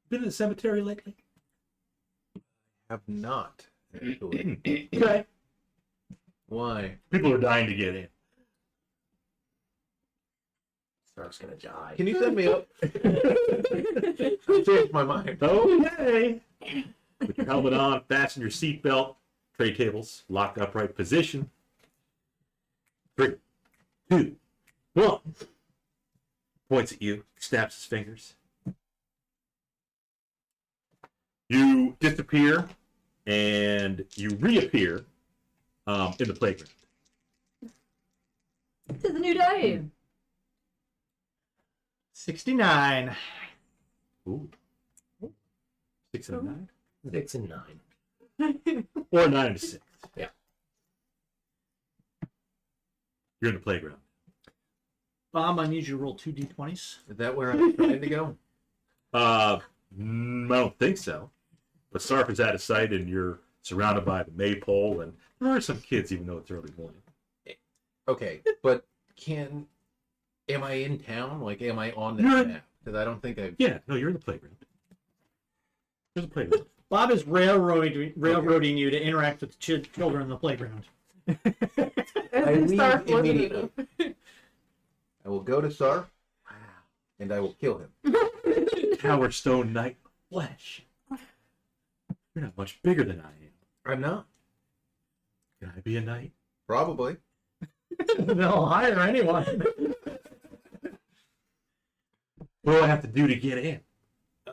Been to the cemetery lately? Have not, actually. Okay. Why? People are dying to get in. Scarf's gonna die. Can you send me up? I changed my mind. Okay. Put your helmet on, fasten your seatbelt, tray tables, lock upright position. 3, 2, 1. Points at you, snaps his fingers. You disappear and you reappear in the playground. It's a new day. 69. Ooh. 6 and a 9? 6 and 9. Or 9 and a 6. Yeah. You're in the playground. Bob, I need you to roll 2 d20s. Is that where I'm trying to go? I don't think so. But Sarf is out of sight and you're surrounded by the maypole and there are some kids even though it's early morning. Okay, but am I in town? Like, am I on the You're- map? Because I don't think I've... Yeah, no, you're in the playground. There's a playground. Bob is railroading you to interact with children in the playground. I leave Start looking at immediately. him. I will go to Sarf, and I will kill him. Tower Stone Knight flesh. You're not much bigger than I am. I'm not. Can I be a knight? Probably. They'll hire anyone. What do I have to do to get in?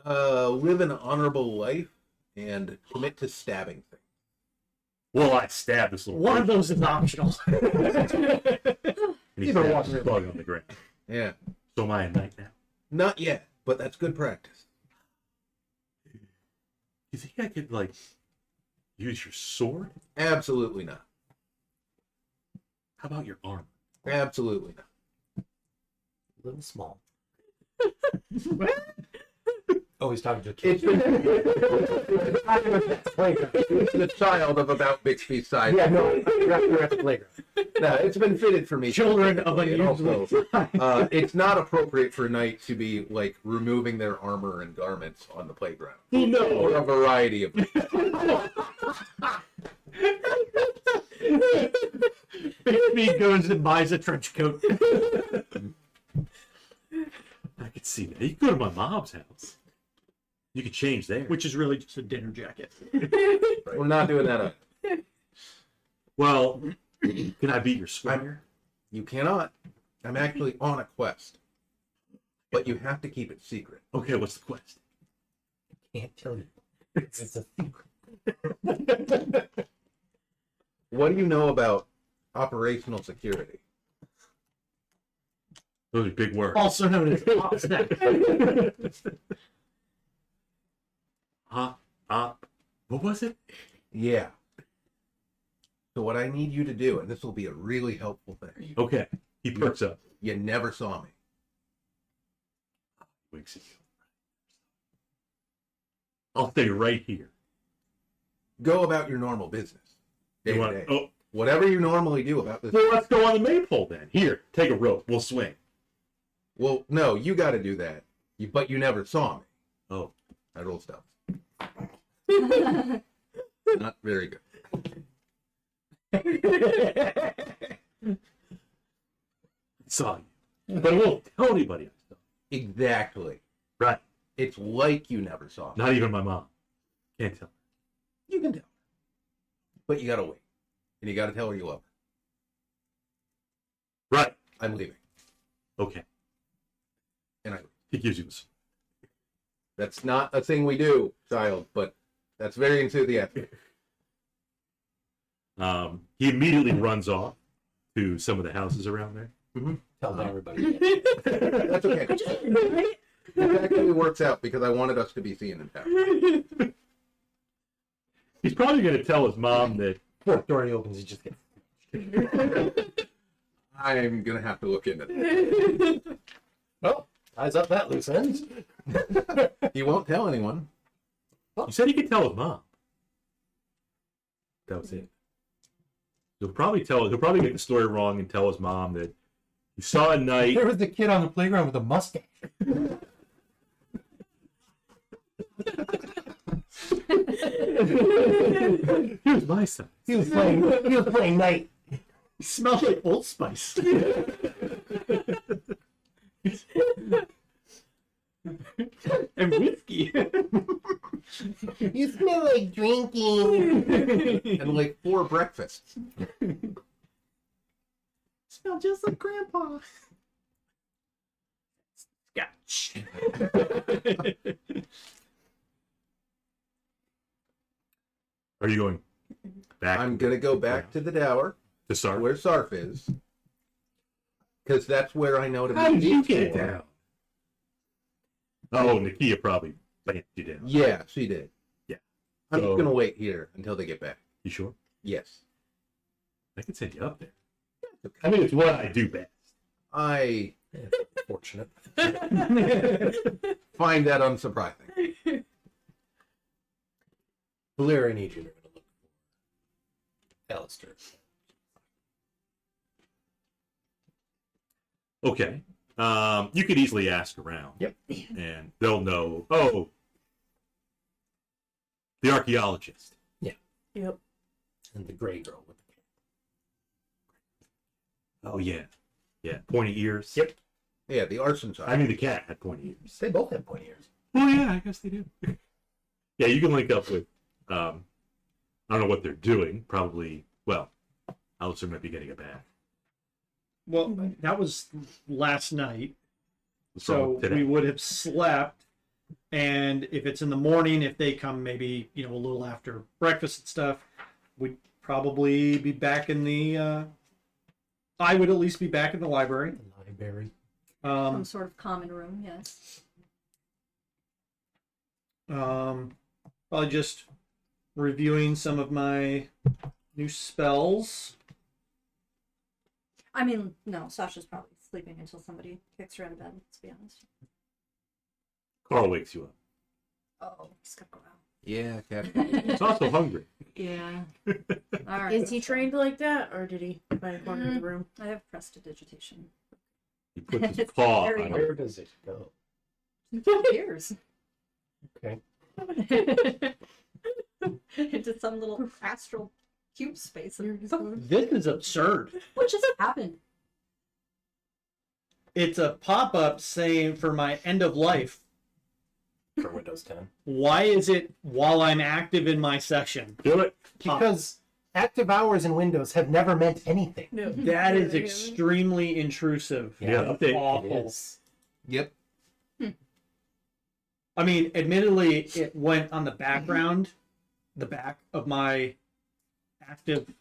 Live an honorable life and commit to stabbing things. Well, I stab this little One of person, those is optional. and he Either stabs one. his bug on the ground. Yeah. So am I a knight now? Not yet, but that's good practice. You think I could, like, use your sword? Absolutely not. How about your armor? Absolutely not. A little small. Oh, he's talking to a It's kid. it's the child of about Bixby's size. Yeah, no, you're at the playground. No, it's been fitted for me. Children of And unusual also, it's not appropriate for a knight to be like removing their armor and garments on the playground. For a variety of reasons. Bixiebee goes and buys a trench coat. I could see that. You could go to my mom's house. You could change there. Which is really just a dinner jacket. We're not doing that. Well, can I beat your squire? You cannot. I'm actually on a quest. But you have to keep it secret. Okay, what's the quest? Can't tell you. It's a secret. What do you know about operational security? Those are big words. Also known as Pop Snack. What was it? Yeah. So what I need you to do, and this will be a really helpful thing. Okay. He perks up. You never saw me. Winks at you. I'll stay right here. Go about your normal business. Day You to want- day. oh, Whatever you normally do about this. well, let's go on the maypole then. Here, take a rope. We'll swing. Well, no, you got to do that. But you never saw me. Oh, I roll stuff. Not very good. I saw you. But I won't tell anybody I saw you. Exactly. Right. It's like you never saw me. Not even my mom. Can't tell. You can tell. But you got to wait. And you got to tell her you love her. Right. I'm leaving. Okay. And He gives you this. that's not a thing we do, child, but that's very enthusiastic. He immediately runs off to some of the houses around there. Tell everybody. That's okay. It actually works out because I wanted us to be seen in town. He's probably going to tell his mom that. Fourth door he opens, he just gets. I'm going to have to look into that. Well, ties up that loose end. He won't tell anyone. You said he could tell his mom. That was it. He'll probably get the story wrong and tell his mom that he saw a knight. There was the kid on the playground with a mustache. Here's my son. He was playing knight. Smells like Old Spice. And whiskey. You smell like drinking. And like 4 breakfasts. Smell just like Grandpa. Scotch. Are you going back? I'm gonna go back to the tower, to Sark. where Sarf is, because that's where I know to How be. did you get for. down? Oh, Nakia probably planted you down. Yeah, she did. Yeah. I'm So- just gonna wait here until they get back. You sure? Yes. I can send you up there. I mean, it's what I do best. I Fortunate. find that unsurprising. Volira and Edrian are going to look for Alister. Okay. You could easily ask around. Yep. And they'll know. Oh, the archaeologist. Yep. And the gray girl with the cat. Oh yeah, yeah. Pointy ears. Yep. Yeah, the arson side. I mean, the cat had pointy ears. They both have pointy ears. Oh yeah, I guess they do. Yeah, you can link up with. I don't know what they're doing. Probably. Well, Alister might be getting it back. Well, that was last night. From So today. we would have slept, and if it's in the morning, if they come maybe a little after breakfast and stuff, we'd probably be back in the. I would at least be back in the library. The library. Some sort of common room, yes. Probably just reviewing some of my new spells. I mean, no, Sasha's probably sleeping until somebody kicks her out of bed, let's be honest. Carl wakes you up. Oh, he's gotta go out. Yeah, cat. He's also hungry. Yeah. All right. Is he trained like that, or did he find a corner of the room? I have prestidigitation. He puts his It's paw very on hard. her. Where does it go? Who cares? Okay. Into some little astral cube space. This is absurd. What just happened? It's a pop-up saying for my end of life. For Windows 10. Why is it while I'm active in my session? Do it. Because active hours in Windows have never meant anything. No. That is extremely intrusive. Yeah, update. Awful. It is. Yep. I mean, admittedly, it went on the background, the back of my active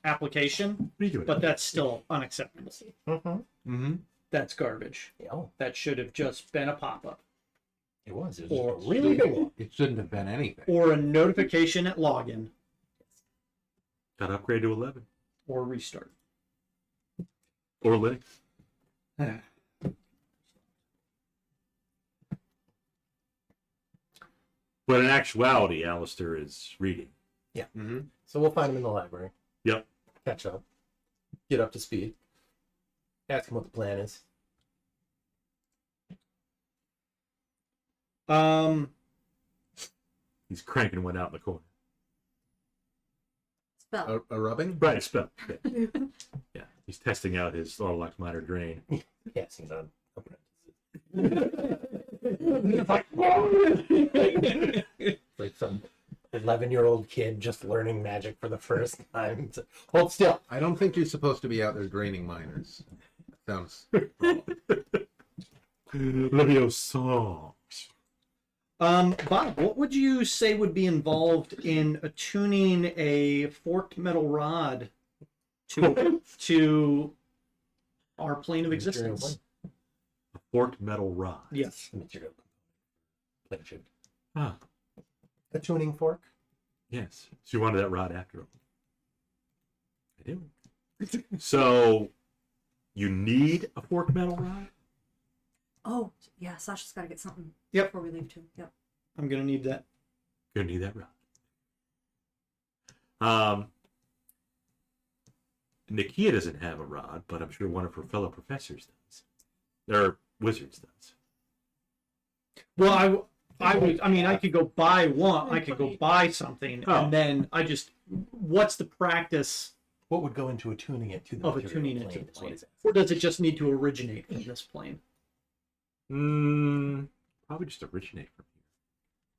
application, What are you doing? but that's still unacceptable. Mm-hmm. Mm-hmm. That's garbage. Yeah, That should have just been a pop-up it was. It was Or just a really big one. It shouldn't have been anything. or a notification at login Got to upgrade to 11 or restart. or Linux. But in actuality, Alister is reading. Mm-hmm. So we'll find him in the library. Yep. Catch up. Get up to speed. Ask him what the plan is. He's cranking one out in the corner. Spell. A rubbing? Right, spell. Yeah. Yeah. He's testing out his Orlock minor drain. Yes, he's on apprentices. Like some 11-year-old kid just learning magic for the first time. Hold still. I don't think you're supposed to be out there draining miners. Sounds wrong. Leviosa. Bob, what would you say would be involved in attuning a forked metal rod to our plane of existence? A forked metal rod. Yes. Material component. Plane Ah, A tuning fork. yes. So you wanted that rod after all. I do. So you need a forked metal rod? Oh, yeah, Sasha's got to get something Yep. before we leave, too. Yep. I'm gonna need that. Gonna need that rod. Nakia doesn't have a rod, but I'm sure one of her fellow professors does. Or wizards does. Well, I could go buy one. I could go buy something, Oh. and then what's the practice What would go into attuning it to the of material attuning it plane to the is what plane? he's asking. Or does it just need to originate from this plane? Probably just originate from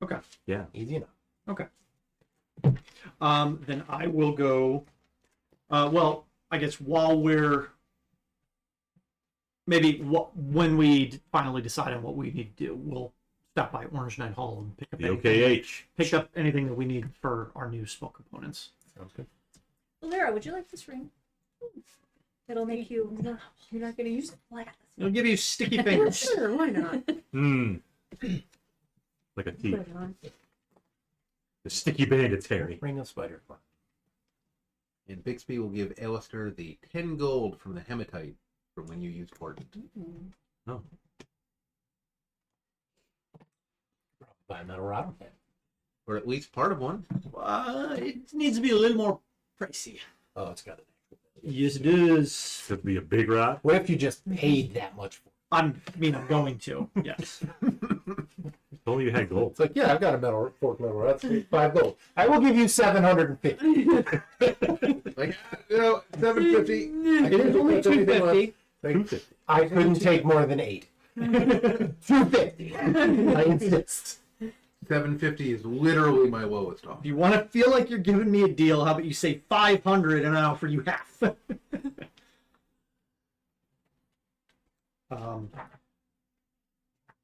Okay. Yeah. Easy enough. Okay. Then I will go. Well, I guess while we're maybe when we finally decide on what we need to do, we'll stop by Orange Knight Hall and pick up The anything, OKH. pick up anything that we need for our new spell components. Sounds good. Volira, would you like this ring? It'll make you You're not gonna use it. flat. It'll give you sticky fingers. Sure, why not? Hmm. Like a Put teeth. it on. The sticky bandits, Harry. Ring of spider climb. And Bixby will give Alister the 10 gold from the hematite from when you use Portent. Oh. Buy a metal rod with that. Or at least part of one. It needs to be a little more pricey. Oh, it's got an actual. Yes, it is. It's going to be a big rod. What if you just paid that much for it? I'm going to. Yes. If only you had gold. It's like, yeah, I've got a fork metal rod. It's 5 gold. I will give you 750. Like, 750. It is only 250. Like, I couldn't take more than 8. 250. I insist. 750 is literally my lowest offer. If you want to feel like you're giving me a deal, how about you say 500 and I'll offer you half?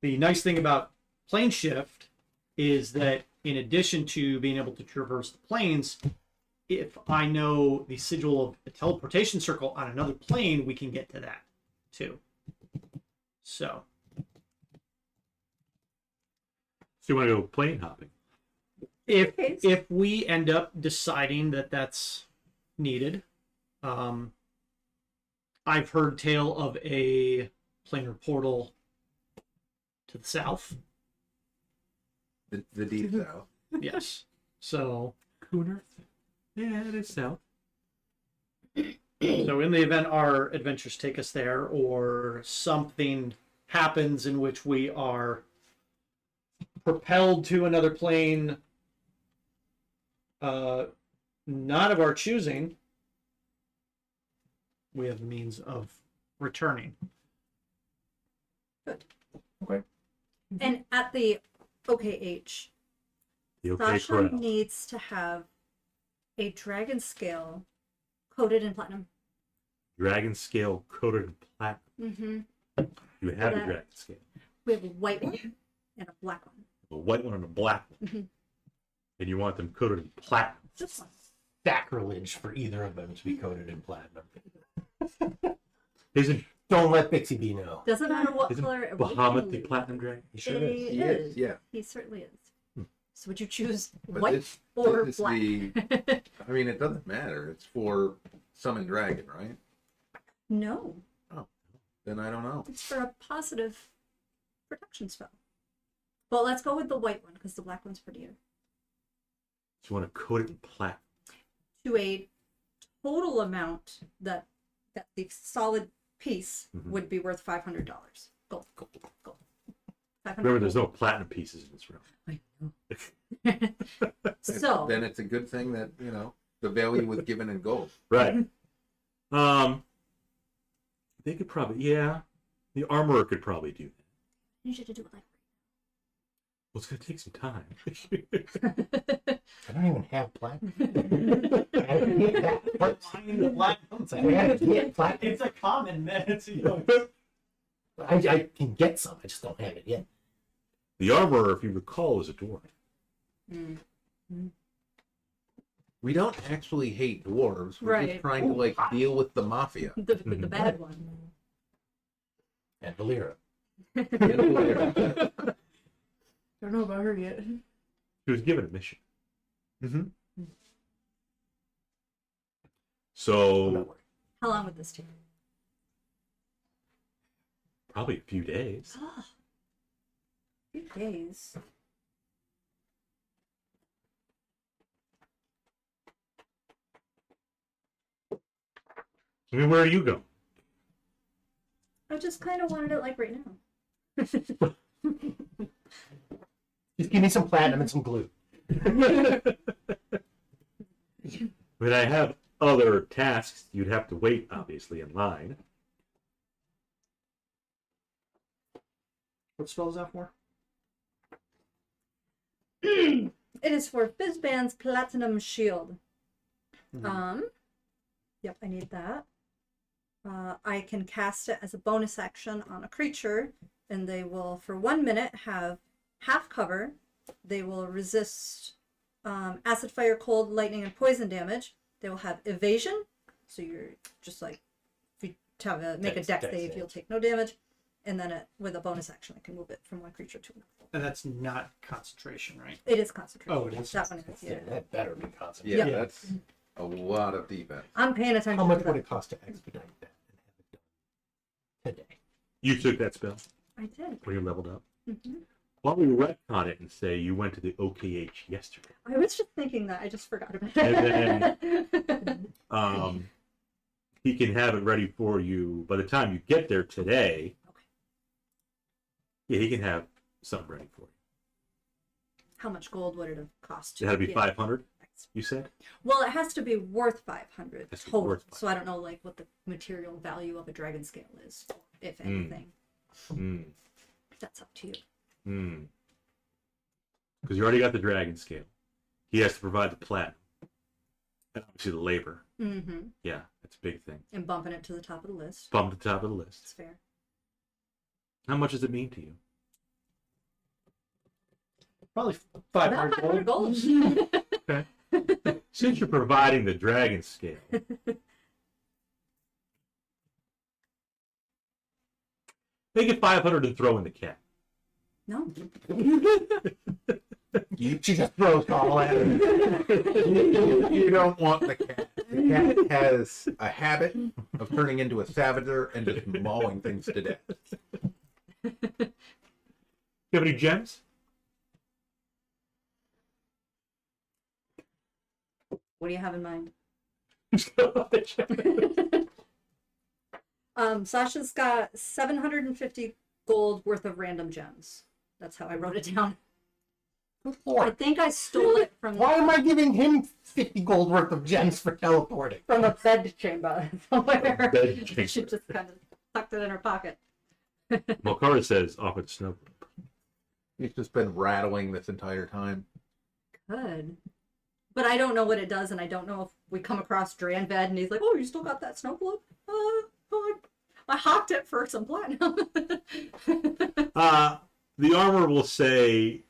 The nice thing about plane shift is that in addition to being able to traverse the planes, if I know the sigil of a teleportation circle on another plane, we can get to that too. So So you want to go plane hopping? if we end up deciding that that's needed, I've heard tale of a planar portal to the south. The deep south. Yes. So Cooner. Yeah, it is south. so in the event our adventures take us there or something happens in which we are propelled to another plane not of our choosing, we have the means of returning. And at the OKH, The OK Sasha Corral. needs to have a dragon scale coated in platinum. Dragon scale coated in platinum. Mm-hmm. You have the That- dragon scale. We have a white one and a black one. A white one and a black one. Mhm. And you want them coated in platinum. This one. Sacrilege for either of them to be coated in platinum. Isn't Don't let Bixiebee know. Doesn't matter what Isn't color. Bahamut the platinum dragon? He He sure is. He is, yeah. He certainly is. So would you choose But white this- or this black? I mean, it doesn't matter. It's for Summon Dragon, right? No, Then I don't know. it's for a positive protection spell. But let's go with the white one because the black one's prettier. So you want to coat it in platinum. To a total amount that the solid piece Mhm. would be worth $500. Gold. 500 Remember, there's gold. no platinum pieces in this room. I know. So Then it's a good thing that, the value was given in gold. Right. They could probably, yeah. The armorer could probably do that. I need you to do it like. Well, it's going to take some time. I don't even have platinum. I haven't hit that part. I haven't hit platinum. It's a common, man. It's I can get some. I just don't have it yet. The armorer, if you recall, is a dwarf. We don't actually hate dwarves. We're Right. just trying to, deal with the mafia. The bad one. And Volira. Don't know about her yet. He was given a mission. Mhm. I'm So, not worried. How long would this take? probably a few days. Ah, few days. I mean, where are you going? I just kind of wanted it like right now. Just give me some platinum and some glue. I mean, I have other tasks. You'd have to wait, obviously, in line. What spell is that for? It is for Fizban's Platinum Shield. Yep, I need that. I can cast it as a bonus action on a creature, and they will, for 1 minute, have half cover. They will resist acid, fire, cold, lightning, and poison damage. They will have evasion, so you're just like, if you have make a dex save, you'll take no damage. And then with a bonus action, I can move it from one creature to another. And that's not concentration, right? It is concentration. Oh, it is. That one is, Yeah, yeah. that better be concentrated. Yeah, Yeah. that's a lot of defense. I'm paying attention How much to would that. it cost to expedite that and have it done today? You took that spell I did. when you leveled up. Hmm. Why don't we retcon it and say you went to the OKH yesterday? I was just thinking that. I just forgot about And it. He can have it ready for you by the time you get there today. Okay. Yeah, he can have something ready for you. How much gold would it have cost? It had to be Yeah. 500, you said? Well, it has to be worth 500 Has to be total. worth So I don't know like what the material value of a dragon scale is, if anything. Hmm. That's up to you. Hmm. Because you already got the dragon scale. He has to provide the platinum. And obviously the labor. Mm-hmm. Yeah, that's a big thing. And bumping it to the top of the list. Bump to the top of the list. It's fair. How much does it mean to you? Probably About 500 gold. 500 gold. Since you're providing the dragon scale, make it 500 and throw in the cat. No. She just throws all at him. You don't want the cat. The cat has a habit of turning into a savager and just mauling things to death. You have any gems? What do you have in mind? Sasha's got 750 gold worth of random gems. That's how I wrote it down. I Lord, think I stole it from why am I giving him 50 gold worth of gems for teleporting? from a bed chamber somewhere. Bed She chamber. just kind of tucked it in her pocket. Malkara says offer the snow. He's just been rattling this entire time. Good. But I don't know what it does, and I don't know if we come across Dranvad and he's like, oh, you still got that snow globe? I hawked it for some platinum. The armor will say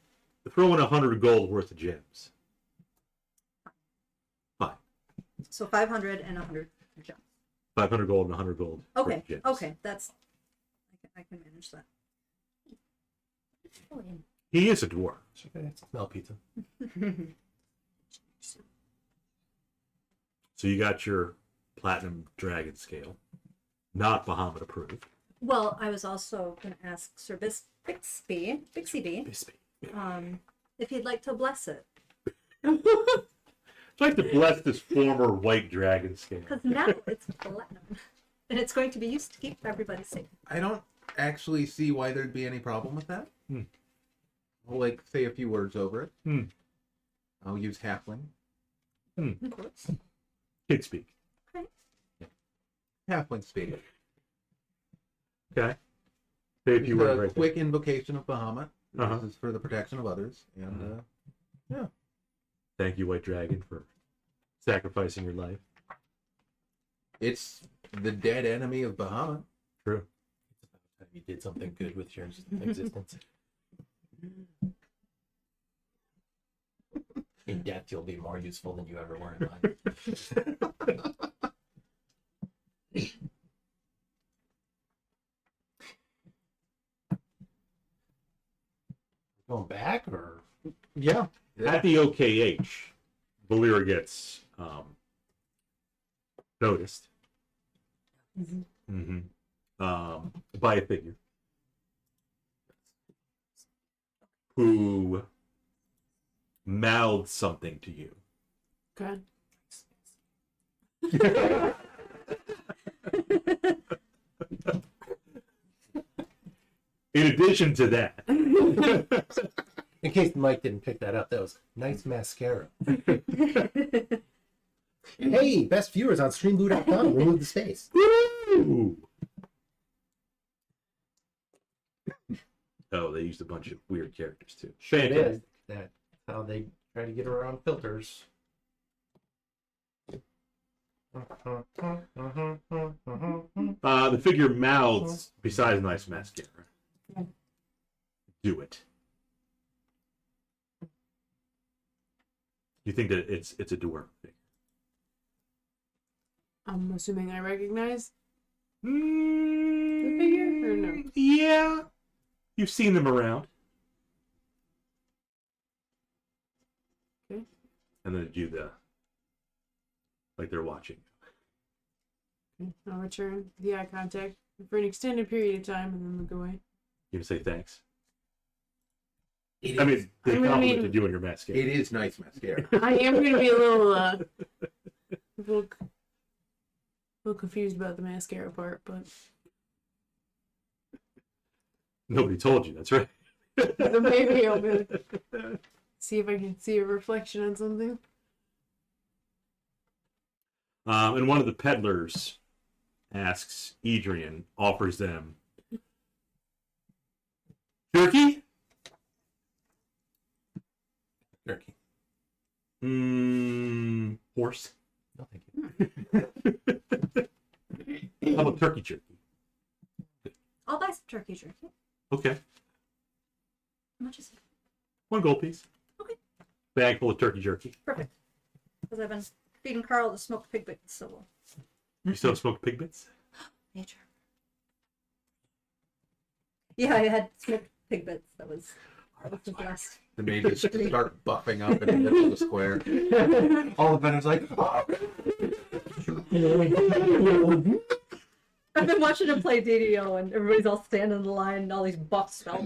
throw in 100 gold worth of gems. Fine. So 500 and 100 gems. 500 gold and 100 gold. worth Okay, of gems. okay, that's... I can manage that. He is a dwarf. Smell pizza. So you got your platinum dragon scale. Not Bahamut approved. Well, I was also going to ask Sir Bixiebee, if he'd like to bless it. I'd like to bless this former white dragon scale. Because now it's platinum. And it's going to be used to keep everybody safe. I don't actually see why there'd be any problem with that. I'll say a few words over it. I'll use halfling. Of course. Kid speak. Halfling speak. Okay. Say a few Just words a right quick invocation of Bahamut. Uh-huh. This is for the protection of others. And there. Thank you, white dragon, for sacrificing your life. it's the dead enemy of Bahamut. True. You did something good with your existence. In death, you'll be more useful than you ever were in life. Going back, or Yeah. At the OKH, Volira gets noticed by a figure who mouthed something to you. Okay. In addition to that, in case Mike didn't pick that up, that was nice mascara. Hey, best viewers on streamblue.com. Remove the space. woo! Oh, they used a bunch of weird characters too. It Fantastic. is that how they try to get around filters. The figure mouths besides nice mascara. Do it. You think that it's a dwarf thing? I'm assuming I recognize the figure, or no? Yeah. You've seen them around. Okay. And then do the like they're watching. I'll return the eye contact for an extended period of time and then look away. You can say thanks. It I is- mean, they I mean- complimented you on your mascara. it is nice mascara. I am going to be a little, little confused about the mascara part, but Nobody told you. That's right. maybe I'll be see if I can see a reflection on something. And one of the peddlers asks Edrian, offers them jerky. Turkey. Horse. No, thank you. How about turkey jerky? I'll buy some turkey jerky. Okay, How much is it? 1 gold piece. Okay. Bag full of turkey jerky. Perfect. Because I've been feeding Carl the smoked pig bits, so we'll You still have smoked pig bits? nature. Yeah, I had smoked pig bits. That was the best. The mages start buffing up in the middle of the square. All the vendors like, oh, I've been watching him play DDO, and everybody's all standing in the line, and all these buffs smell.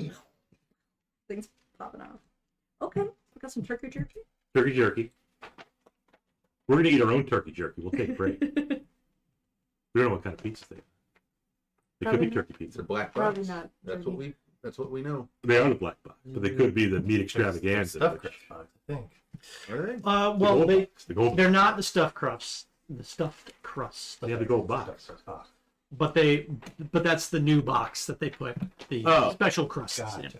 Things popping out. Okay, we got some turkey jerky. Turkey jerky. We're gonna eat our own turkey jerky. We'll take a break. We don't know what kind of pizzas they are. They could be Probably turkey It's pizza. a black Probably box. not. That's what we. That's what we know. They are the black box, but they could be the meat extravaganza. stuff which- crust box, I think. Are they? the Well, gold they box, the gold they're not the stuffed crusts. The stuffed crust. They have the gold box. Stuff crust box. But that's the new box that they put the Oh. special crusts in. Gotcha.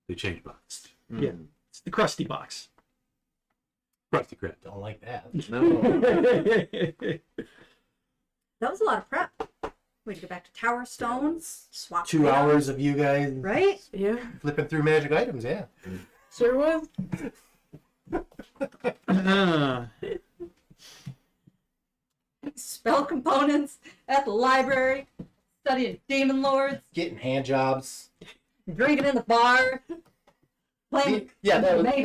They change box. Yeah. It's the crusty box. Krusty Krab. Don't like that. No. That was a lot of prep. We had to go back to Tower Stones, swap 2 items, hours of you guys right? Yeah, flipping through magic items, yeah. sure was. Spell components at the library, studying demon lords, Getting hand jobs. drinking in the bar, playing. Yeah, that was Maybe.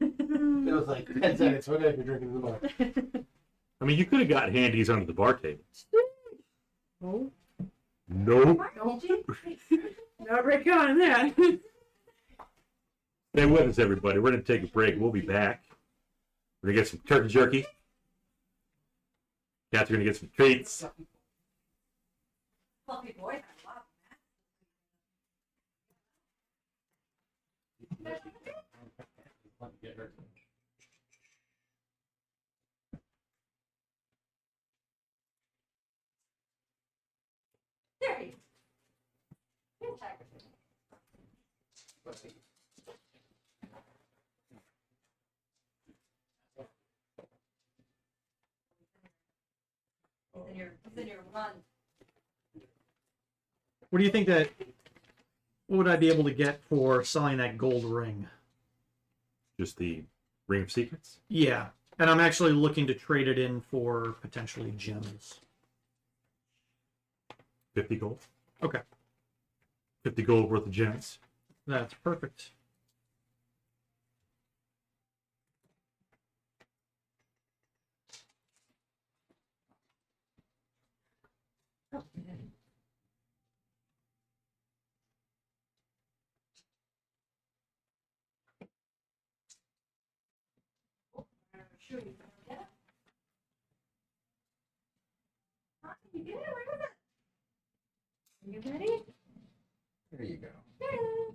It was like 10 seconds. What did I be drinking in the bar? I mean, you could have got handies under the bar table. Oh, Nope. not reckoning that. Stay with us, everybody. We're going to take a break. We'll be back. We're going to get some turkey jerky. Cats are going to get some treats. Fluffy boy had a lot There he is. Here's Tiger. He's in your run. What do you think that? What would I be able to get for selling that gold ring? Just the Ring of Secrets. Yeah, and I'm actually looking to trade it in for potentially gems. 50 gold. Okay, 50 gold worth of gems. that's perfect. Oh, sure you can get it. How can you get it? Where is it? Are you ready? There you go. There it is.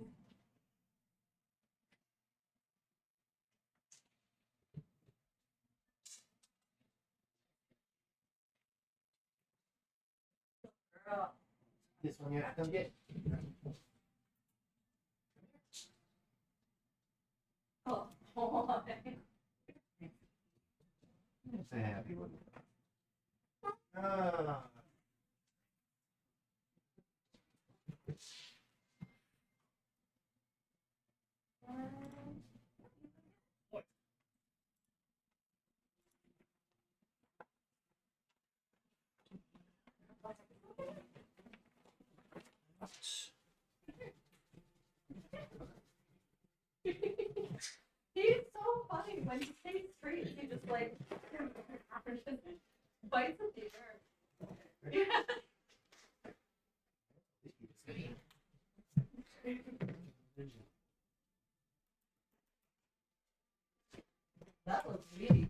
Girl. This one you have to come get. Happy with He's so funny when he stays straight. He just like bites at the air. Yeah. That was really.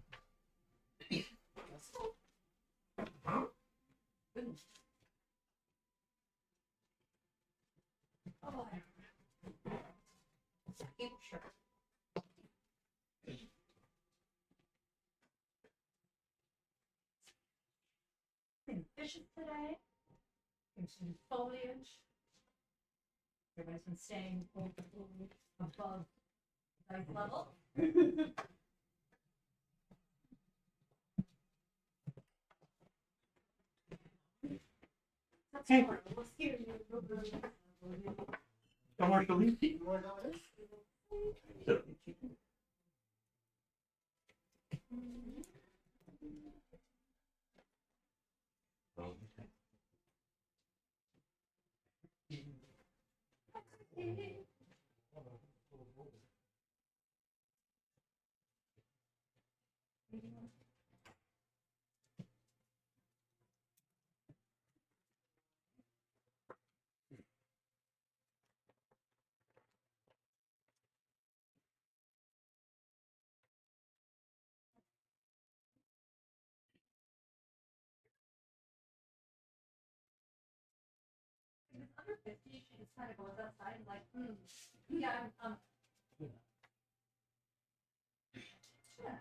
Oh, sure. Fishes today. There's some foliage. Everybody's been staying above life level. That's Hey. fine. We'll scare you. Commercial leafy. It's under 50, she just kind of goes outside and like, yeah, yeah.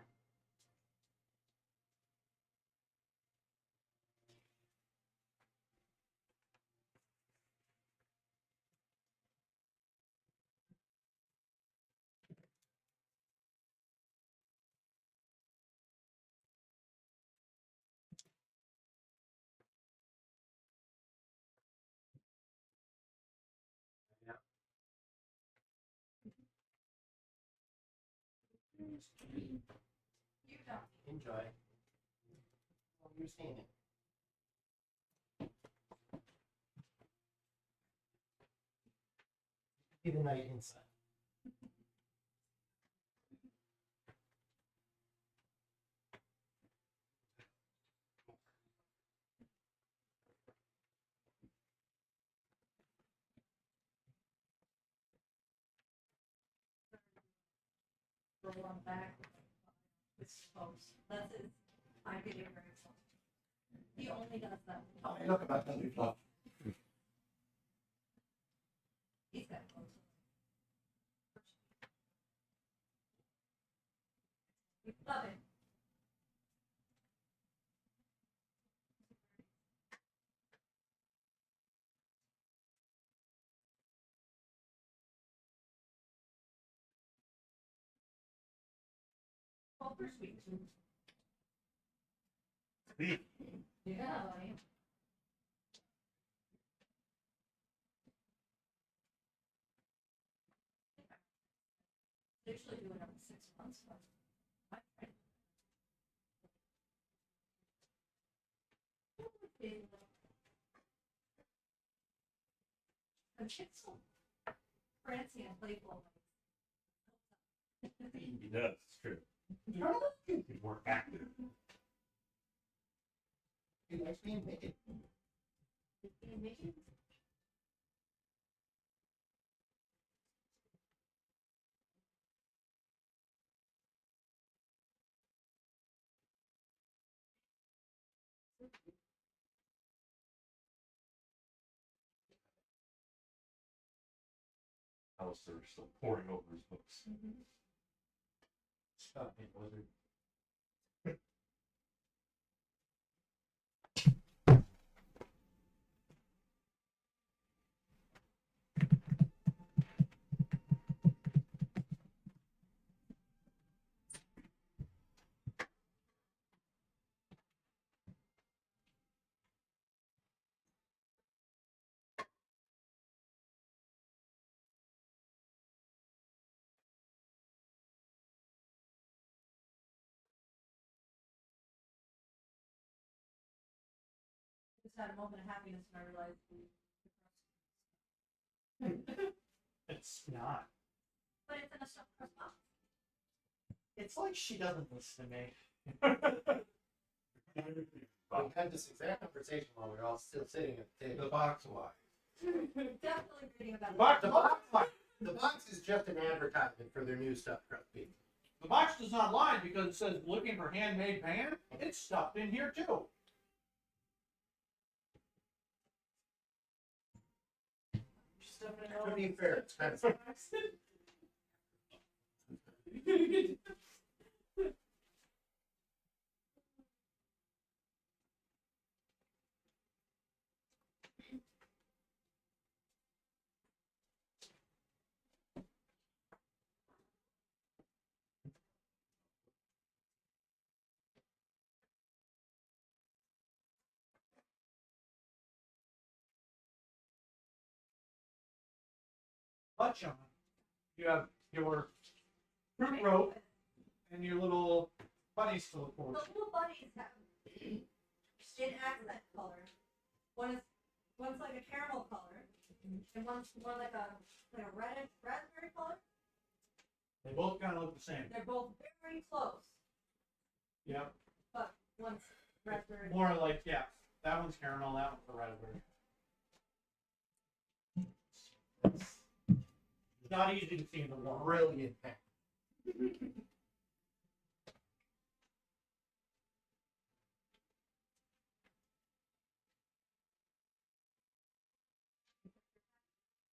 You don't. Enjoy. Oh, you're seeing it. Be the night inside. Roll on back with spokes. That's his. I get it very well. He only does that. Oh, hey, look about that we've loved. He's got clothes. We love it. Well, for sweet. Sweet. Yeah, buddy. They usually do it every 6 months, but I'm so prancy and playful. He does, it's true. He's more active. He likes being naked. Alister is still poring over his books. Stop it, wizard. just had a moment of happiness when I realized It's not. but it's in a stuffed crust box. It's like she doesn't listen to me. We had this exact conversation while we were all still sitting at the The table. box wise. Definitely reading about The box is just an advertisement for their new stuffed crust pizza. The box does not lie because it says looking for handmade pan. It's stuffed in here too. To be fair, it's kind of But John, you have your fruit rope and your little bunnies to look The forward to. little bunnies have in accent color. One's like a caramel color, and one's more like a reddish raspberry color. They both kind of look the same. They're both very close, Yep. but one's raspberry. More like, yeah, that one's caramel, that one's a raspberry. It's not easy to see in the warm. brilliant.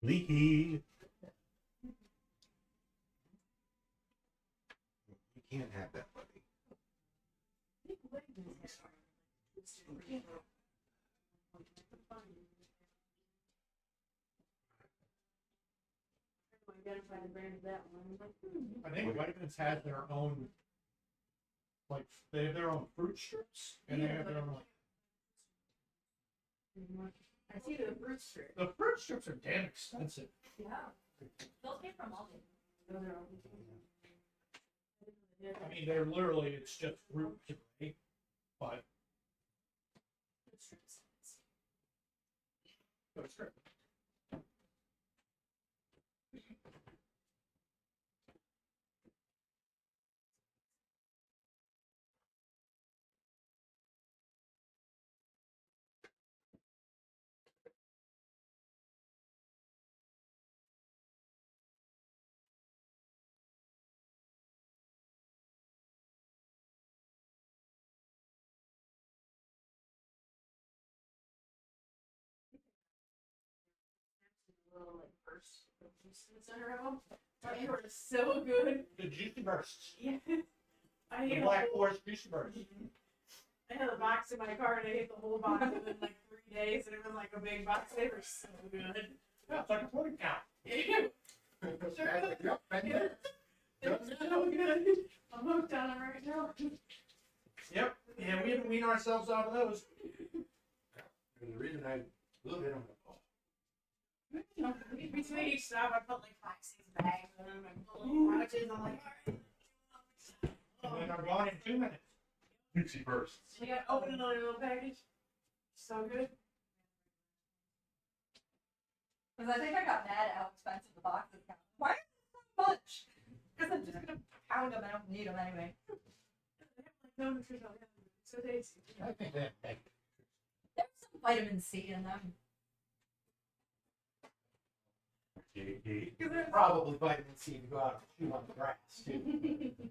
Leaky. You can't have that, buddy. Identify the brand of that one. I think Wegmans has their own, like, they have their own fruit strips, and they have their own, like, I see the fruit strip. the fruit strips are damn expensive. Yeah. Those came from Aldi. Those are all. I mean, they're literally, it's just fruit puree, but it's great. Little like burst of juice in the center of them. They were so good. The juicy bursts. Yeah. I The ate Black Forest juicy bursts. I had a box in my car and I ate the whole box within like 3 days, and it was like a big box. They were so good. Yeah, it's like a 40 count. They're so good. I'm hooked on them right now. Yep. Yeah, we haven't weaned ourselves out of those. And the reason I looked at them, Between each stop, I put like 5-6 bags in them and little pouches. I'm like, And alright. then they're gone in 2 minutes. Dixie bursts. We got to open another little package. So good. Because I think I got mad at how expensive the boxes got. Why are they so much? Because I'm just gonna pound them. I don't need them anyway. No nutrition. So tasty. I think that There's some vitamin C in them. probably vitamin C to go out and chew on the grass too.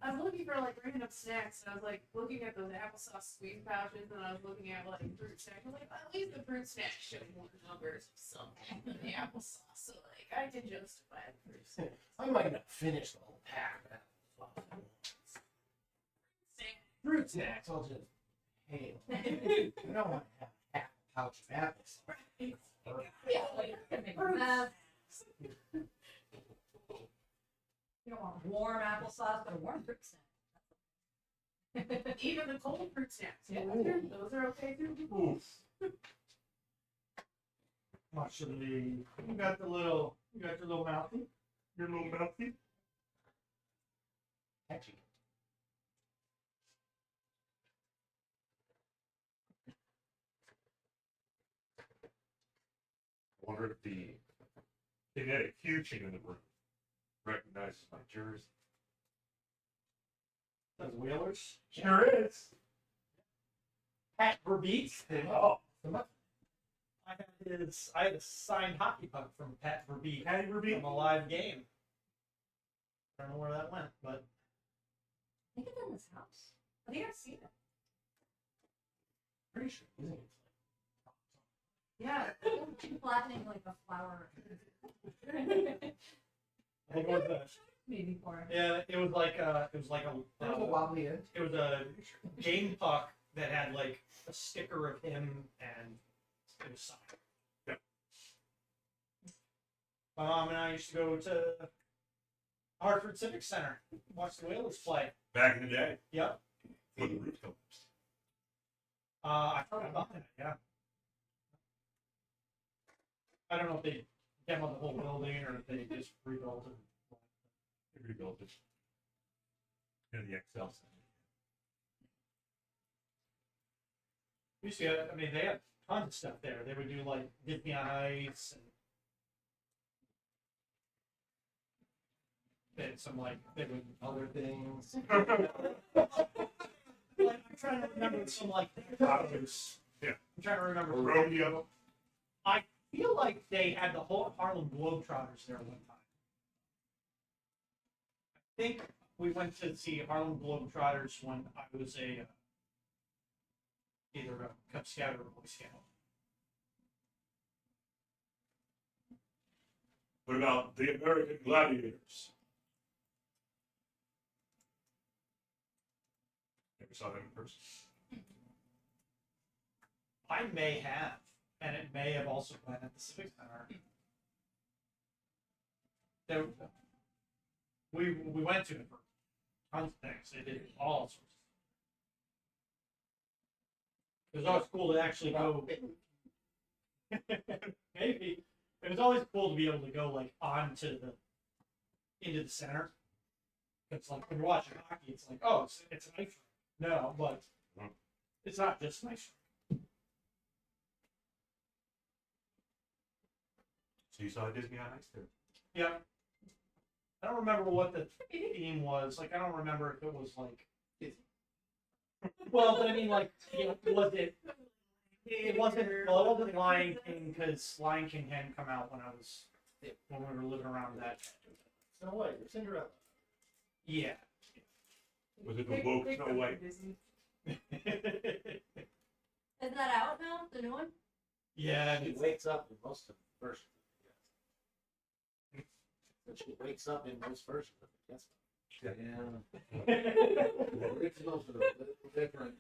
I was looking for like random snacks, and I was like looking at those applesauce squeeze pouches, and I was looking at like fruit snacks. I was like, at least the fruit snacks show more numbers of something than the applesauce, so like I can justify the fruit snacks. I might not finish the whole pack of applesauce at once. Fruit snacks, I'll just hail. I don't want to have half a pouch of applesauce. Yeah, like, you're gonna make a mess. You don't want warm applesauce, but a warm fruit snack. Even the cold fruit snacks, yeah, those are okay too. Much of the, you got your little mouthy. Your little mouthy. Catchy. wonder if the kinetic fusion in the room recognizes my jersey. Those Whalers. Sure is. Pat Verbeek. Oh, I had a signed hockey puck from Pat Verbeek Patty Ruby. from a live game. I don't know where that went, but I think it's in this house. I think I've seen it. pretty sure. Yeah. Flattening like a flower. I think it was a, Maybe for it. yeah, it was like a That was a wobbly edge. it was a game puck that had like a sticker of him and it was signed. Yep. My mom and I used to go to Hartford Civic Center, watch the Whalers play. Back in the day. Yep. When the roof collapsed. I forgot about that, yeah. I don't know if they demoed the whole building or if they just rebuilt it. They rebuilt it. In the Excel Center. We used to get, I mean, they had tons of stuff there. They would do like Disney on Ice and they had some like, they would Other things. Like, I'm trying to remember some like others. Yeah. I'm trying to remember. Rodeo. I feel like they had the whole Harlem Globetrotters there one time. I think we went to see Harlem Globetrotters when I was a either a Cub Scout or a Boy Scout. What about the American Gladiators? Never saw them in person. I may have, and it may have also been at the Civic Center. There, we went to it for tons of things. They did all sorts. It was always cool to actually go. Maybe it was always cool to be able to go like into the center. It's like when you're watching hockey, it's like, oh, it's an ice rink. No, but it's not just an ice rink. So you saw Disney on Ice there? Yeah. I don't remember what the theme was. Like, I don't remember if it was like. Well, but I mean, like, was it? It wasn't. Well, it wasn't Lion King because Lion King hadn't come out when we were living around that. Snow White or Cinderella. Yeah. Was it the woke Snow White? Is that out now? The new one? Yeah. She wakes up in most of the versions of it, yes. She wakes up in most versions of it, yes. Yeah. The originals are a little different.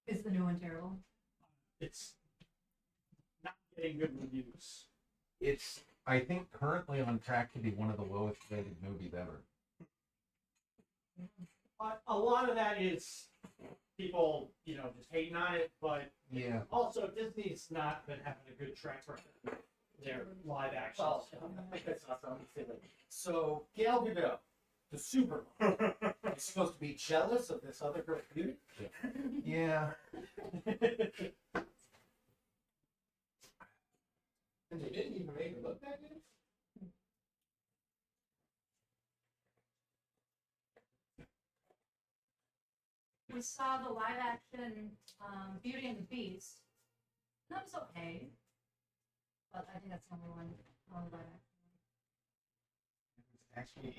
Is the new one terrible? It's not getting good reviews. It's, I think, currently on track to be one of the lowest rated movies ever. But a lot of that is people, just hating on it, but Yeah. also Disney's not been having a good track record with their live action. Well, I think that's not something to say like, so Gail Gadot, the Superman, is supposed to be jealous of this other girl's beauty? Yeah. And they didn't even make her look that good? We saw the live action Beauty and the Beast. That was okay. But I think that's the only one on the live action. Actually,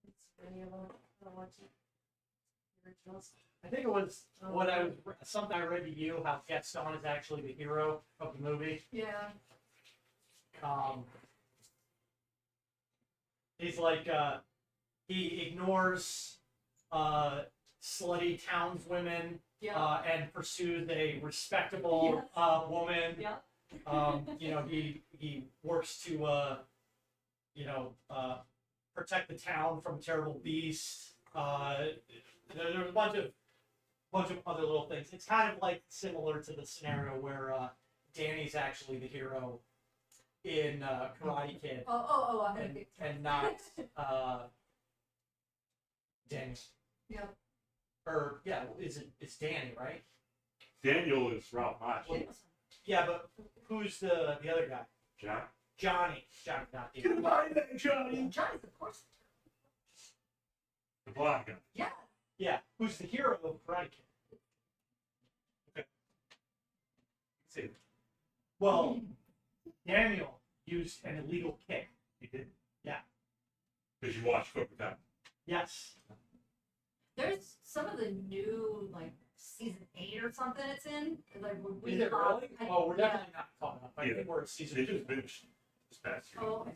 It's really a little watching the originals. I think it was something I read to you how Gaston is actually the hero of the movie. Yeah. He's like he ignores slutty townswomen and pursues a respectable woman. Yeah. He works to protect the town from terrible beasts. There's a bunch of other little things. It's kind of like similar to the scenario where Danny's actually the hero in Karate Kid and not Daniel. Yep. Or yeah, it's Danny, right? Daniel is Ralph Macchio. Yeah, but who's the other guy? John? Johnny. Johnny, not the. Get him out of there, Johnny. Johnny's of course. The black guy. Yeah. Yeah, who's the hero of Karate Kid? Okay. See, Well, Daniel used an illegal kick. he did. Yeah. Because you watched Cobra Kai. Yes. There's some of the new like season 8 or something it's in. Like when we Is it thought- really? I- Oh, we're yeah. definitely not caught up. I Yeah. think we're at season They 2. just finished this past year. Oh, okay.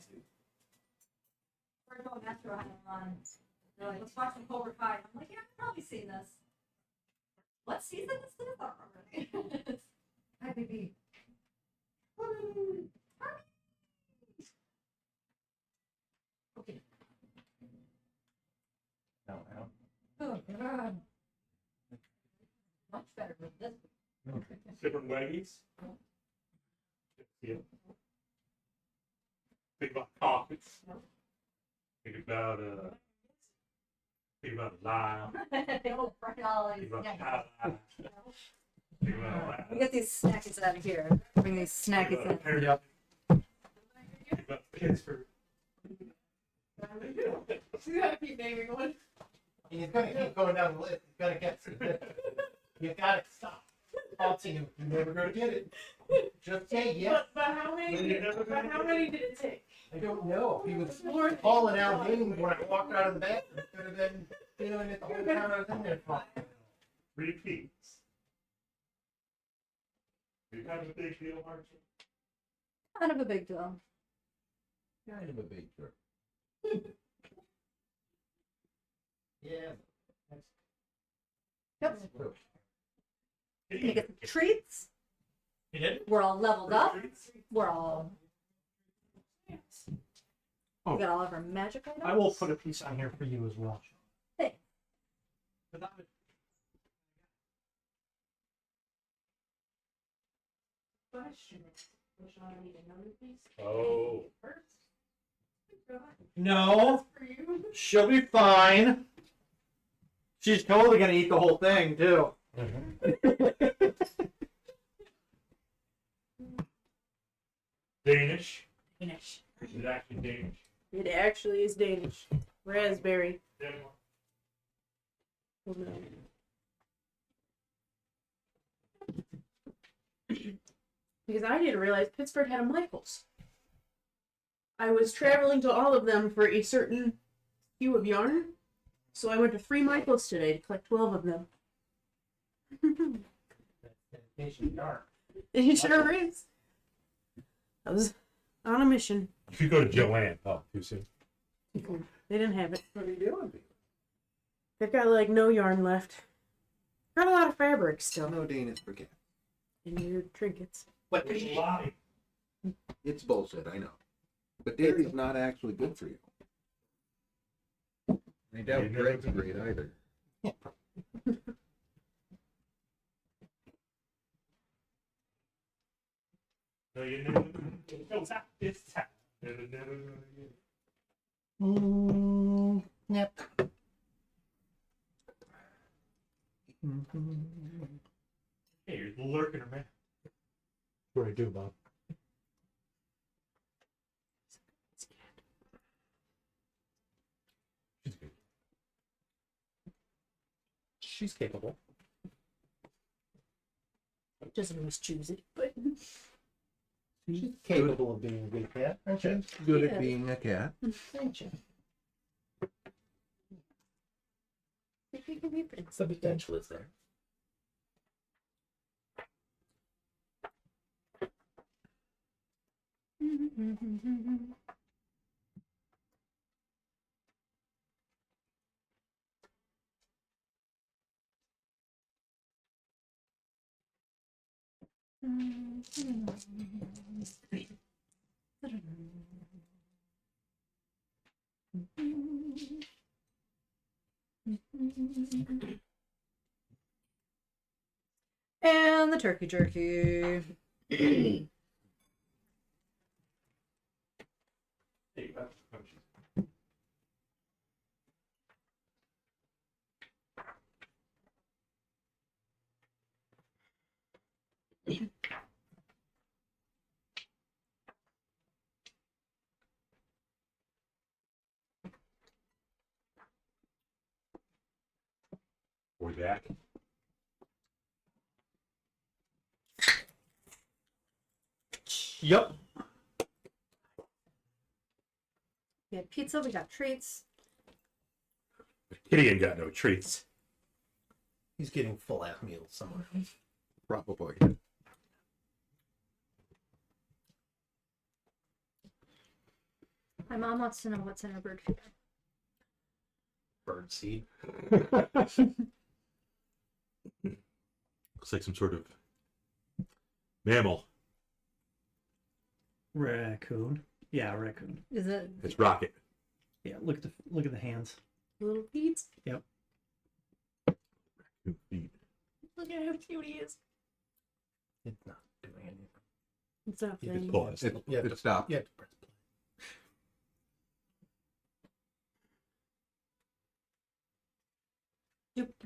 We're going after on. They're like, let's watch some Cobra Kai. I'm like, yeah, I've probably seen this. What season is this? I don't remember. Hi, baby. Okay. No, Oh, God. Much better than this. Different waggies. Yeah. Think about carpets. Think about lime. Oh, Ollie. Think about Yeah. Popeye. Think about We get these snackies out of here. Bring these snackies in. Yep. Think about Pittsburgh. She's gotta keep naming one. He's gonna keep going down the list. He's gonna get. You gotta stop. Taunting him. You're never gonna get it. Just say yes. But how many? But how many did it take? I don't know. He was calling out names when I walked out of the bathroom. Could have been doing it the whole time I was in there. Repeats. You kind of a big deal, aren't you? Kind of a big deal. Kind of a big jerk. Yeah. Yep. Hey, Gonna get some treats. You did? We're all leveled up. treats? We're all. Oh. We got all of our magic items. I will put a piece on here for you as well. Thanks. But that would- Question is, which one I need to know, please? Oh. First. God, No, for you. she'll be fine. She's totally gonna eat the whole thing too. Danish. Danish. Is it actually Danish? It actually is Danish. Raspberry. Denmark. Oh, no. Because I didn't realize Pittsburgh had a Michaels. I was traveling to all of them for a certain hue of yarn, so I went to 3 Michaels today to collect 12 of them. Dedication dark. It sure is. I was on a mission. You could go to Joanne. Oh, too soon. They didn't have it. What are you doing? They've got like no yarn left. Got a lot of fabric still. No Danish for cats. And your trinkets. What? Which lie? It's bullshit, I know. But dairy's not actually good for you. I doubt You never bread's been- great either. No, you never. No, tap. It's tap. Never, never. Yep. Hey, you're lurking around. What do I do, Bob? She's good. She's capable. Doesn't always choose it, but She's capable of being a good cat, aren't you? Good Yeah. at being a cat. thank you. The potential is there. And the turkey jerky. Hey, back. Yep. We had pizza, we got treats. Kitty ain't got no treats. He's getting full ass meals somewhere. Probably. My mom wants to know what's in her bird feeder. Bird seed. Looks like some sort of mammal. Raccoon. Yeah, raccoon. Is it It's Rocket. Yeah, look at the hands. little feet? Feet. Look at how cute he is. It's not doing anything. It's not You just thing. Pause. It stopped. You have to press play.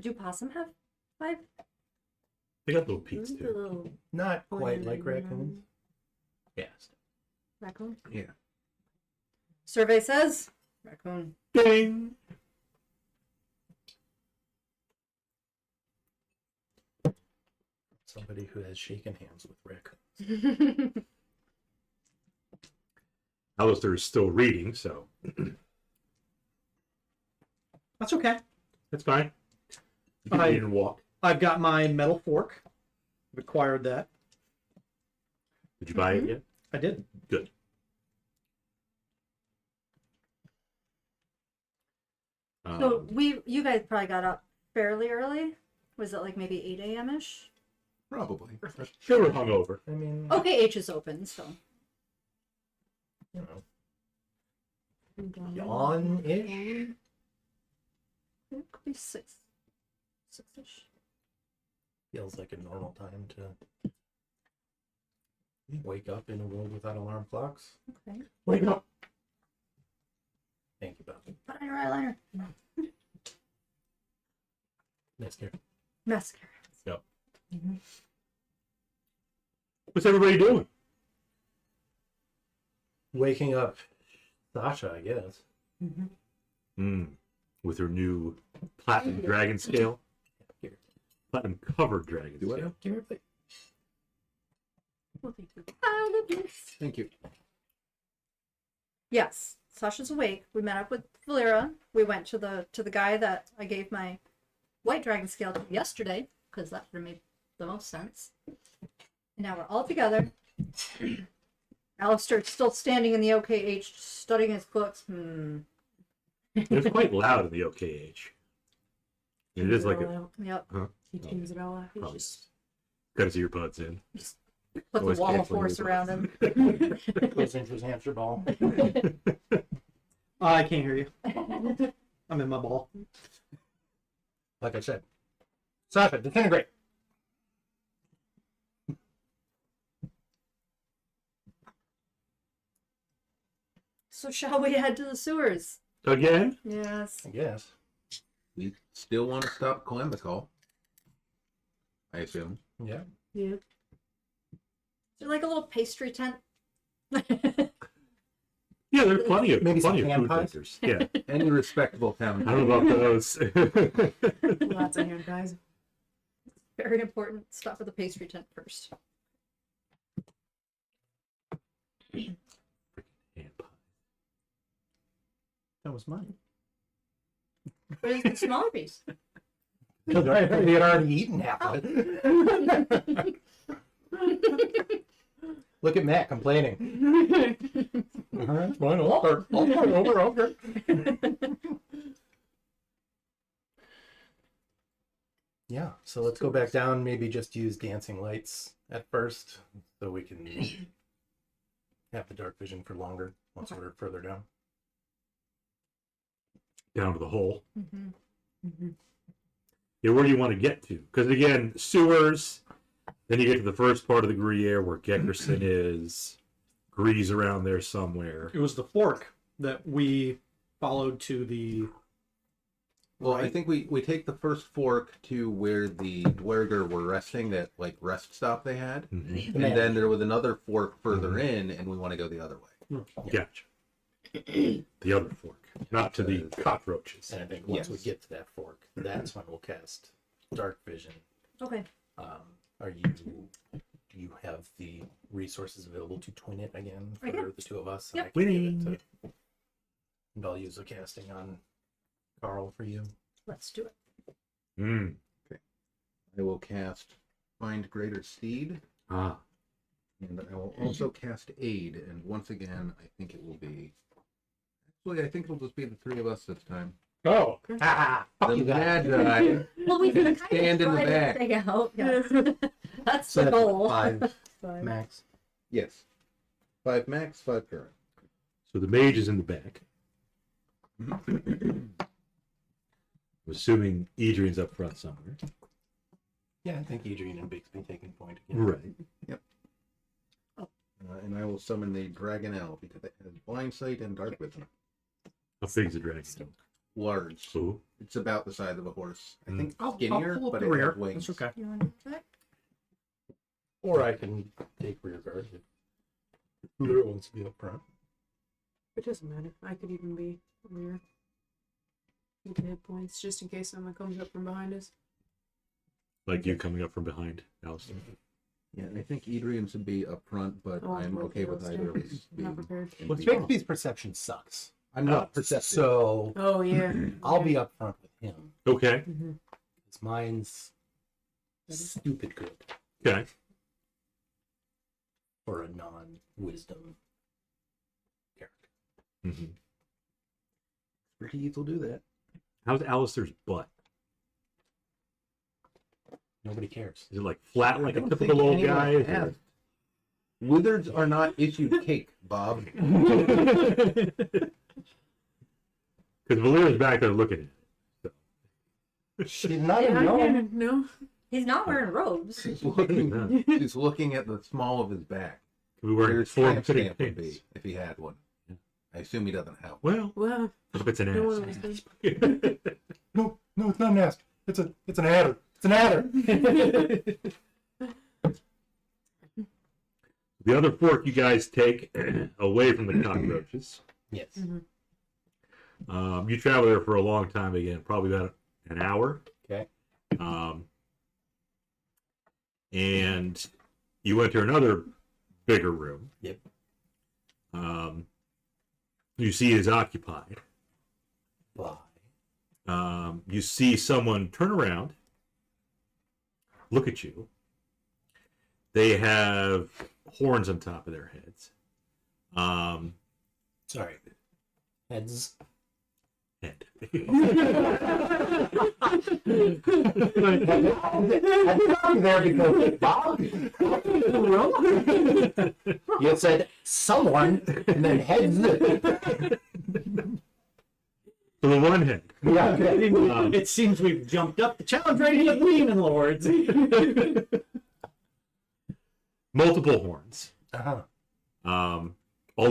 Do possum have 5? They got little peaks Look at the too. little Not quite like raccoons. Yes. raccoon. Yeah. Survey says raccoon. Ding! Somebody who has shaken hands with raccoons. Alister is still reading, so That's okay. that's fine. You can I- read and walk. I've got my metal fork. Acquired that. Did you buy it yet? I did. Good. So you guys probably got up fairly early. Was it like maybe 8 a.m. ish? Probably. They were hungover. I mean, Okay, H is open, so. you know, yawn-ish. It could be 6. 6-ish. Feels like a normal time to wake up in a world without alarm clocks. Okay. Wake up. Thank you, Bob. Put on your eyeliner. Mascara. Mascara. Yep. Mhm. What's everybody doing? Waking up Sasha, I guess. With her new platinum dragon scale. Here. Platinum covered dragon Do what? scale. Give me a plate. Thank you. Yes, Sasha's awake. We met up with Volira. We went to the guy that I gave my white dragon scale to yesterday because that would have made the most sense. And now we're all together. Alister's still standing in the OKH, studying his books. It's quite loud in the OKH. It is like a. Yep. Huh? He tunes it all out. He's Probably. just Got his earbuds in. Put Always the wall of canceling force your around him. Goes into his hamster ball. I can't hear you. I'm in my ball. Like I said. Sasha, disintegrate. So shall we head to the sewers? Again? Yes. I guess. We still want to stop Columbus I assume. Yeah. Yeah. Is there like a little pastry tent? Yeah, there are plenty of Maybe some food ham pies? vendors. Yeah. Any respectable town. I don't know about those. lots of hand guys. Very important. Stop at the pastry tent first. Ham pie. That was mine. Where's the smaller piece? Because I heard he had already eaten half of it. Look at Matt complaining. It's mine. Over. Yeah, so let's go back down. Maybe just use dancing lights at first, so we can have the dark vision for longer once we're further down. Down to the hole. Mm-hmm. Yeah, where do you want to get to? Because again, sewers. Then you get to the first part of the Gruyere where Gekkerson is. Grease around there somewhere. It was the fork that we followed to the. Well, I right. think we take the first fork to where the Dwerger were resting, that like rest stop they had. Mhm. And then there was another fork further in, and we want to go the other way. Gotcha. The other fork, not to the cockroaches. And I think once we Yes. get to that fork, that's when we'll cast dark vision. Okay. Do you have the resources available to twin it again I for do. the two of us? Yep. I can give Winning. it to, and I'll use a casting on Carl for you. Let's do it. Mm. I will cast Find Greater Steed, Ah. and I will also cast Aid. And once again, I think it will be. Actually, I think it'll just be the three of us this time. Oh, The you guys. bad guy. Well, we can kind Stand of in the try back. to thing out. Yes. That's So the that's goal. 5 max. Yes. 5 max, 5 current. So the mage is in the back. I'm assuming Edrian's up front somewhere. Yeah, I think Edrian and Bixiebee taking point again. Right. And I will summon the Dragonelle because it has blind sight and dark vision. How big is the dragon? Large. So, It's about the size of a horse. I Mm. think I'll skinnier, pull up but the it rear. has wings. That's okay. You want to do that? Or I can take rear guard if Volira wants to be up front. It doesn't matter. I could even be rear. You can hit points just in case someone comes up from behind us. like you coming up from behind, Alister. Yeah, I think Edrian should be up front, but Oh, I'm well, okay with Alister. either of us I'm not being. prepared. What's Bixby's perception sucks. I'm not perceptive. So Oh yeah. I'll be up front with him. Okay. Because mine's stupid good Okay. for a non-wisdom character. Mm-hmm. Expertise will do that. How's Alister's butt? Nobody cares. Is it like flat like a don't typical think old anyone guy? asked. Wizards are not issued cake, Bob. Because Valera's back there looking at it. She's not Yeah, a gnome. no. He's not wearing robes. She's looking at the small of his back. Could be wearing His form stamp fitting stamp would pants. be if he had one. I assume he doesn't have one. Well, Well, if it's an no one ass. was No, it's not an ass. It's an adder. It's an adder. The other fork you guys take away from the cockroaches. Yes. You travel there for a long time again, probably about an hour. Okay. And you enter another bigger room. Yep. You see it is occupied. Bye. You see someone turn around, look at you. They have horns on top of their heads. Sorry. Heads. Head. I stopped you there because Bob. You said someone and then heads. So the one head. Yeah. It seems we've jumped up the challenge rating of Demon Lords. Multiple horns. Uh-huh. All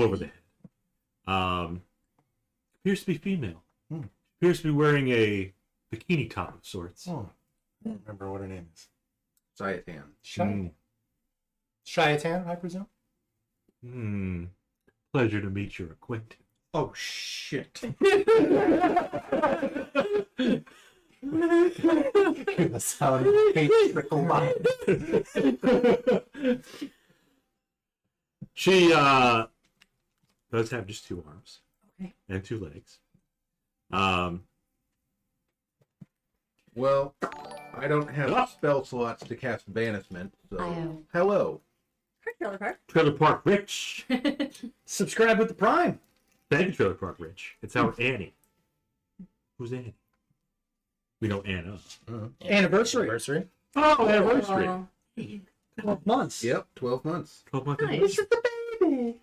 over the head. Appears to be female. Appears to be wearing a bikini top of sorts. Oh, I don't remember what her name is. Sayatan. Shayatan, I presume. Pleasure to meet your acquaintance. Oh shit. The sound of hate trickle by. She does have just 2 arms. Okay. And 2 legs. Well, I don't have spell slots to cast banishment, so I have. hello. Trailer park. Trailer Park Rich. Subscribe with the Prime. Thank you, Trailer Park Rich. It's our Annie. Who's Annie? We know Anna. Anniversary. Oh, anniversary. Oh, 12 months. Yep, 12 months. 12 months nice. anniversary.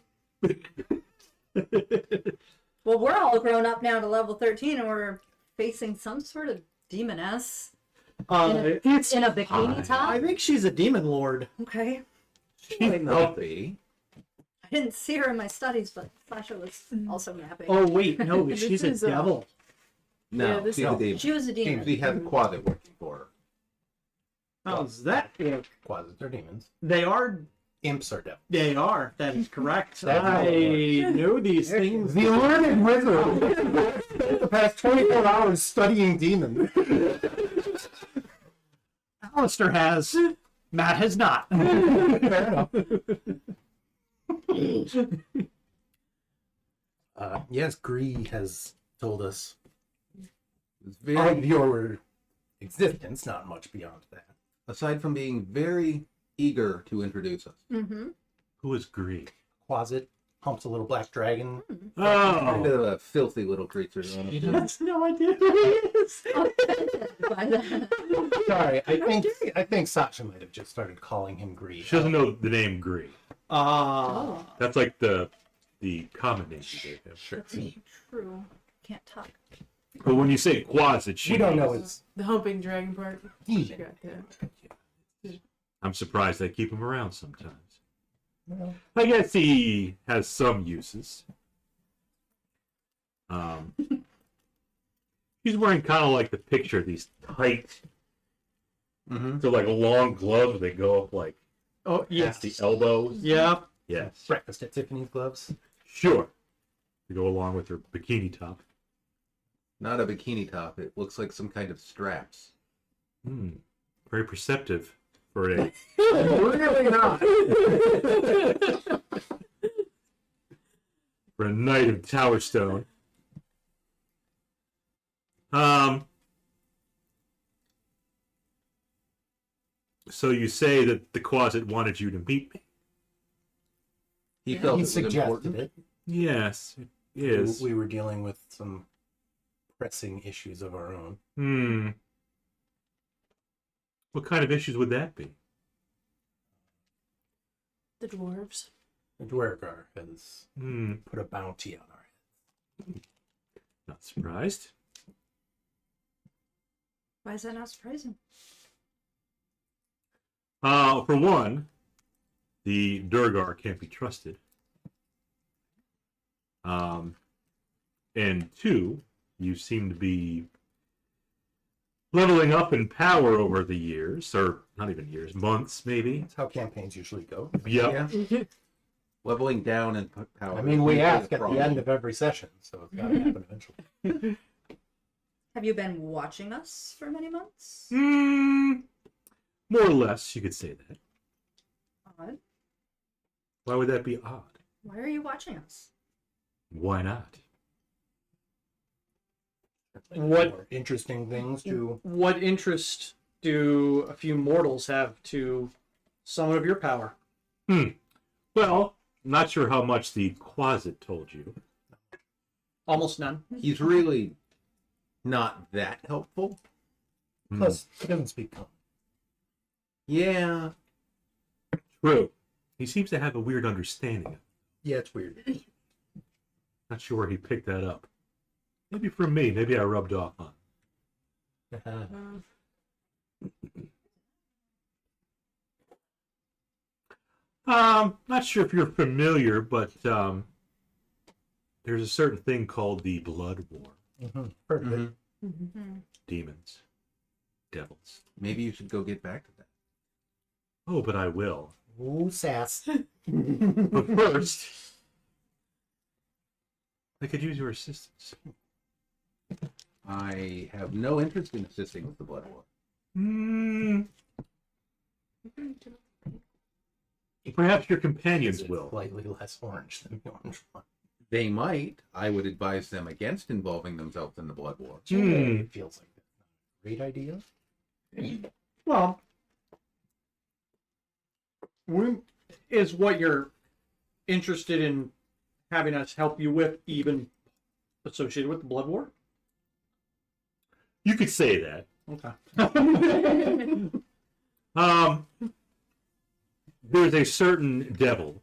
Well, we're all grown up now to level 13, and we're facing some sort of demoness in a bikini top. I think she's a Demon Lord. Okay. Might not be. I didn't see her in my studies, but Sasha was also napping. Oh wait, no, This she's a is, devil. No, Yeah, this she's is- a demon. She was a demon. She has a closet working for her. How's that? Quasits are demons. They are. Imps are devils. They are. That is correct. That's I know these things. The learned wizard spent the past 24 hours studying demons. Alister has. Matt has not. Fair enough. Yes, Gree has told us It's of very, your existence, not much beyond that. aside from being very eager to introduce us. Mm-hmm. Who is Gree? Closet humps a little black dragon. Kind Oh, of a filthy little creature. honestly. Has no idea who he is. By that. Sorry, I think Sasha might have just started calling him Gree. she doesn't know the name Gree. Ah. That's like the common name you gave him. Sure. That's true. Can't talk. But when you say quasit, she We don't know means- his The humping dragon part. She demon. got that. I'm surprised they keep him around sometimes. Well, I guess he has some uses. He's wearing kind of like the picture, these tight, Mm-hmm. so like long gloves. They go up like Oh, yes. past the elbows. Yeah. Yes, breakfast at Tiffany's gloves. sure. To go along with her bikini top. Not a bikini top. It looks like some kind of straps. Very perceptive for a. Really not. For a knight of Tower Stone. So you say that the Quasit wanted you to meet me? He Yeah. felt He it was suggested important. it. Yes, it is. We were dealing with some pressing issues of our own. What kind of issues would that be? The dwarves. The Dwergar has Hmm. put a bounty on our head. Not surprised. Why is that not surprising? For one, the Durgar can't be trusted. And two, you seem to be leveling up in power over the years, or not even years, months maybe. That's how campaigns usually go. Yep. Yeah. Leveling down in power. I mean, we usually a ask at the problem. end of every session, so it's got to happen eventually. Have you been watching us for many months? More or less, you could say that. Odd. Why would that be odd? Why are you watching us? Why not? What- More interesting things to What interest do a few mortals have to someone of your power? Well, I'm not sure how much the Quasit told you. Almost none. He's really not that helpful. plus he doesn't speak common. Yeah. True. He seems to have a weird understanding of it. Yeah, it's weird. Not sure where he picked that up. Maybe from me. Maybe I rubbed off on. Not sure if you're familiar, but there's a certain thing called the Blood War. Heard of it. Mhm. Mm-hmm. Demons. Devils. Maybe you should go get back to that. Oh, but I will. Ooh, sass. But first, I could use your assistance. I have no interest in assisting with the blood war. Perhaps your companions It's will. slightly less orange than the orange one. They might. I would advise them against involving themselves in the blood war. It feels like that's not a great idea. Well, is what you're interested in having us help you with even associated with the blood war? You could say that. Okay. There's a certain devil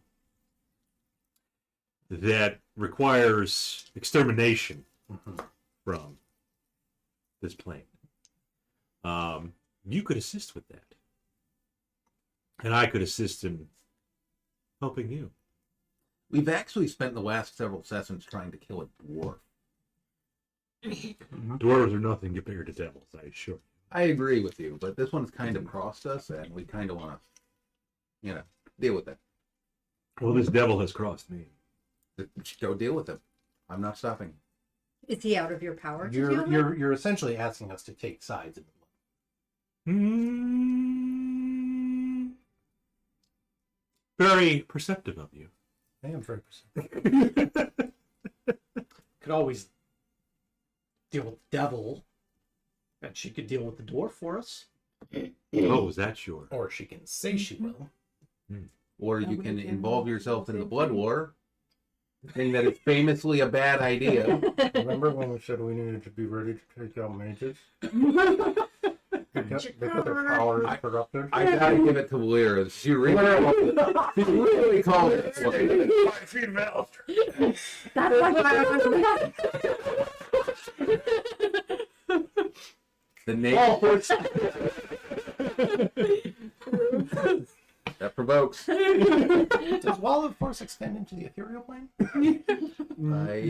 that requires extermination from this plane. You could assist with that. And I could assist in helping you. We've actually spent the last several sessions trying to kill a dwarf. Dwarves are nothing compared to devils, I assure you. I agree with you, but this one's kind of crossed us, and we kind of want to, deal with it. Well, this devil has crossed me. Go deal with him. I'm not stopping. Is he out of your power to deal with? You're essentially asking us to take sides in the blood. Very perceptive of you. I am very perceptive. Could always deal with the devil, and she could deal with the dwarf for us. Oh, is that sure? Or she can say she will. Or you can involve yourself in the blood war. The thing that is famously a bad idea. Remember when we said we needed to be ready to take out mages? Because their power is corrupted. I gotta give it to Volira. She really called it. That's like The name that provokes. Does Wall of Force extend into the ethereal plane?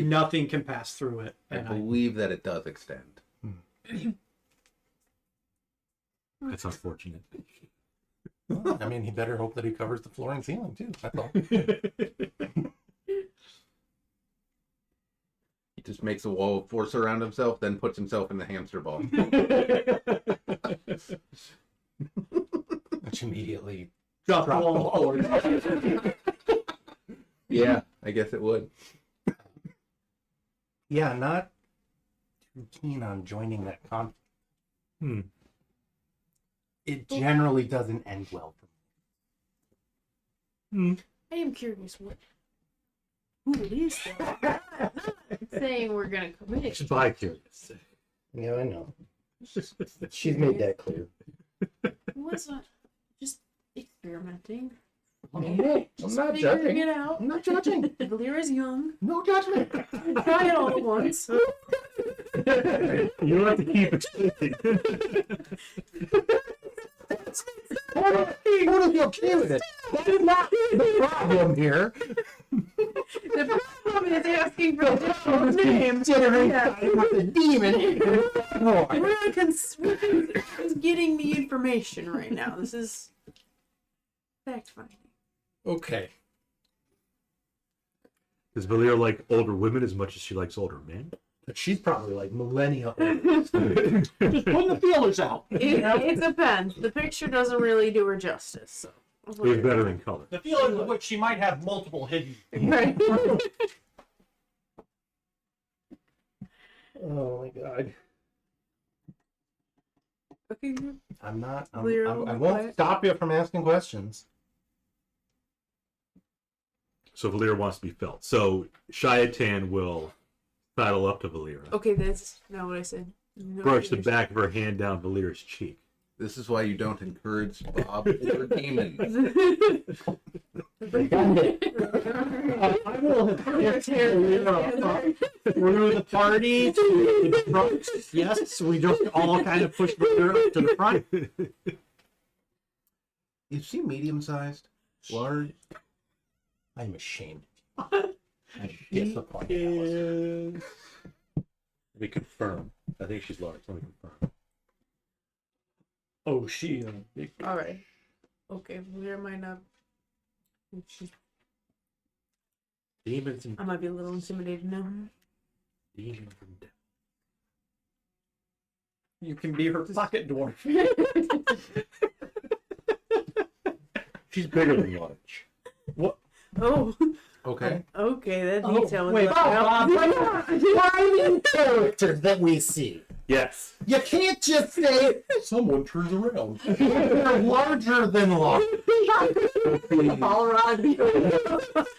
Nothing can pass through it. I And believe that it does extend. That's unfortunate. Well, I mean, he better hope that he covers the floor and ceiling too. That's all. He just makes a wall of force around himself, then puts himself in the hamster ball. Which immediately drop the drop the wall. wall. Yeah, I guess it would. Yeah, not too keen on joining that conflict. It generally doesn't end well for me. I am curious who it is. Though. Saying we're gonna commit. Just by curious. Yeah, I know. She's made that clear. Wasn't just experimenting. I'm not Figuring judging. it out. I'm not judging. Valera's young. No judgment. Try it all at once. You don't have to keep explaining. Totally okay with it. That is not the problem here. The problem is asking for the devil's name. Considering Yeah. with the demon. We're getting the information right now. This is fact finding. Okay. Does Volira like older women as much as she likes older men? But she's probably like millennia old. Just putting the feelers out. It depends. The picture doesn't really do her justice. So. It was better in color. The feeling of which she might have multiple hidden. Right. Oh my god. Okay. I'm not. Clear I on won't quiet. stop you from asking questions. So Volira wants to be felt. So ShayaDAMMMMMN will saddle up to Volira, Okay, that's not what I said. No, brush the back of her hand down Valira's cheek. This is why you don't encourage Bob or Demon. I will have through the party to the front. Yes, we just all kind of push her up to the front. Is she medium-sized? Large? I'm ashamed. I'm disappointed. Alister. Let me confirm. I think she's large. Let me confirm. Oh, she big. All right. Okay, Valera might not. Demons and I might be a little intimidated now. demons and death. You can be her pocket dwarf. She's bigger than large. What? Oh, Okay. okay, that Oh, detail was wait, left out. Defining characters that we see. Yes. You can't just say someone turns around. They're larger than large.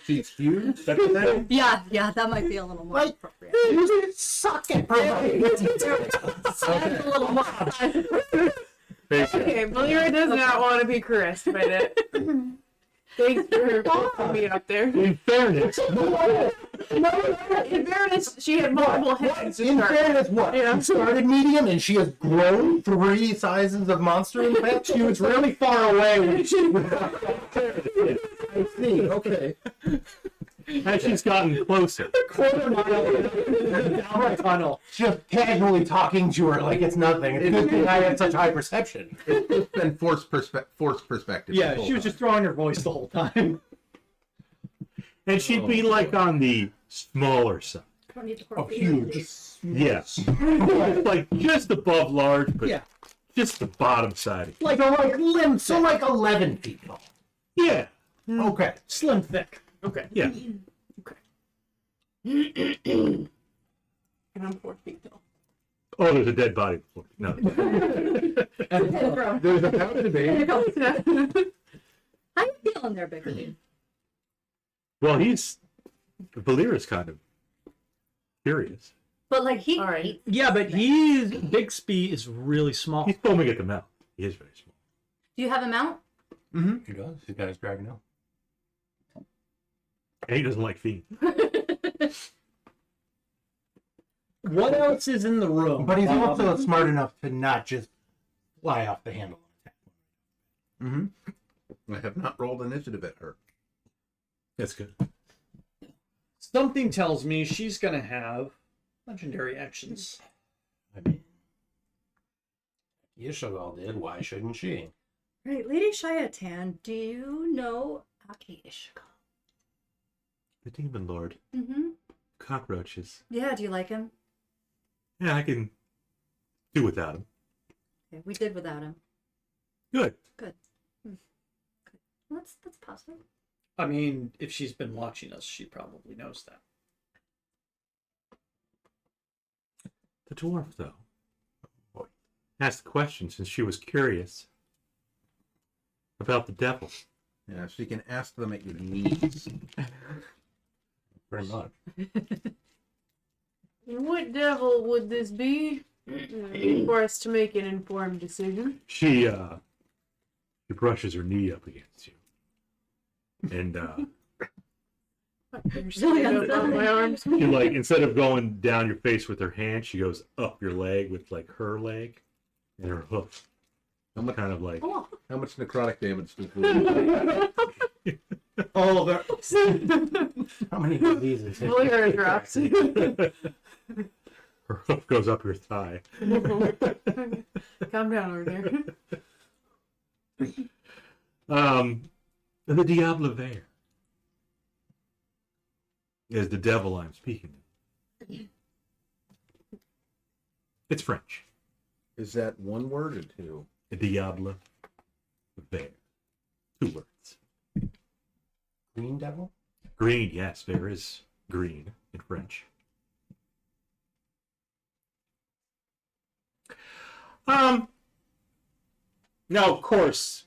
She's huge? That's the thing? Yeah, that might be a little more Like, appropriate. you suck at providing That's a little much. Thank you. Okay, Valera does not want to be caressed by that. Thanks for putting me up there. In fairness. In fairness, she had multiple heads to In start. fairness, what? Yeah. She started medium and she has grown 3 sizes of monster in the past. She was really far away when she I see, okay. And she's gotten closer. Quarter mile down the tunnel. Just casually talking to her like it's nothing. It's a good thing I have such high perception. It's been forced perspective. Yeah, this she was whole just throwing her voice the whole time. And she'd be like on the smaller side. Huge. Yes. Like just above large, but Yeah. just the bottom side. Like 11 feet tall. Yeah. Okay. Slim thick. Okay. Yeah. And I'm 4 feet tall. Oh, there's a dead body. No. There's about to be. How you feeling there, Bixiebee? Well, Volira's kind of curious. But like he All right. hates Yeah, but Bixiebee is really small. He's foaming at the mouth. He is very small. Do you have a mount? He does. He's got his dragon now. And he doesn't like fiends. What else is in the room? But he's also smart enough to not just fly off the handle. I have not rolled initiative at her. That's good. Something tells me she's gonna have legendary actions. I mean, Akyishigal did. Why shouldn't she? Right, Lady ShayaDAMMMMMMN, do you know Akyishigal? The Demon Lord. Mm-hmm. Cockroaches. Yeah, do you like him? Yeah, I can do without him. Okay, we did without him. Good. Good. That's positive. I mean, if she's been watching us, she probably knows that. The dwarf, though, asked the question since she was curious about the devil. Yeah, she can ask them at your knees. Very much. What devil would this be for us to make an informed decision? She brushes her knee up against you. And You're standing up on my arms. she, like, instead of going down your face with her hand, she goes up your leg with, like, her leg and her hoof. How much, Kind of like, Oh, how much necrotic damage does Volira take? Oh, there. How many diseases? Volira drops. her hoof goes up your thigh. Calm down over there. The Diable Vert is the devil I'm speaking of. It's French. Is that one word or two? The Diable Vert. 2 words. Green devil? Green, yes, there is green in French. Now, of course,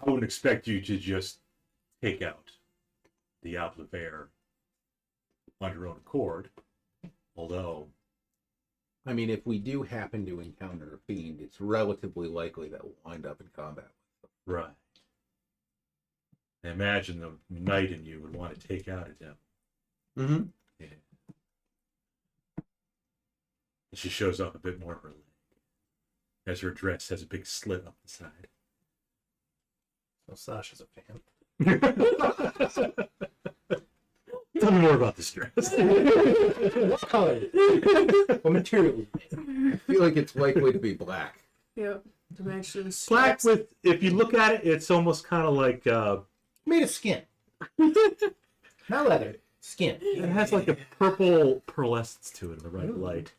I wouldn't expect you to just take out Diable Vert on your own accord, although... I mean, if we do happen to encounter a fiend, it's relatively likely that we'll wind up in combat. Right. I imagine the knight in you would want to take out a devil. Mm-hmm. Yeah. And she shows off a bit more of her leg, as her dress has a big slit up the side. So Sasha's a fan. Tell me more about this dress. What color? What material? I feel like it's likely to be black. Yep. To match the Black stripes. with, if you look at it, it's almost kind of like, Made of skin. Not leather. Skin. it has like a purple pearlescence to it in the right light.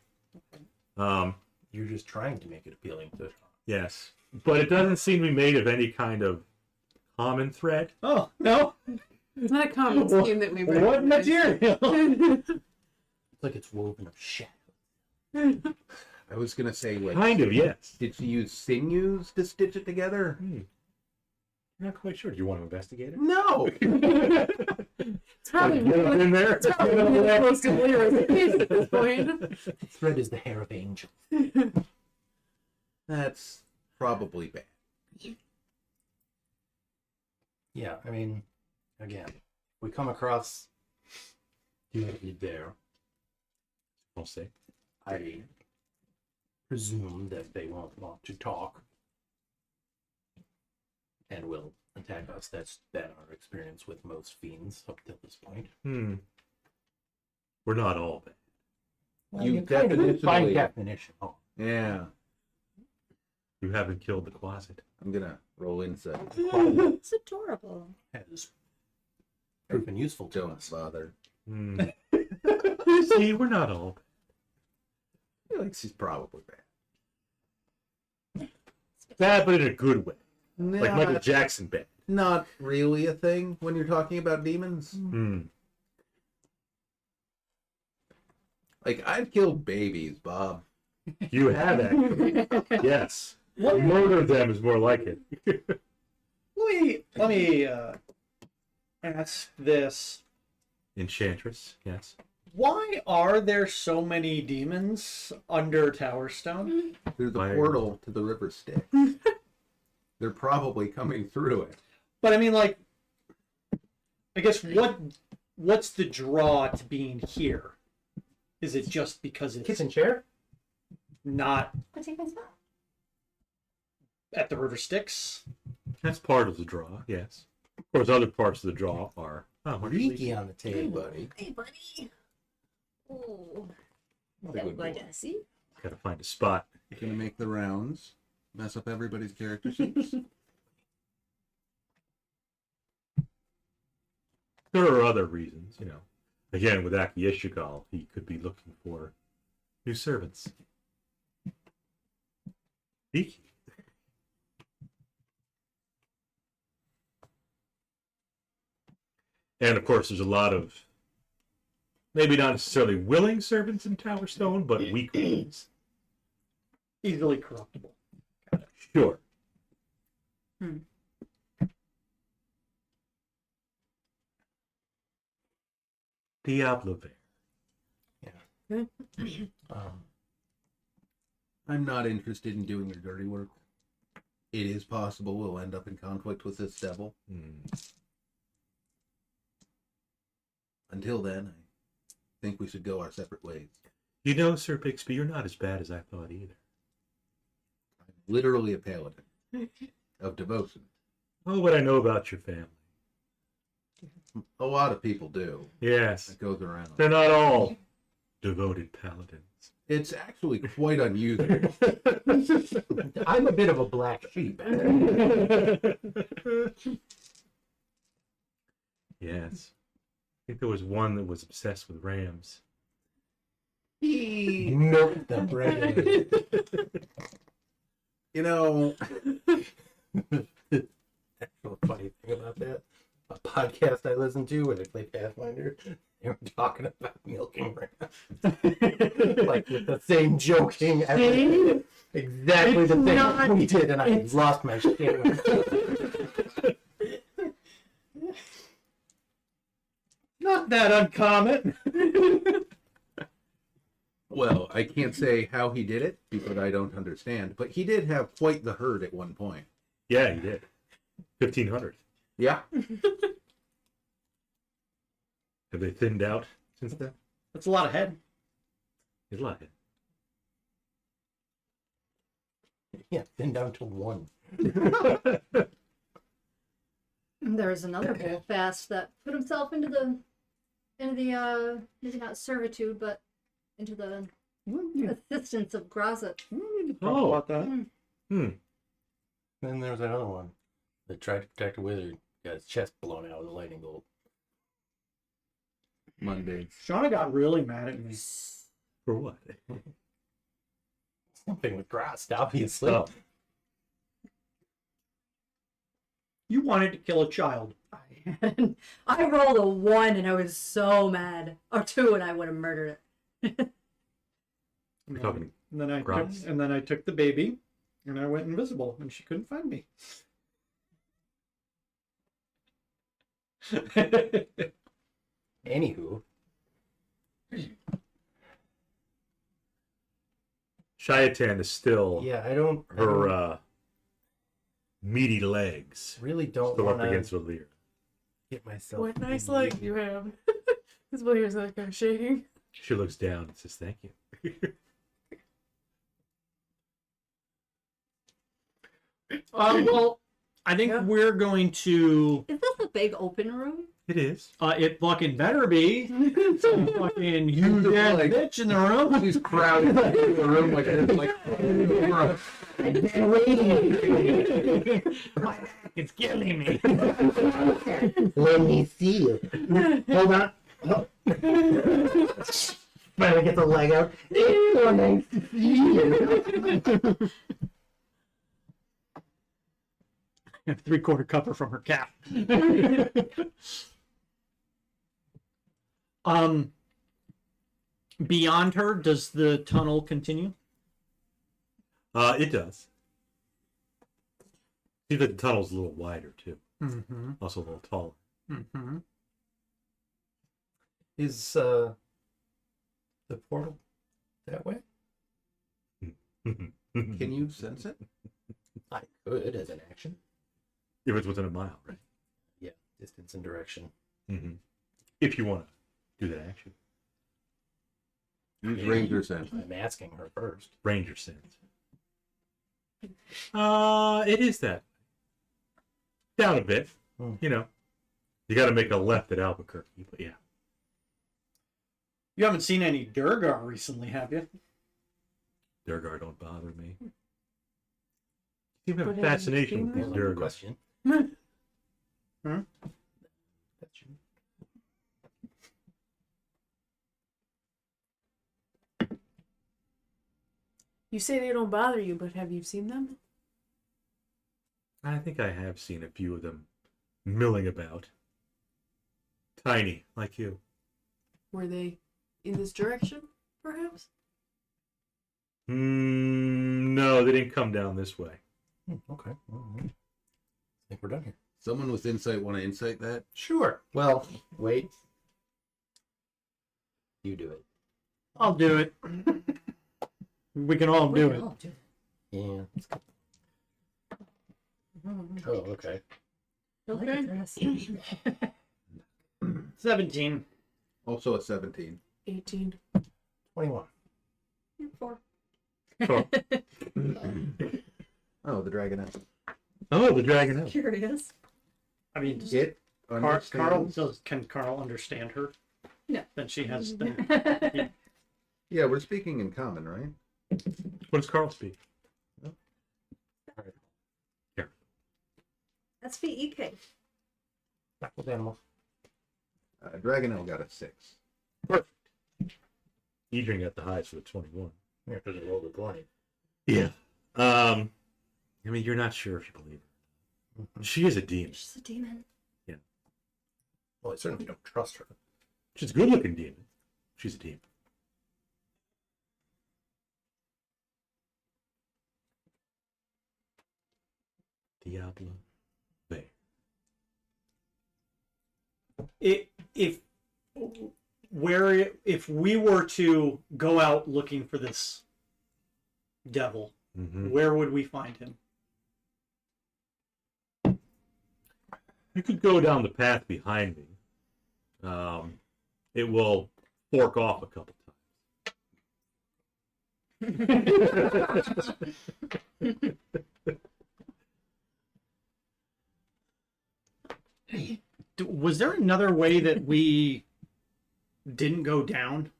You're just trying to make it appealing to. Yes. But it doesn't seem to be made of any kind of common thread. Oh, no. It's not a common scheme that we What material? It's like it's woven of shadow. I was gonna say, like, Kind of, yes. did she use sinews to stitch it together? I'm not quite sure. Do you want to investigate it? No. It's probably Get up in there. it's probably really close to Volira's face at this point. Thread is the hair of angel. That's probably bad. Yeah, I mean, again, we come across you there. We'll see. I presume that they won't want to talk and will attack us. That's been our experience with most fiends up till this point. We're not all bad. Well, You kind of definitionally- by definition. Oh, Yeah. You haven't killed the closet. I'm gonna roll insight. it's adorable. has proven useful to Don't us. bother. See, we're not all bad. I feel like she's probably bad. Bad, but in a good way. Like No, Michael Jackson bad. not really a thing when you're talking about demons. Hmm. Like, I've killed babies, Bob. You have actually. Yes. Murder them is more like it. Let me ask this: Enchantress, yes. why are there so many demons under Tower Stone? Through the Fire. portal to the river Styx. They're probably coming through it. But I mean, like, I guess what's the draw to being here? Is it just because it's Kitchen chair? not I'll take my spot. at the river Styx? That's part of the draw, yes. Of course, other parts of the draw are. Oh, what Reeky on the Hey, table. buddy. Hey, buddy. Oh, What a that good would boy. I see? Gotta find a spot. Gonna make the rounds. Mess up everybody's character sheets. There are other reasons, you know. Again, with Akyishigal, he could be looking for new servants. Sneaky. And of course, there's a lot of maybe not necessarily willing servants in Tower Stone, but weak ones. Easily corruptible. Sure. Diablo Bear. I'm not interested in doing your dirty work. It is possible we'll end up in conflict with this devil. Until then, I think we should go our separate ways. You know, Sir Bixiebee, you're not as bad as I thought either. I'm literally a paladin of devotion. Oh, what I know about your family. A lot of people do. Yes. It goes around. They're not all devoted paladins. It's actually quite unusual. I'm a bit of a black sheep. Yes. I think there was one that was obsessed with rams. Milk the bread. You know, That's the funny thing about that. A podcast I listened to where they play Pathfinder, they were talking about milking rams. Like with the same joking. Exactly It's the thing not- we did, and I lost my shit. Not that uncommon. well, I can't say how he did it because I don't understand, but he did have quite the herd at one point. Yeah, he did. 1,500. Yeah. Have they thinned out since then? That's a lot of head. He's lying. Yeah, then down to one. There's another bull fast that put himself into the maybe not servitude, but into the assistance of Grazit. Oh. About that. Hmm. Then there's another one that tried to protect a wizard, got his chest blown out with a lightning bolt. Monday. Shauna got really mad at me. For what? Something with Grast, obviously. Oh. You wanted to kill a child. I rolled a 1 and I was so mad. Or 2 and I would have murdered it. We're talking And then Gross. I took the baby, and I went invisible, and she couldn't find me. Anywho, ShayaDAMMMMMMN is still yeah, I don't her meaty legs really don't still up want against to Volira. get myself. What nice in- legs you have. This Volira's like I'm shaking. She looks down and says, "Thank you." Well, I think Yeah. we're going to. Is this a big open room? It is. It fucking better be. Some fucking huge ass Like- bitch in the room. He's crowded into the room like this, like over It's killing me. Let me see it. Hold on. Finally get the leg out. It's so nice to see you. 3/4 cover from her cap. Beyond her, does the tunnel continue? It does. See, the tunnel's a little wider too. Mm-hmm. Also a little taller. Mm-hmm. Is the portal that way? Can you sense it? I could as an action. If it's within a mile, right? Yeah, distance and direction. Mm-hmm. If you want to do that action. Use ranger sense. I'm asking her first. Ranger sense. It is that. Down a bit. Hmm. You know. You got to make a left at Albuquerque, but yeah. You haven't seen any Durgar recently, have you? Durgar don't bother me. You have a But have you fascination with seen these One Durgar. question. Hmm? That's you. You say they don't bother you, but have you seen them? I think I have seen a few of them milling about. Tiny, like you. Were they in this direction, perhaps? No, they didn't come down this way. Okay. I think we're done here. Someone with insight want to insight that? Sure. Well, wait. You do it. I'll do it. We can all do it. Yeah. Mm-hmm. Oh, okay. Okay. 17. Also a 17. 18. 21. 4. Oh, the dragonette. Oh, the dragon. Curious. I mean, It Carl understands. can Carl understand her? No. Then she has. Then, Yeah, we're speaking in common, right? What does Carl speak? SVEK. With animals. Dragonelle got a 6. Edrian got the highest with a 21. Yeah, because it rolled a 20. Yeah. I mean, you're not sure if you believe her. She is a demon. She's a demon. Well, I certainly don't trust her. She's a good-looking demon. She's a demon. Diablo. Bear. if we were to go out looking for this devil, Mm-hmm. where would we find him? You could go down the path behind me. It will fork off a couple times. Was there another way that we didn't go down?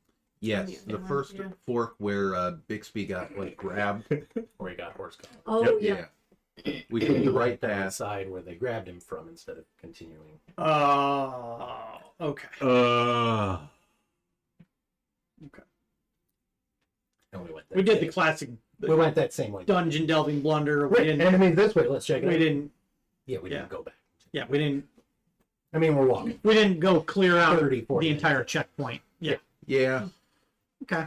Yes, Yeah, the first yeah. fork where Bixiebee got like grabbed. Or he got horse collar. Oh, Yep. yeah. We took the right Down the path. side where they grabbed him from instead of continuing. Okay. And we went that We did the way. classic We went that same way. dungeon delving blunder. We Wait, didn't. enemies this way. Let's check it We out. didn't. Yeah, we didn't yeah. go back. Yeah, we didn't. I mean, we're walking. We didn't go clear out 30, 40 the entire minutes. checkpoint. Yeah. Yeah, Okay.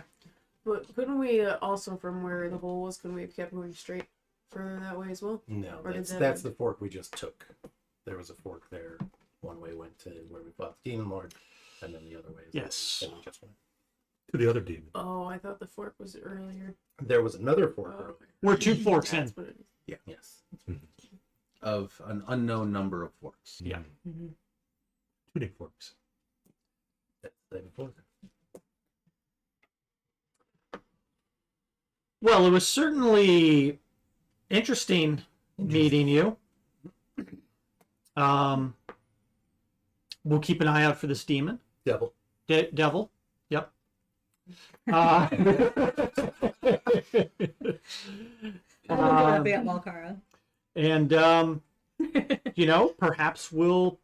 But couldn't we also, from where the hole was, couldn't we have kept moving straight further that way as well? No, Or did that's that- the fork we just took. There was a fork there. One way went to where we fought the Demon Lord, and then the other way is Yes. where we just went. To the other demon. Oh, I thought the fork was earlier. There was another fork. Oh, earlier. We're 2 forks in. that's what it is. Yes. of an unknown number of forks. Yeah. Mm-hmm. Tuning forks. That's the fork. Well, it was certainly interesting meeting you. We'll keep an eye out for this demon. Devil. Devil. Yep. I will be at Malkara. And perhaps we'll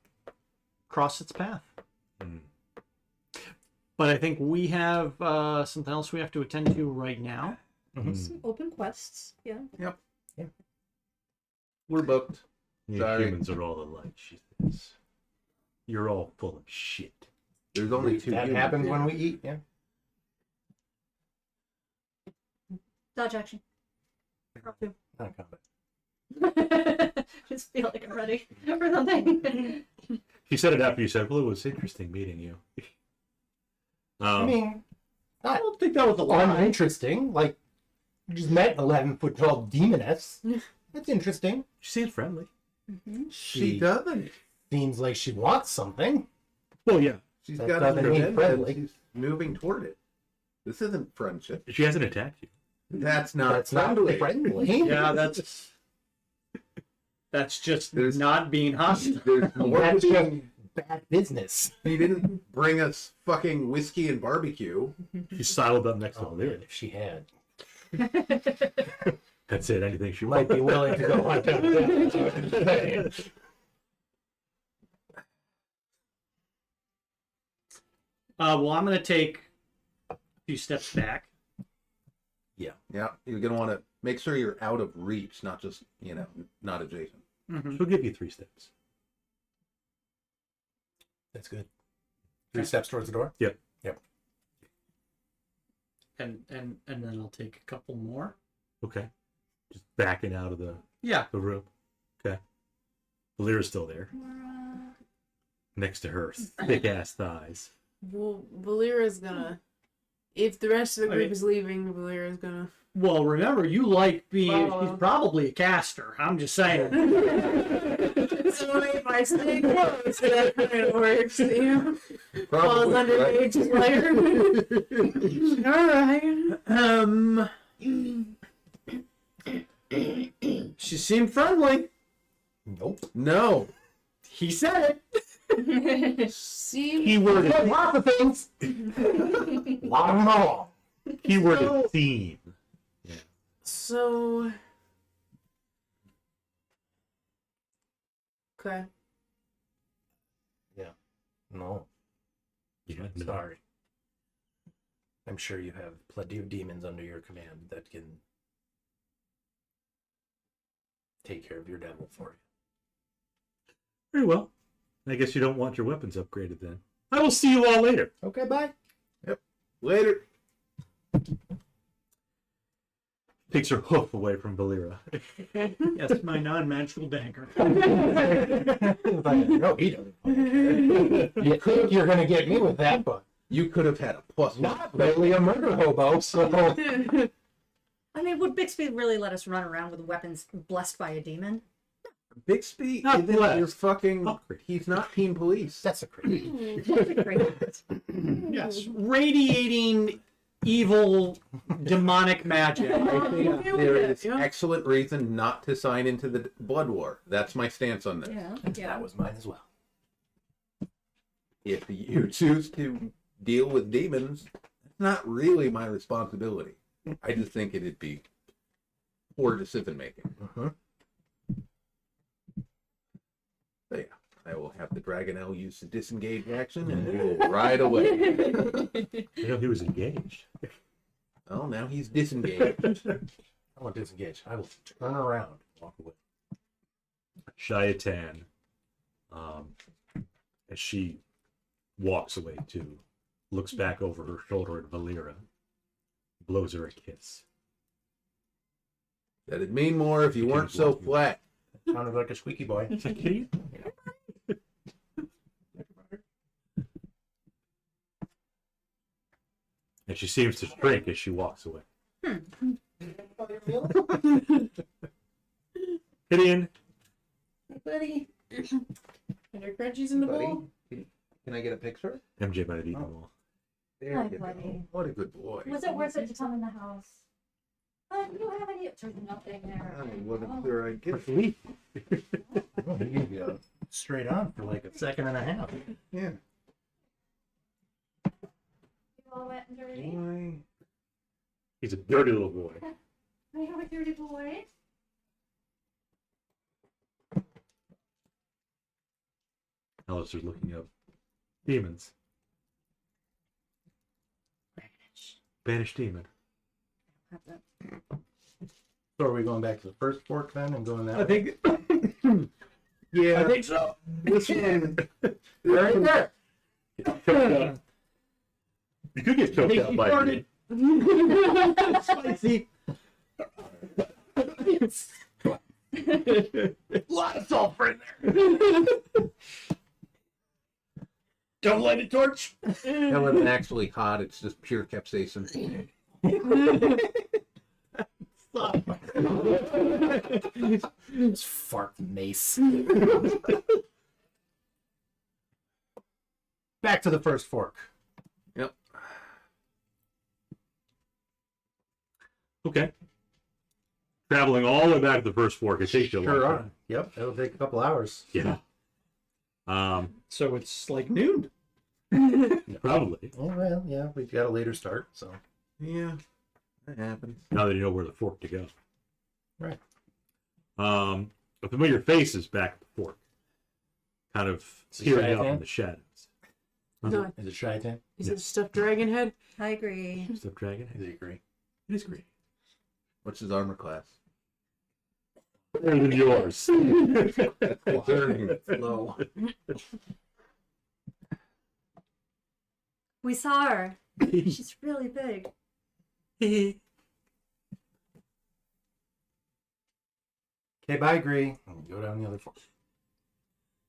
cross its path. Mm. But I think we have something else we have to attend to right now. Some open quests. Yeah. We're booked. You Sorry. humans are all alike, she says. You're all full of shit. There's only two That humans happens here. when we eat, yeah. Dodge action. Drop two. Not combat. Just feel like I'm ready for something. She said it after you said, well, it was interesting meeting you. I mean, I don't think that was a lie. uninteresting. Like, you just met an 11-foot tall demoness. That's interesting. She seems friendly. She doesn't. Seems like she wants something. Well, yeah. She's That got doesn't an mean agenda and friendly. she's moving toward it. This isn't friendship. She hasn't attacked you. That's not That's not friendly. friendly. Yeah, that's just There's- not being hostile. There's more That's to just being- bad business. He didn't bring us fucking whiskey and barbecue. She sidled up next to Oh, Volira. man, if she had, That's it. Anything she might be willing to go hunt down death. Well, I'm going to take a few steps back. Yeah, you're gonna want to make sure you're out of reach, not just not adjacent. She'll give you 3 steps. That's good. 3 steps towards the door? Yep. And then I'll take a couple more. Okay. Just backing out of the Yeah. room. Okay. Volira's still there. Next to her thick ass thighs. Well, Volira's gonna. If the rest of the group is leaving, Volira's gonna. Well, remember, you like being. Follow. She's probably a caster. I'm just saying. So if I stay close, that kind of works. Falls Probably, under right? Mage's lair. All right. She seemed friendly. Nope. No. He said it. See, Keyword is, Lots of things. Lot of them all. keyword is theme. so. Okay. No, Yeah, no. sorry. I'm sure you have plenty of demons under your command that can take care of your devil for you. Very well. I guess you don't want your weapons upgraded then. I will see you all later. Okay, bye. Later. Takes her hoof away from Volira. Yes, my non-magical dagger. No, he doesn't. You think you're going to get me with that, but You could have had a +1. not really a murder hobo, so... I mean, would Bixby really let us run around with weapons blessed by a demon? Bixby Not isn't blessed. your fucking. Upgrade. He's not team police. That's a creep. Yes, radiating evil, demonic magic. I think Yeah. there is Yeah. excellent reason not to sign into the blood war. That's my stance on this. Yeah. That was mine as well. If you choose to deal with demons, it's not really my responsibility. I just think it'd be poor decision making. Uh-huh. So yeah, I will have the Dragonel use the disengage action and he will ride away. You know, he was engaged. Well, now he's disengaged. I want to disengage. I will turn around and walk away. ShayaDAMMMMMMN, as she walks away too, looks back over her shoulder at Volira, blows her a kiss. That'd mean more if you weren't so flat. Sounded like a squeaky boy. Is that kitty? And she seems to shrink as she walks away. Gideon, Buddy. Are there crunchies in the Buddy, bowl? can I get a picture? MJ might have eaten them all. There Hi, you go. buddy. What a good boy. Was it worth it to come in the house? You have any? There's nothing there. I wasn't sure I'd get it. Oh, there you go. Straight on for like a second and a half. Yeah. You all wet and dirty? Boy. He's a dirty little boy. I have a dirty boy. Alister's looking up demons. Banished demon. Have that. So are we going back to the first fork then and going that I way? think Yeah. I think so. This one. Right there. You could get I choked think out you by farted. me. Spicy. Lot of sulfur in there. Don't light a torch. That wasn't actually hot. It's just pure capsaicin. Just fart mace. Back to the first fork. Yep. Okay. Traveling all the way back to the first fork. It takes you a Sure long are. time. Yep, it'll take a couple hours. Yeah. So it's like noon. Probably. Oh well, yeah, we've got a later start, so Yeah. That happens. Now that you know where the fork to go. right. A familiar face is back at the fork, kind of Is it peering up Shyadan? in the shadows. No, Is it ShayaDAMMMMMMN? is it stuffed dragon head? I agree. Stuffed dragon. Is it green? It is green. What's his armor class? Better than yours. Concerning low. We saw her. She's really big. Okay, I agree. Go down the other fork.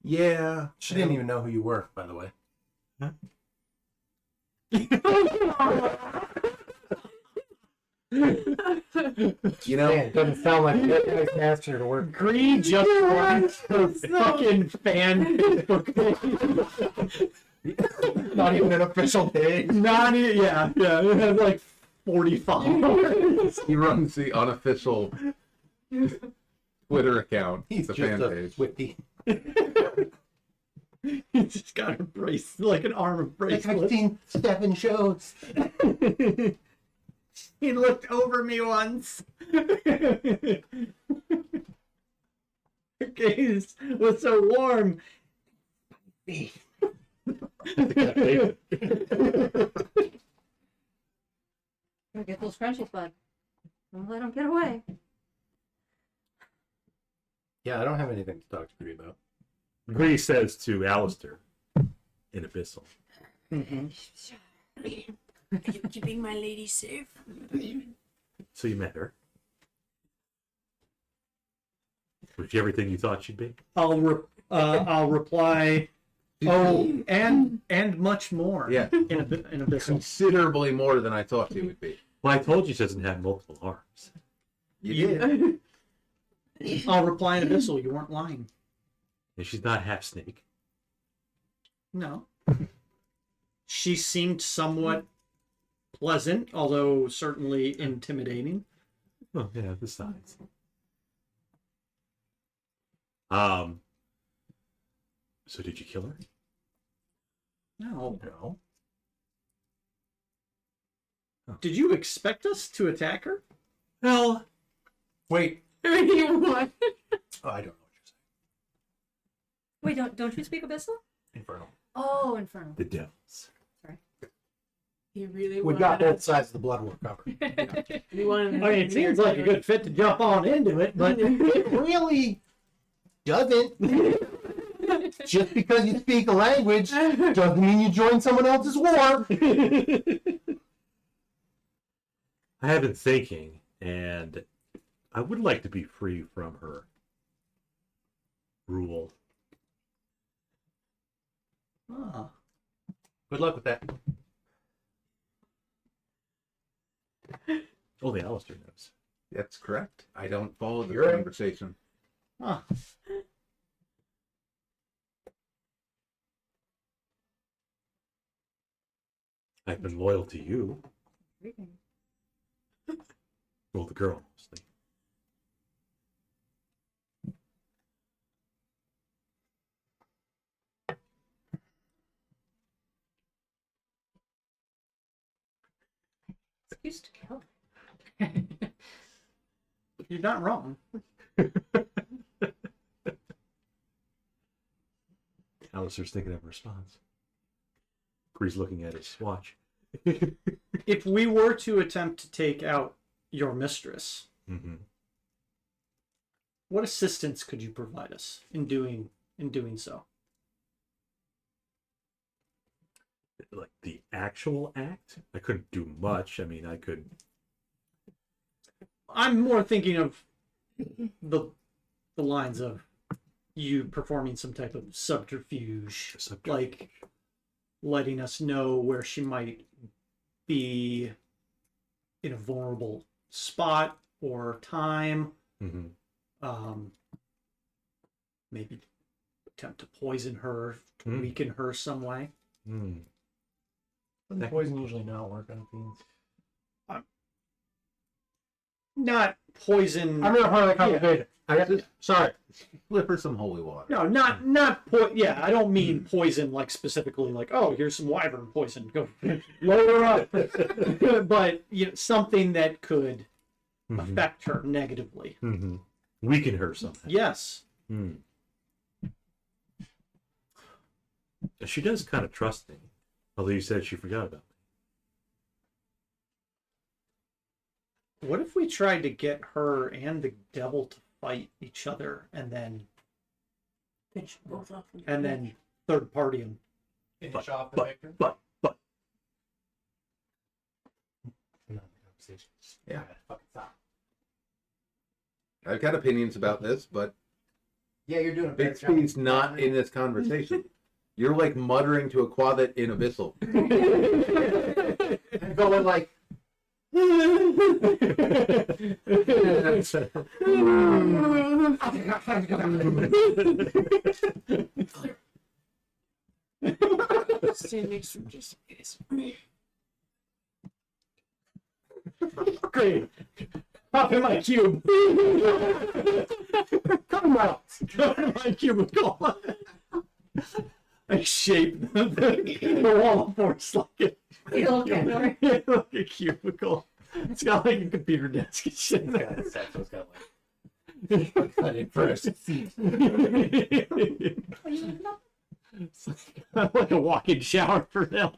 Yeah. She didn't even know who you were, by the way. You know, Man, it doesn't sound like that guy's master to work. Green just wants her fucking fan Facebook page. Not even an official page. Not even, yeah. It has like 40 followers. he runs the unofficial Twitter account. He's the just fan a page. whippy. He's just got a brace, like an arm of Like, bracelet. I've seen 7 shows. He looked over me once. Her gaze was so warm. Gotta get those crunchies, bud. Don't let them get away. Yeah, I don't have anything to talk to Bree about. Gree says to Alister in Abyssal. Are you keeping my lady safe? So you met her. Was she everything you thought she'd be? I'll reply. Oh, and much more. Yeah. In a bit. Considerably more than I thought he would be. Well, I told you she doesn't have multiple arms. You Yeah. did. I'll reply in abyssal. You weren't lying. And she's not half snake. No. She seemed somewhat pleasant, although certainly intimidating. Oh, yeah, the size. So did you kill her? No. No. Did you expect us to attack her? Well, Wait. What? Oh, I don't know what you're Wait, don't you speak Abyssal? saying. Infernal. Oh, Infernal. the devils. He really We got both sides of the blood war covered. He wanted I mean, it seems like a good fit to jump on into it, but It really doesn't. Just because you speak a language doesn't mean you join someone else's war. I have been thinking, and I would like to be free from her rule. Ah, Good luck with that. Only Alister knows. That's correct. I don't follow the You're right. conversation. ah. I've been loyal to you. Well, the girl, mostly. Excuse to kill. You're not wrong. Alistair's thinking of a response. Gree's looking at his watch. If we were to attempt to take out your mistress, Mm-hmm. what assistance could you provide us in doing so? Like the actual act, I couldn't do much. I mean, I could. I'm more thinking of the lines of you performing some type of subterfuge, like letting us know where she might be in a vulnerable spot or time. Maybe attempt to poison her, to weaken her some way. Doesn't poison usually not work on fiends? Not poison. I'm not part of the conversation. Sorry. Flip her some holy water. No, not yeah, I don't mean poison like specifically like, oh, here's some wyvern poison. Go load her up. But something that could affect her negatively. Weaken her somehow. Yes. She does kind of trust me, although you said she forgot about me. What if we tried to get her and the devil to fight each other and then third party them? Finish off the victor. But. Yeah, fucking stop. I've got opinions about this, but Yeah, you're doing a better job. Bixiebee's not in this conversation. You're like muttering to a quadet in abyssal. And going like, Stand next to him just in case. Great. Pop in my cube. come out. Come in my cubicle. I shape the wall of force like a cubicle. It's got like a computer desk and shit. That's what's got like. Cut it first. It's like a walk-in shower for them.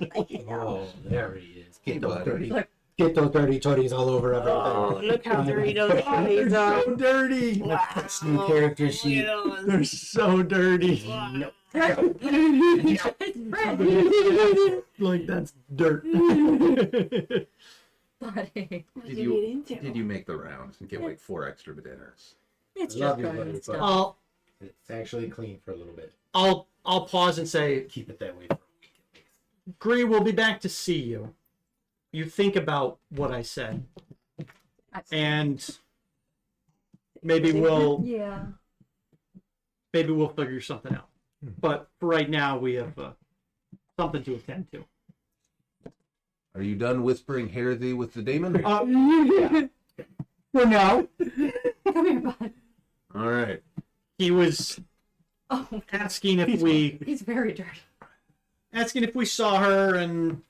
Oh, there he is. Get those But- dirty. Get those dirty tooties all over everything. Oh, look how dirty those bodies are. So dirty. That's new character sheet. They're so dirty. Like that's dirt. Buddy. Did you make the rounds and get like 4 extra dinners? It's Love just you, going buddy, and stuff. I'll It's actually clean for a little bit. I'll pause and say, Keep it that way for a week at least. Gree, we'll be back to see you. You think about what I said, and maybe we'll figure something out. But for right now, we have something to attend to. Are you done whispering heresy with the demon? Yeah. For now, Come here, bud. All right. he was Oh, asking if he's very dirty. we saw her, and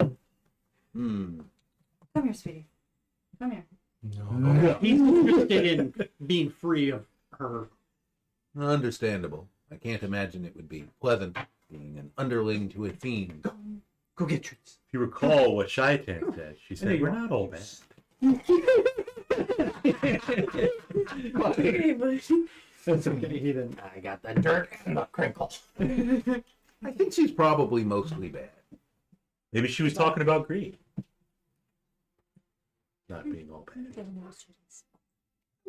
Come here, sweetie. Come here. No. he's interested in being free of her. Understandable. I can't imagine it would be pleasant being an underling to a fiend. Go get treats. If you recall what Shaitan said, she said, "We're not all bad." That's okay. He didn't. I got the dirt and the crinkle. I think she's probably mostly bad. Maybe she was talking about greed. Not being all bad. I'm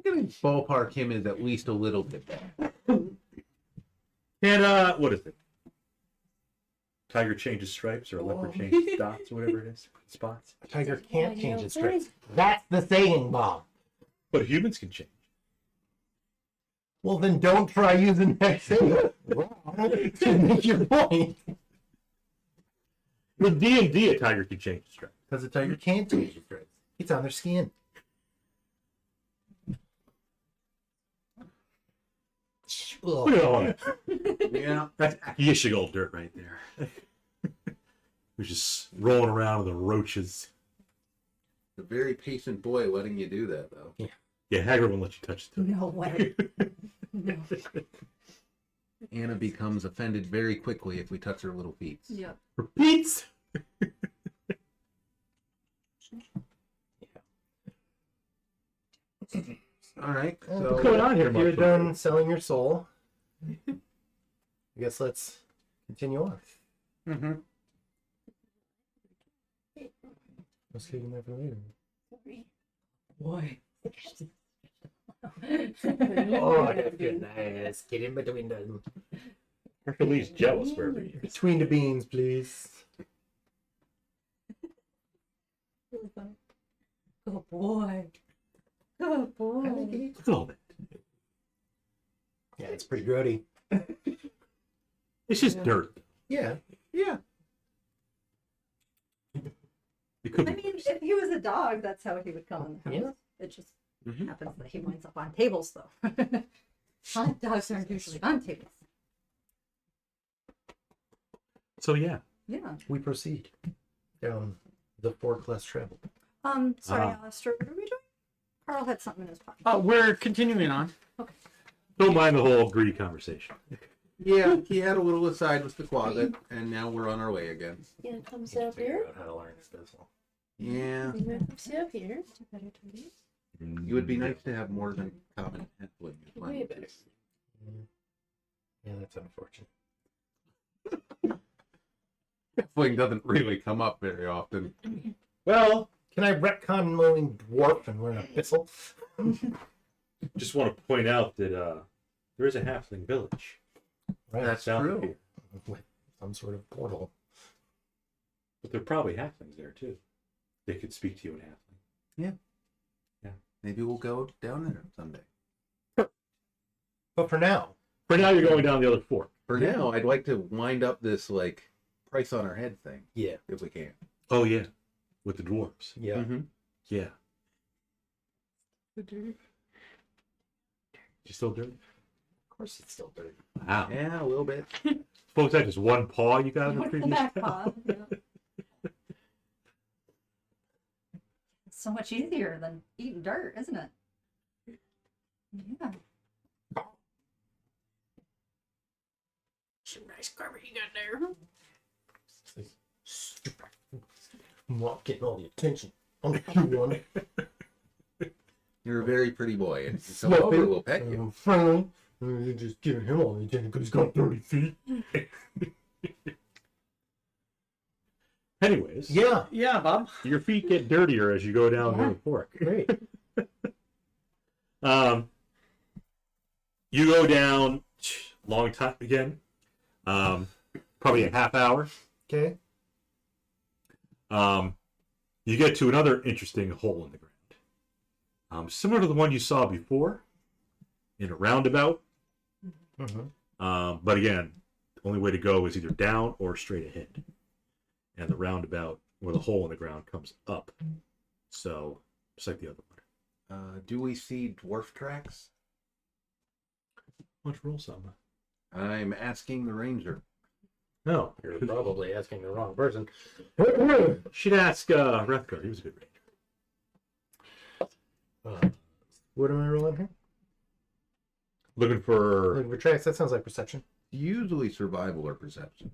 gonna ballpark him as at least a little bit bad. And what is it? Tiger changes stripes or a leopard changes dots or whatever it is. Spots. A tiger can't change its stripes. That's the saying, Bob. But humans can change. Well, then don't try using that saying to make your point. In D&D, a tiger can change its stripes. Because the tiger can't change its stripes. It's on their skin. Look at all that. Yeah. That's Akyishigal dirt right there. We're just rolling around in the roaches. A very patient boy letting you do that, though. Yeah, Hagrid won't let you touch the No way. No. Anna becomes offended very quickly if we touch her little feet. Yep. Repeats. All right. What's going So on here, You're Mark? done selling your soul. I guess let's continue on. Mm-hmm. Let's keep them for later. Boy. Oh, that's good. Nice. Get in between them. Hercules jealous wherever he is. Between the beans, please. Good boy. Good boy. Look at all that. Yeah, it's pretty grody. It's just dirt. Yeah. yeah, It could I be mean, worse. if he was a dog, that's how he would come in the house. Yeah. It just Mhm. happens that he winds up on tables, though. Hot dogs aren't usually on tables. So yeah. Yeah. We proceed down the fork less traveled. Sorry, Ah. Alister, what are we doing? Carl had something in his pocket. We're continuing on. Don't mind the whole greedy conversation. yeah. He had a little aside with the closet, and now we're on our way again. Yeah, come Figure sit up here. out how to learn this vessel. Yeah, You wanna come sit up here. it would be nice to have more than common handling. Way better. Yeah, that's unfortunate. Handling doesn't really come up very often. Well, can I retcon mowing dwarf and learn a pistol? Just want to point out that there is a halfling village. Right, That's south of true. here. with some sort of portal. But there are probably halflings there too. They could speak to you in halfling. Maybe we'll go down there someday. But for now, For now, you're going down the other fork. For now, I'd like to wind up this like price on our head thing yeah, if we can. Oh yeah, with the dwarves. yeah. Mm-hmm. Yeah. You still dirty? Of course, it's still dirty. Wow. Yeah, a little bit. Suppose that just one paw you got in the What's the previous back paw? paw? Yeah. It's so much easier than eating dirt, isn't it? Yeah. Some nice carpet you got there. I'm not getting all the attention. I'm the cute one. You're a very pretty boy, and so Fluffy. over we'll pet you. I'm friendly. You're just giving him all the attention because he's got 30 feet. Anyways, Yeah, Yeah, Bob. your feet get dirtier as you go down Yeah. the fork. great. You go down long time again. Probably a half hour. Okay. You get to another interesting hole in the ground. Similar to the one you saw before, in a roundabout. Mm-hmm. But again, the only way to go is either down or straight ahead. And the roundabout, where the hole in the ground comes up. So, just like the other one. Do we see dwarf tracks? Let's roll some. I'm asking the ranger. No. You're probably asking the wrong person. Should ask Rethgar. He was a good ranger. What am I rolling here? Looking for... Looking for tracks. That sounds like perception. Usually survival or perception.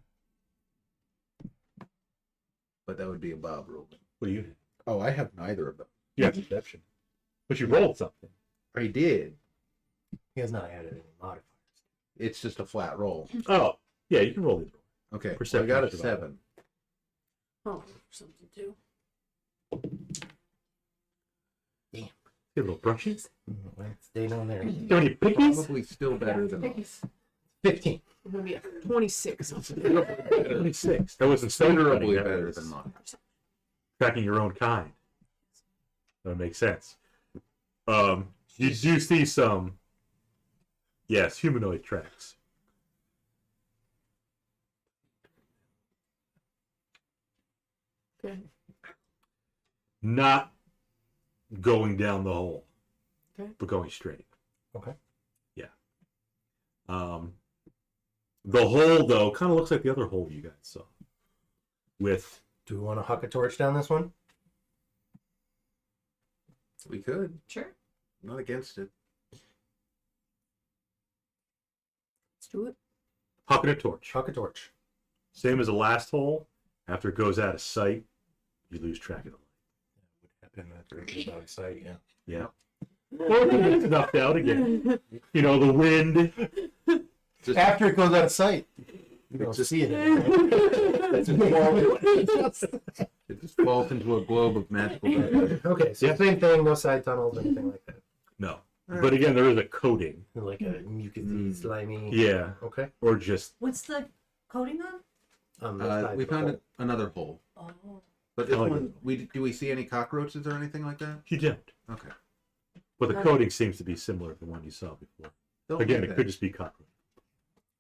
But that would be a Bob roll. What do you... Oh, I have neither of them. You have perception. But you rolled something. I did. He has not added any modifiers. It's just a flat roll. Oh, yeah, you can roll either. Okay, Perception I got a or survival. 7. Oh, something too. Get a little brushes. Stay down there. There any pickies? Probably still better than Pickies. 15. I'm gonna be at 26. 26. That wasn't so considerably that better was than mine. tracking your own kind. That makes sense. You do see some, yes, humanoid tracks. Okay. Not going down the hole, Okay. but going straight. Okay. Yeah. The hole, though, kind of looks like the other hole you guys saw. With Do we want to huck a torch down this one? We could. Sure. Not against it. Let's do it. hucking a torch. Huck a torch. Same as the last hole. After it goes out of sight, you lose track of the light. Would happen after it goes out of sight, yeah. Yeah. Or it gets snuffed out again. You know, the wind. After it goes out of sight. You don't see it anymore. It just falls into a globe of magical dust. Okay, so Yeah. same thing, no side tunnels, anything like that. No. But again, there is a coating. Like a mucousy, slimy. Yeah. Okay. Or just What's the coating on? On the side We of the found hole. another hole. Oh. But this I like one, do we see any cockroaches or anything like that? you don't. Okay. But the coating seems to be similar to the one you saw before. Don't Again, like it that. could just be cockroach.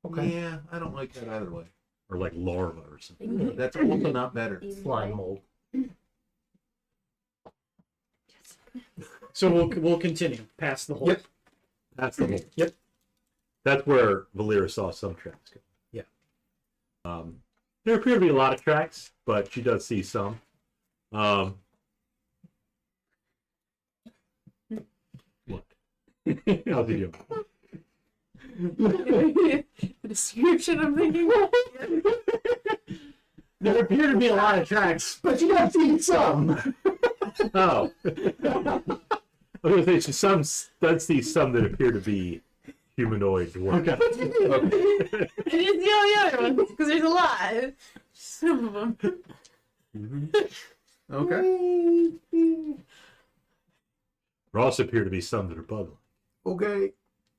Okay. Yeah, I don't like that either way. Or like larva or something. That's also not better. Slime mold. So we'll continue past the hole. Yep. That's the hole. Yep. That's where Volira saw some tracks go. Yeah. There appear to be a lot of tracks, but she does see some. What? How's he doing? The description I'm thinking. There appear to be a lot of tracks. But you have seen some. Oh. I was going to say, she does see some that appear to be humanoid dwarves. Okay. I didn't see all the other ones because there's a lot. Some of them. Okay. There also appear to be some that are bug-like. Okay.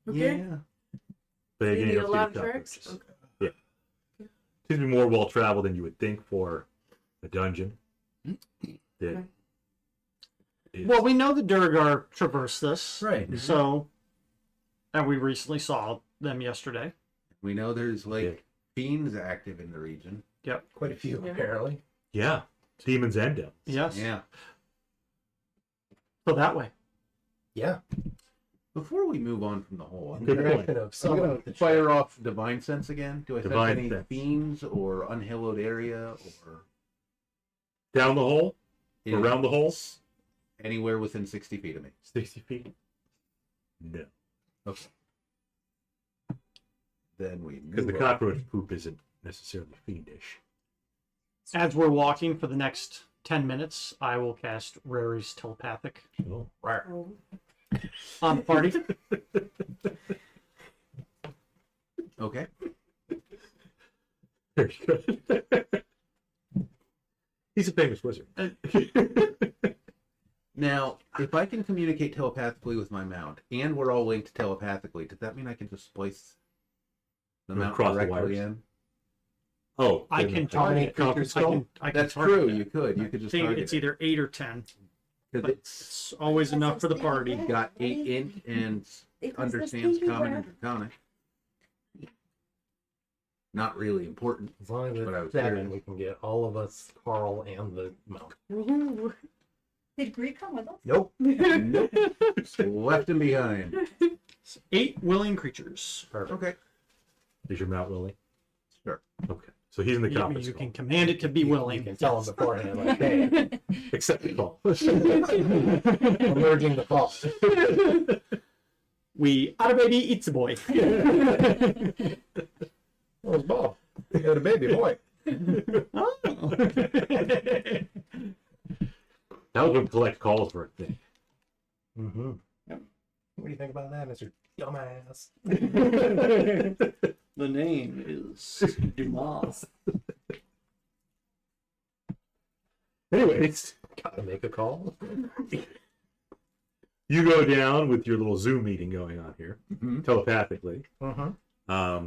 Okay. Yeah. But You again, need you a don't lot see of the tracks? cockroaches. Okay. Seems to be more well-traveled than you would think for a dungeon. That is- Well, we know the Durgar traverse this. Right. So, and we recently saw them yesterday. We know there's like Yeah. fiends active in the region. Quite a few, Yeah. apparently. Yeah, demons and devils. Yes. Yeah. So that way. Yeah. Before we move on from the hole, I'm Good gonna, point. Of I'm some gonna of the fire off divine sense again. Do I sense Divine any sense. fiends or unhallowed area or Down the hole? in- Around the hole? anywhere within 60 feet of me? 60 feet? No. Okay. Then we Because the move on. cockroach poop isn't necessarily fiendish. As we're walking for the next 10 minutes, I will cast Rary's telepathic Oh. on the party. Okay. Very good. He's a famous wizard. Now, if I can communicate telepathically with my mount, and we're all linked telepathically, does that mean I can just place the You'll mount cross the directly wires. in? Oh, I then- can How many target. creatures I go? can That's target true. that. You could. You I could just think target it's it. either 8 or 10. 'Cause But it's it's always enough for the party. got 8 int and understands common and draconic. Not really important. As long as But I it's was 7, curious. we can get all of us, Carl, and the mount. Ooh. Did Greek come with us? Nope. Nope. Left him behind. 8 willing creatures. Perfect. Okay. Is your mount willing? Sure. Okay. So he's in the You, conference you call. can command it to be willing. You can tell them beforehand, like, hey, Accept the call. we're merging the call. We out a baby eats a boy. Oh, it's Bob. You got a baby boy. Oh. That was when collect calls were a thing. Mm-hmm. What do you think about that, Mr. Dumbass? The name is Dumas. Anyways, Gotta make a call. you go down with your little Zoom meeting going on here, Mhm. telepathically. Mm-hmm.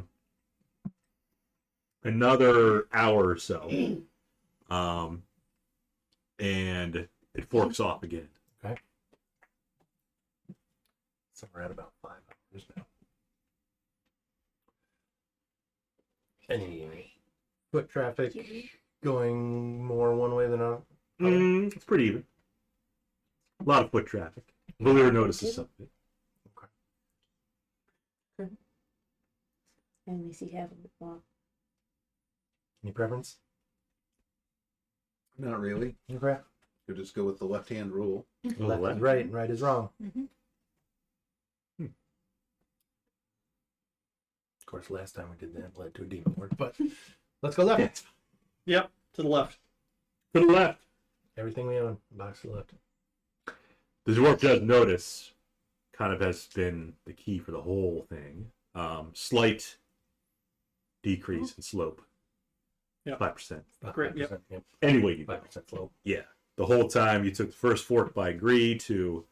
Another hour or so. And it forks off again. So we're at about 5 hours now. Any foot traffic going more one way than another? It's pretty even. A lot of foot traffic. Volira notices something. I only see half of the block. Any preference? Not really. Okay. Could just go with the left-hand rule. Left is right and right is wrong. Mhm. Of course, last time we did that led to a demon lord, but let's go left. Yep, to the left. To the left. Everything we own, box to the left. The dwarf does notice kind of has been the key for the whole thing. Slight decrease in slope. Yep. 5%. Great, yep. 5%, yep. Anyway, you go. 5% slope. Yeah. The whole time you took the first fork by Agree to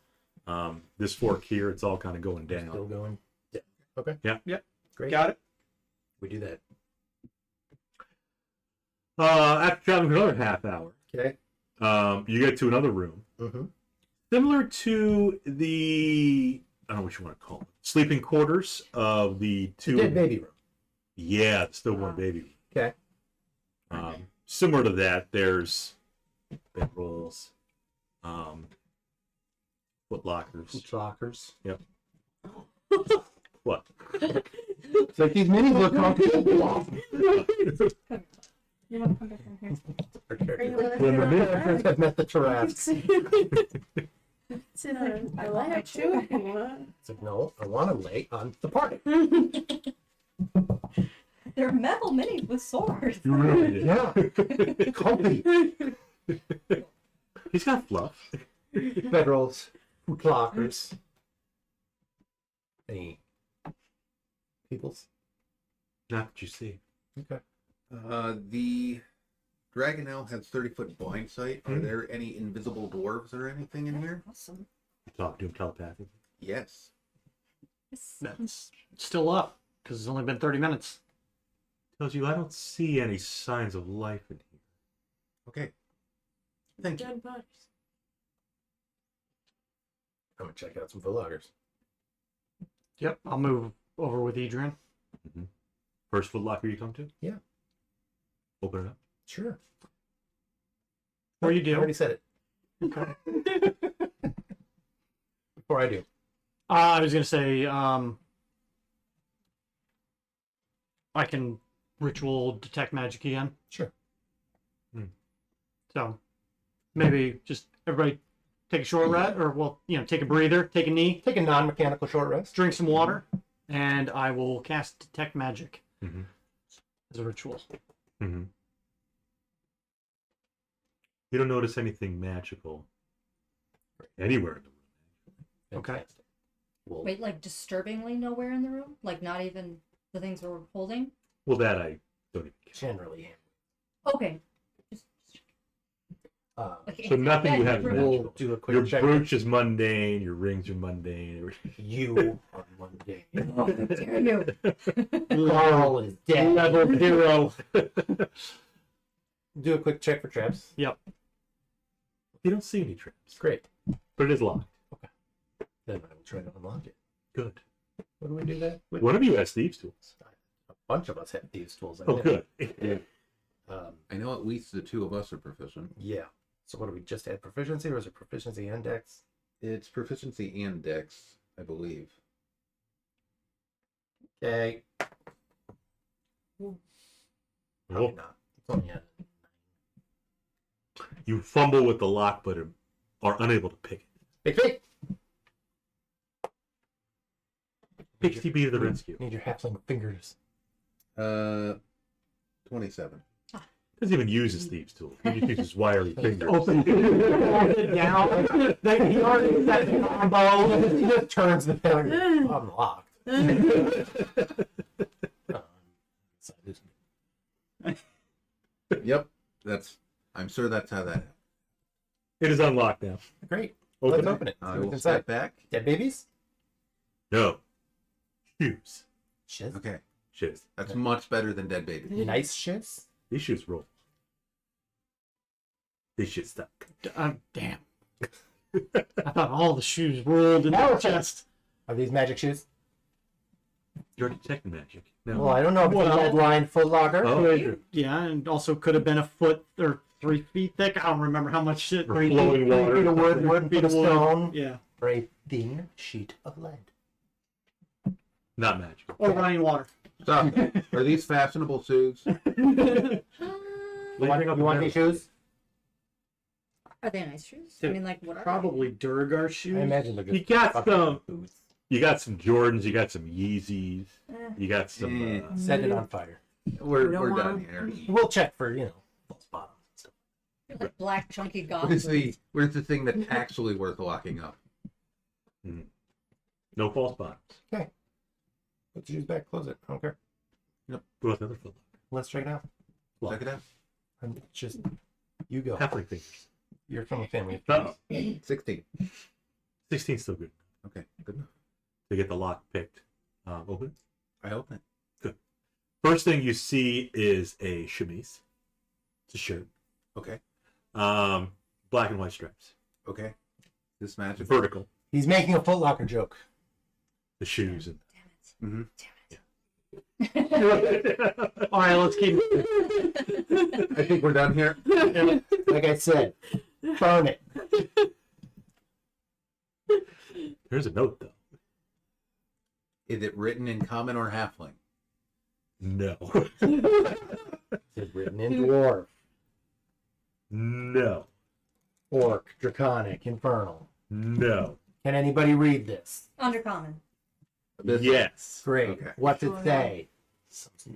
this fork here, it's all kind of going Still down. going. Yeah. Okay. Yeah. Great. Got it. We do that. After traveling for another half hour, Okay. you get to another room. Mm-hmm. Similar to the, I don't know what you want to call it, sleeping quarters of the two. Dead baby room. Yeah, the stillborn baby. Okay. Similar to that, there's bed rolls, foot lockers. Lockers. Yep. What? It's like these minis look comfortable. You want to come back in here? When the ministers have met the giraffes. Sit on my lap too if you want. It's like, no, I want to lay on the party. They're metal minis with swords. You really did. Yeah. Comfy. He's got fluff. Bedrolls. Foot lockers. Any peoples? Not that you see. Okay. The Dragonelle has 30-foot blind sight. Are there any invisible dwarves or anything in here? Awesome. You talk to him telepathically. Yes. That's still up because it's only been 30 minutes. Tells you I don't see any signs of life in here. Okay. Thank you. Dead bodies. I'm going to check out some foot lockers. Yep, I'll move over with Edrian. First foot locker you come to? Yeah. Open it up. Sure. Or you I do. already said it. Okay. Before I do. I was gonna say, I can ritual detect magic again. Sure. So maybe just everybody take a short rest, or take a breather, take a knee, Take a non-mechanical short rest. drink some water, and I will cast detect magic Mm-hmm. as a ritual. Mm-hmm. You don't notice anything magical anywhere in the room. Okay. Fantastic. Well, Wait, like disturbingly nowhere in the room? Like not even the things we're holding? Well, that I don't even care. generally. Okay. Okay. So nothing you have is We'll magical. We'll do a quick Your check. brooch is mundane. Your rings are mundane. You are one day. dare you. Carl is dead. Level 0. Do a quick check for traps. You don't see any traps, Great. but it is locked. Then I will try to unlock it. Good. What do we do that with? One of you has thieves' tools. A bunch of us have these tools. I Oh, think. good. I know at least the two of us are proficient. Yeah. So what do we just add proficiency, or is it proficiency and dex? It's proficiency and dex, I believe. Okay. Oh, Probably not. It's only a you fumble with the lock, but are unable to pick it. big. Bixiebee to the rescue. Need your halfling fingers. 27. Doesn't even use his thieves' tool. He just uses wiry fingers. Open it down. He already set the combo. He just turns the finger. I'm locked. Yep. I'm sure that's how that happened. It is unlocked now. Great. Open Let's it. open it. See I what's will inside. step back. Dead babies? No. Shoes. Shiz. Okay. Shoes. That's much better than dead baby. Nice shiz. These shoes roll. These shit stuck. Damn. I thought all the shoes rolled in the Powerful. chest. Are these magic shoes? You're detecting magic. No. Well, I don't know if it's a red line foot locker. Oh, Yeah, and also could have been a foot or 3 feet thick. I don't remember how much shit. For flowing water. 3 feet of wood, 3 feet foot of of wood. stone, Yeah. or a thin sheet of lead. Not magic. Or running water. Stop. Are these fashionable shoes? You want these shoes? Are they nice shoes? I mean, like, what are Probably Durgar shoes. I imagine they're good. You got fucking some. boots. You got some Jordans. You got some Yeezys. You got some. Set it on fire. We're don't done want here. We'll check for, false bottoms and stuff. they? Like black chunky Where's goblins. the thing that's actually worth locking up? No false bottoms. Put the shoes back, close it. I don't care. What about the other foot Let's check it out. Check it out. I'm just, you go. lock? Halfling fingers. You're from a family of Oh, 16. 16 still good. Okay, good enough. To get the lock picked. Open. I open it. First thing you see is a chemise. It's a shirt. Okay. Black and white stripes. Okay. This matches. Vertical. He's making a Foot Locker joke. The shoes and. Mm-hmm. All right, let's keep. I think we're done here. Like I said, burn it. There's a note though. Is it written in common or halfling? No. It's written in dwarf, No. orc, draconic, infernal. No. Can anybody read this? Undercommon. Yes. Great. Okay. What's it say?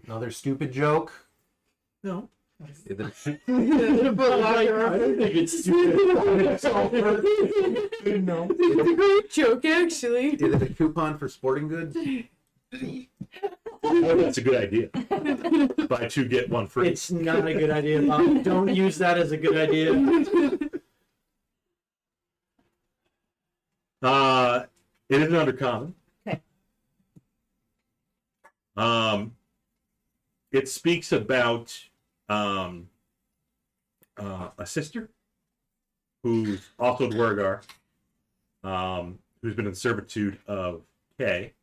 Another stupid joke? No. Is it, I don't think it's stupid. No. It's a great joke, actually. is it a coupon for sporting goods? Oh, that's a good idea. Buy two, get one free. It's not a good idea, Bob. Don't use that as a good idea. It is an undercommon. Okay. It speaks about a sister who's also Dwergar, who's been in servitude of Kay.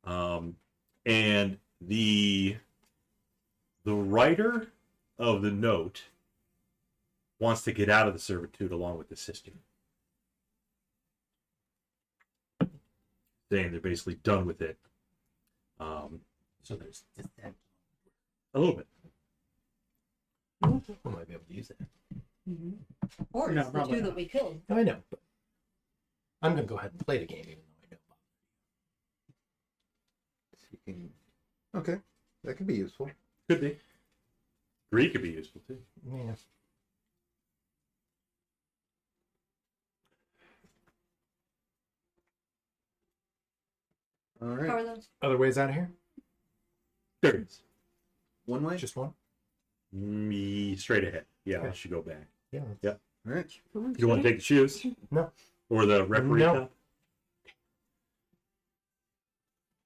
And the writer of the note wants to get out of the servitude along with the sister. Saying they're basically done with it. So there's just that. A little bit. We might be able to use that. Or No, it's the probably two not. that we killed. I know. But I'm going to go ahead and play the game, even though I know. Okay. That could be useful. Could be. Greek could be useful too. Yeah. All How right. are those? Other ways out of here? There it is. One way? Just one? Me straight ahead. Yeah, Okay. I should go back. Yeah. Yep. All right. You want to take the shoes? No. Or the referee No. cup?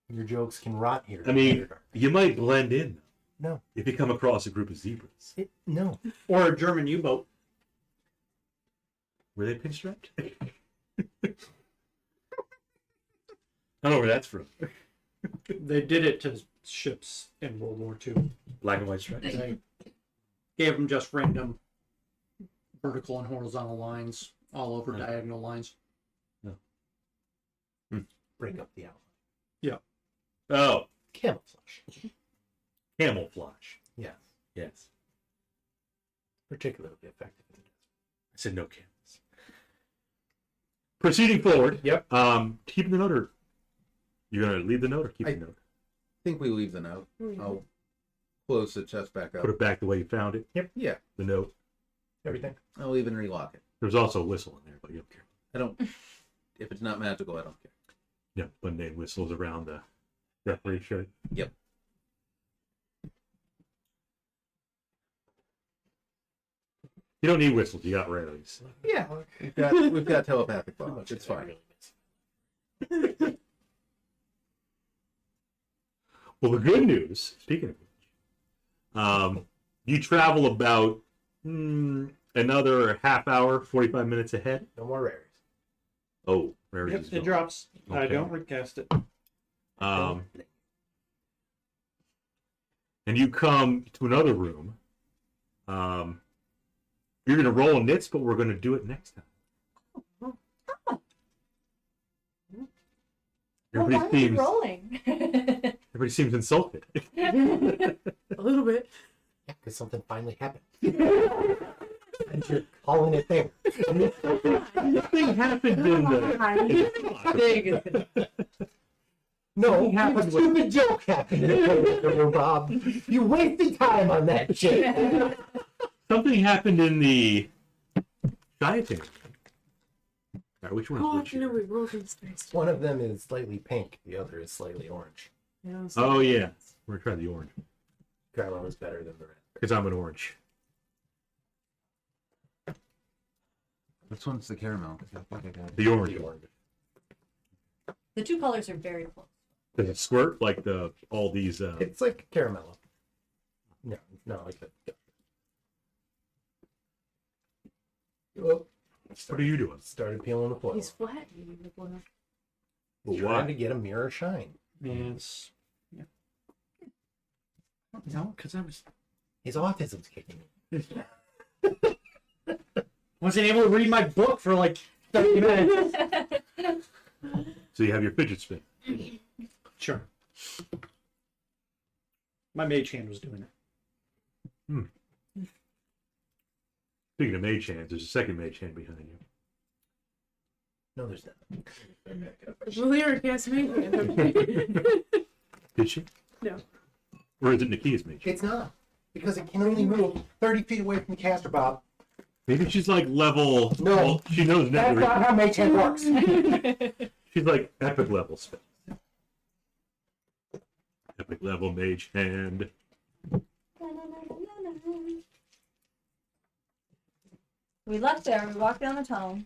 Your jokes can rot here. I mean, you might blend in No. if you come across a group of zebras. No. Or a German U-boat. Were they pinstriped? I don't know where that's from. They did it to ships in World War II. Black and white stripes. They gave them just random vertical and horizontal lines all over diagonal lines. Break up the outline. Oh, Camouflage. camouflage. Yes. Yes. Particularly effective in the desert. I said no camos. Proceeding forward. Yep. Keeping the note, or you're gonna leave the note, or keep the note? I think we leave the note. I'll close the chest back up. Put it back the way you found it. Yeah. The note. Everything. I'll even relock it. There's also a whistle in there, but you don't care. I don't. If it's not magical, I don't care. Yeah, Monday whistles around the referee shirt. Yep. You don't need whistles. You got rarities. Yeah. We've got telepathic bonds. It's fine. Well, the good news, speaking of which, you travel about another half hour, 45 minutes ahead. No more rares. Oh, rarities. Yep, it drops. I Okay. don't recast it. And you come to another room. You're going to roll nits, but we're going to do it next time. Everybody seems rolling? everybody seems insulted. A little bit. Yeah, because something finally happened. And you're calling it there. Nothing happened in the. No, Something happened a stupid joke happened in the room, Bob. You wasted time on that shit. Something happened in the ShayaDAMMMMMMN. Alright, which one's Oh, which? you know, we rolled in space. One of them is slightly pink, the other is slightly orange. Oh yeah, we're gonna try the orange Caramel is better than the red. because I'm an orange. This one's the caramel. 'Cause I think I got The orange. The orange. The two colors are very close. Does it squirt like all these? It's like caramel. No, it's not like that. Oh, What are you doing? started peeling the foil. He's flat. But Trying why? to get a mirror shine. And it's yeah. No, because I His autism's kicking in. wasn't able to read my book for like 30 minutes. So you have your fidget spin. Sure. My mage hand was doing it. Speaking of mage hands, there's a second mage hand behind you. No, there's not. Volira cast me. Did she? No. Or is it Nikia's mage? It's not. Because it can only move 30 feet away from the caster, Bob. Maybe she's like level. No. Well, she knows That's never. not how mage hand works. She's like epic level spell. Epic level mage hand. We left there. We walked down the tunnel.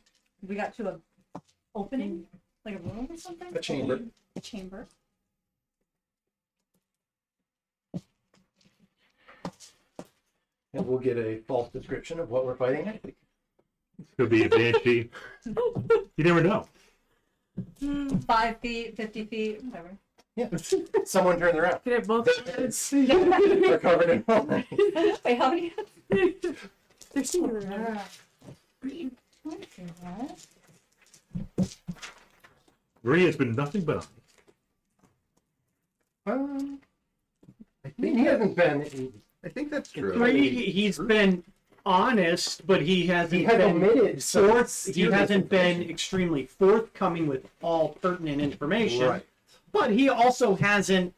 We got to a opening, like a room or something. A chamber. A chamber. And we'll get a false description of what we're fighting next week. Could be a banshee. You never know. 5 feet, 50 feet, whatever. Yeah. Someone turns around. Could have both heads. They're covered in foam. Wait, how many? They're singular. Right? Marie has been nothing but I think he hasn't been. I think that's true. He's been honest, but he hasn't He has been omitted some he hasn't been extremely forthcoming with all pertinent information. Right. But he also hasn't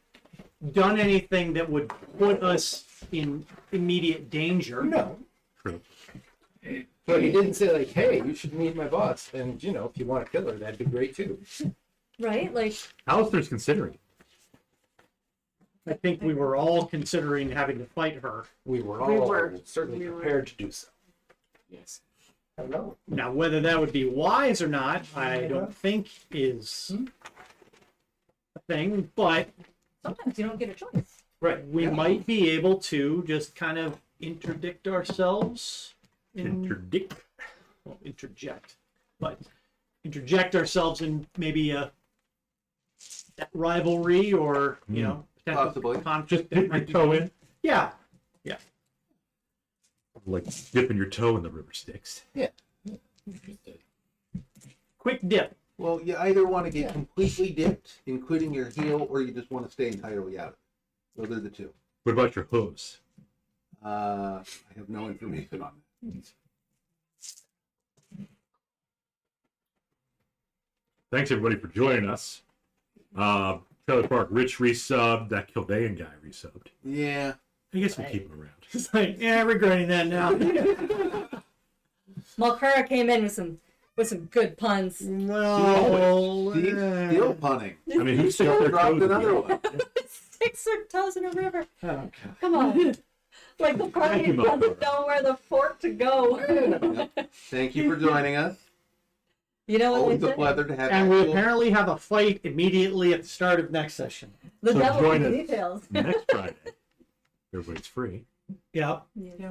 done anything that would put us in immediate danger. No. true. But he didn't say like, "Hey, you should meet my boss," and you know, if you want to kill her, that'd be great too. Right? Like, Alister's considering. I think we were all considering having to fight her. We were We all were. certainly We were. prepared to do so. Yes. I don't know. Now, whether that would be wise or not, I don't think is a thing, but sometimes you don't get a choice. right, we might be able to just kind of interdict ourselves. Interdict. Well, interject, but interject ourselves in maybe that rivalry or, you know, potential Possibly. conflict. Just dip your toe in. Yeah. Like dipping your toe in the river Styx. Quick dip. Well, you either want to get completely dipped, including your heel, or you just want to stay entirely out of it. Those are the two. What about your hooves? I have no information on that. Thanks everybody for joining us. Trailer Park Rich resubbed. That Kildayan guy resubbed. Yeah. I guess we'll keep him around. It's like, yeah, regretting that now. Malkara came in with some good puns. Well, Steve's still punning. I mean, who Still sticks their dropped toes in another the one. Sticks their toes in a river. okay. Come on. Like the party Thank you, doesn't know where the fork to go. Yep. Thank you for joining us. You know what Always they a say? pleasure to have And we you. apparently have a fight immediately at the start of next session. The So devil join in us. details. Next Friday. Everybody's free. Yeah. Yeah.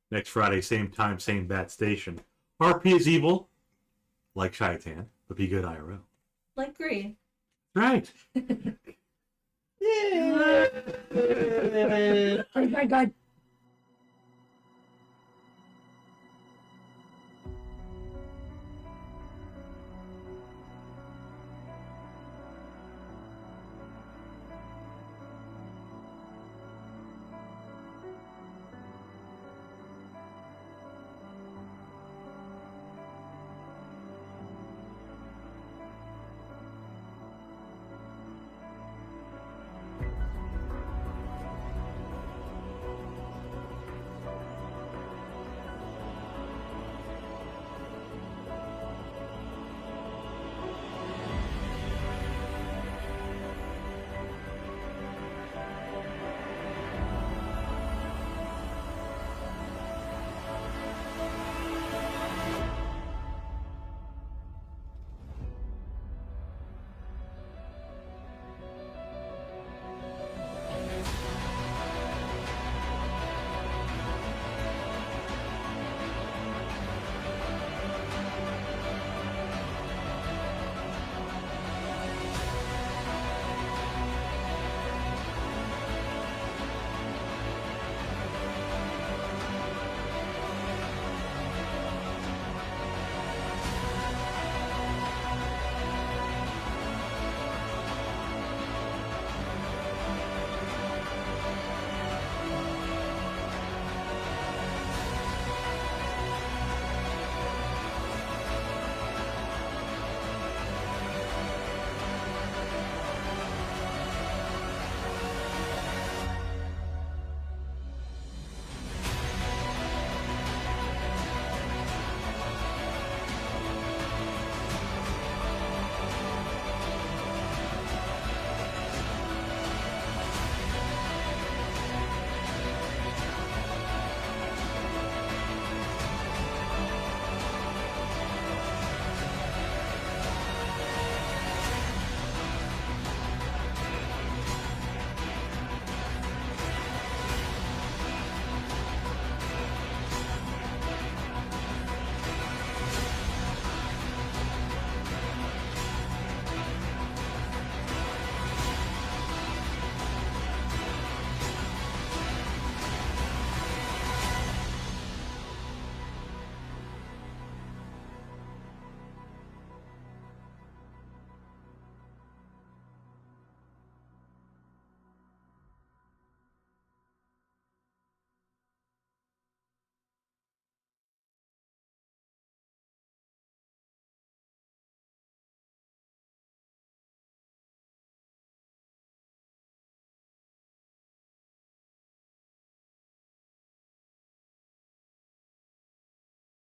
Next Friday, same time, same bat station. RP is evil, like Shaitan, but be good IRL. Like green. Right. Oh my god.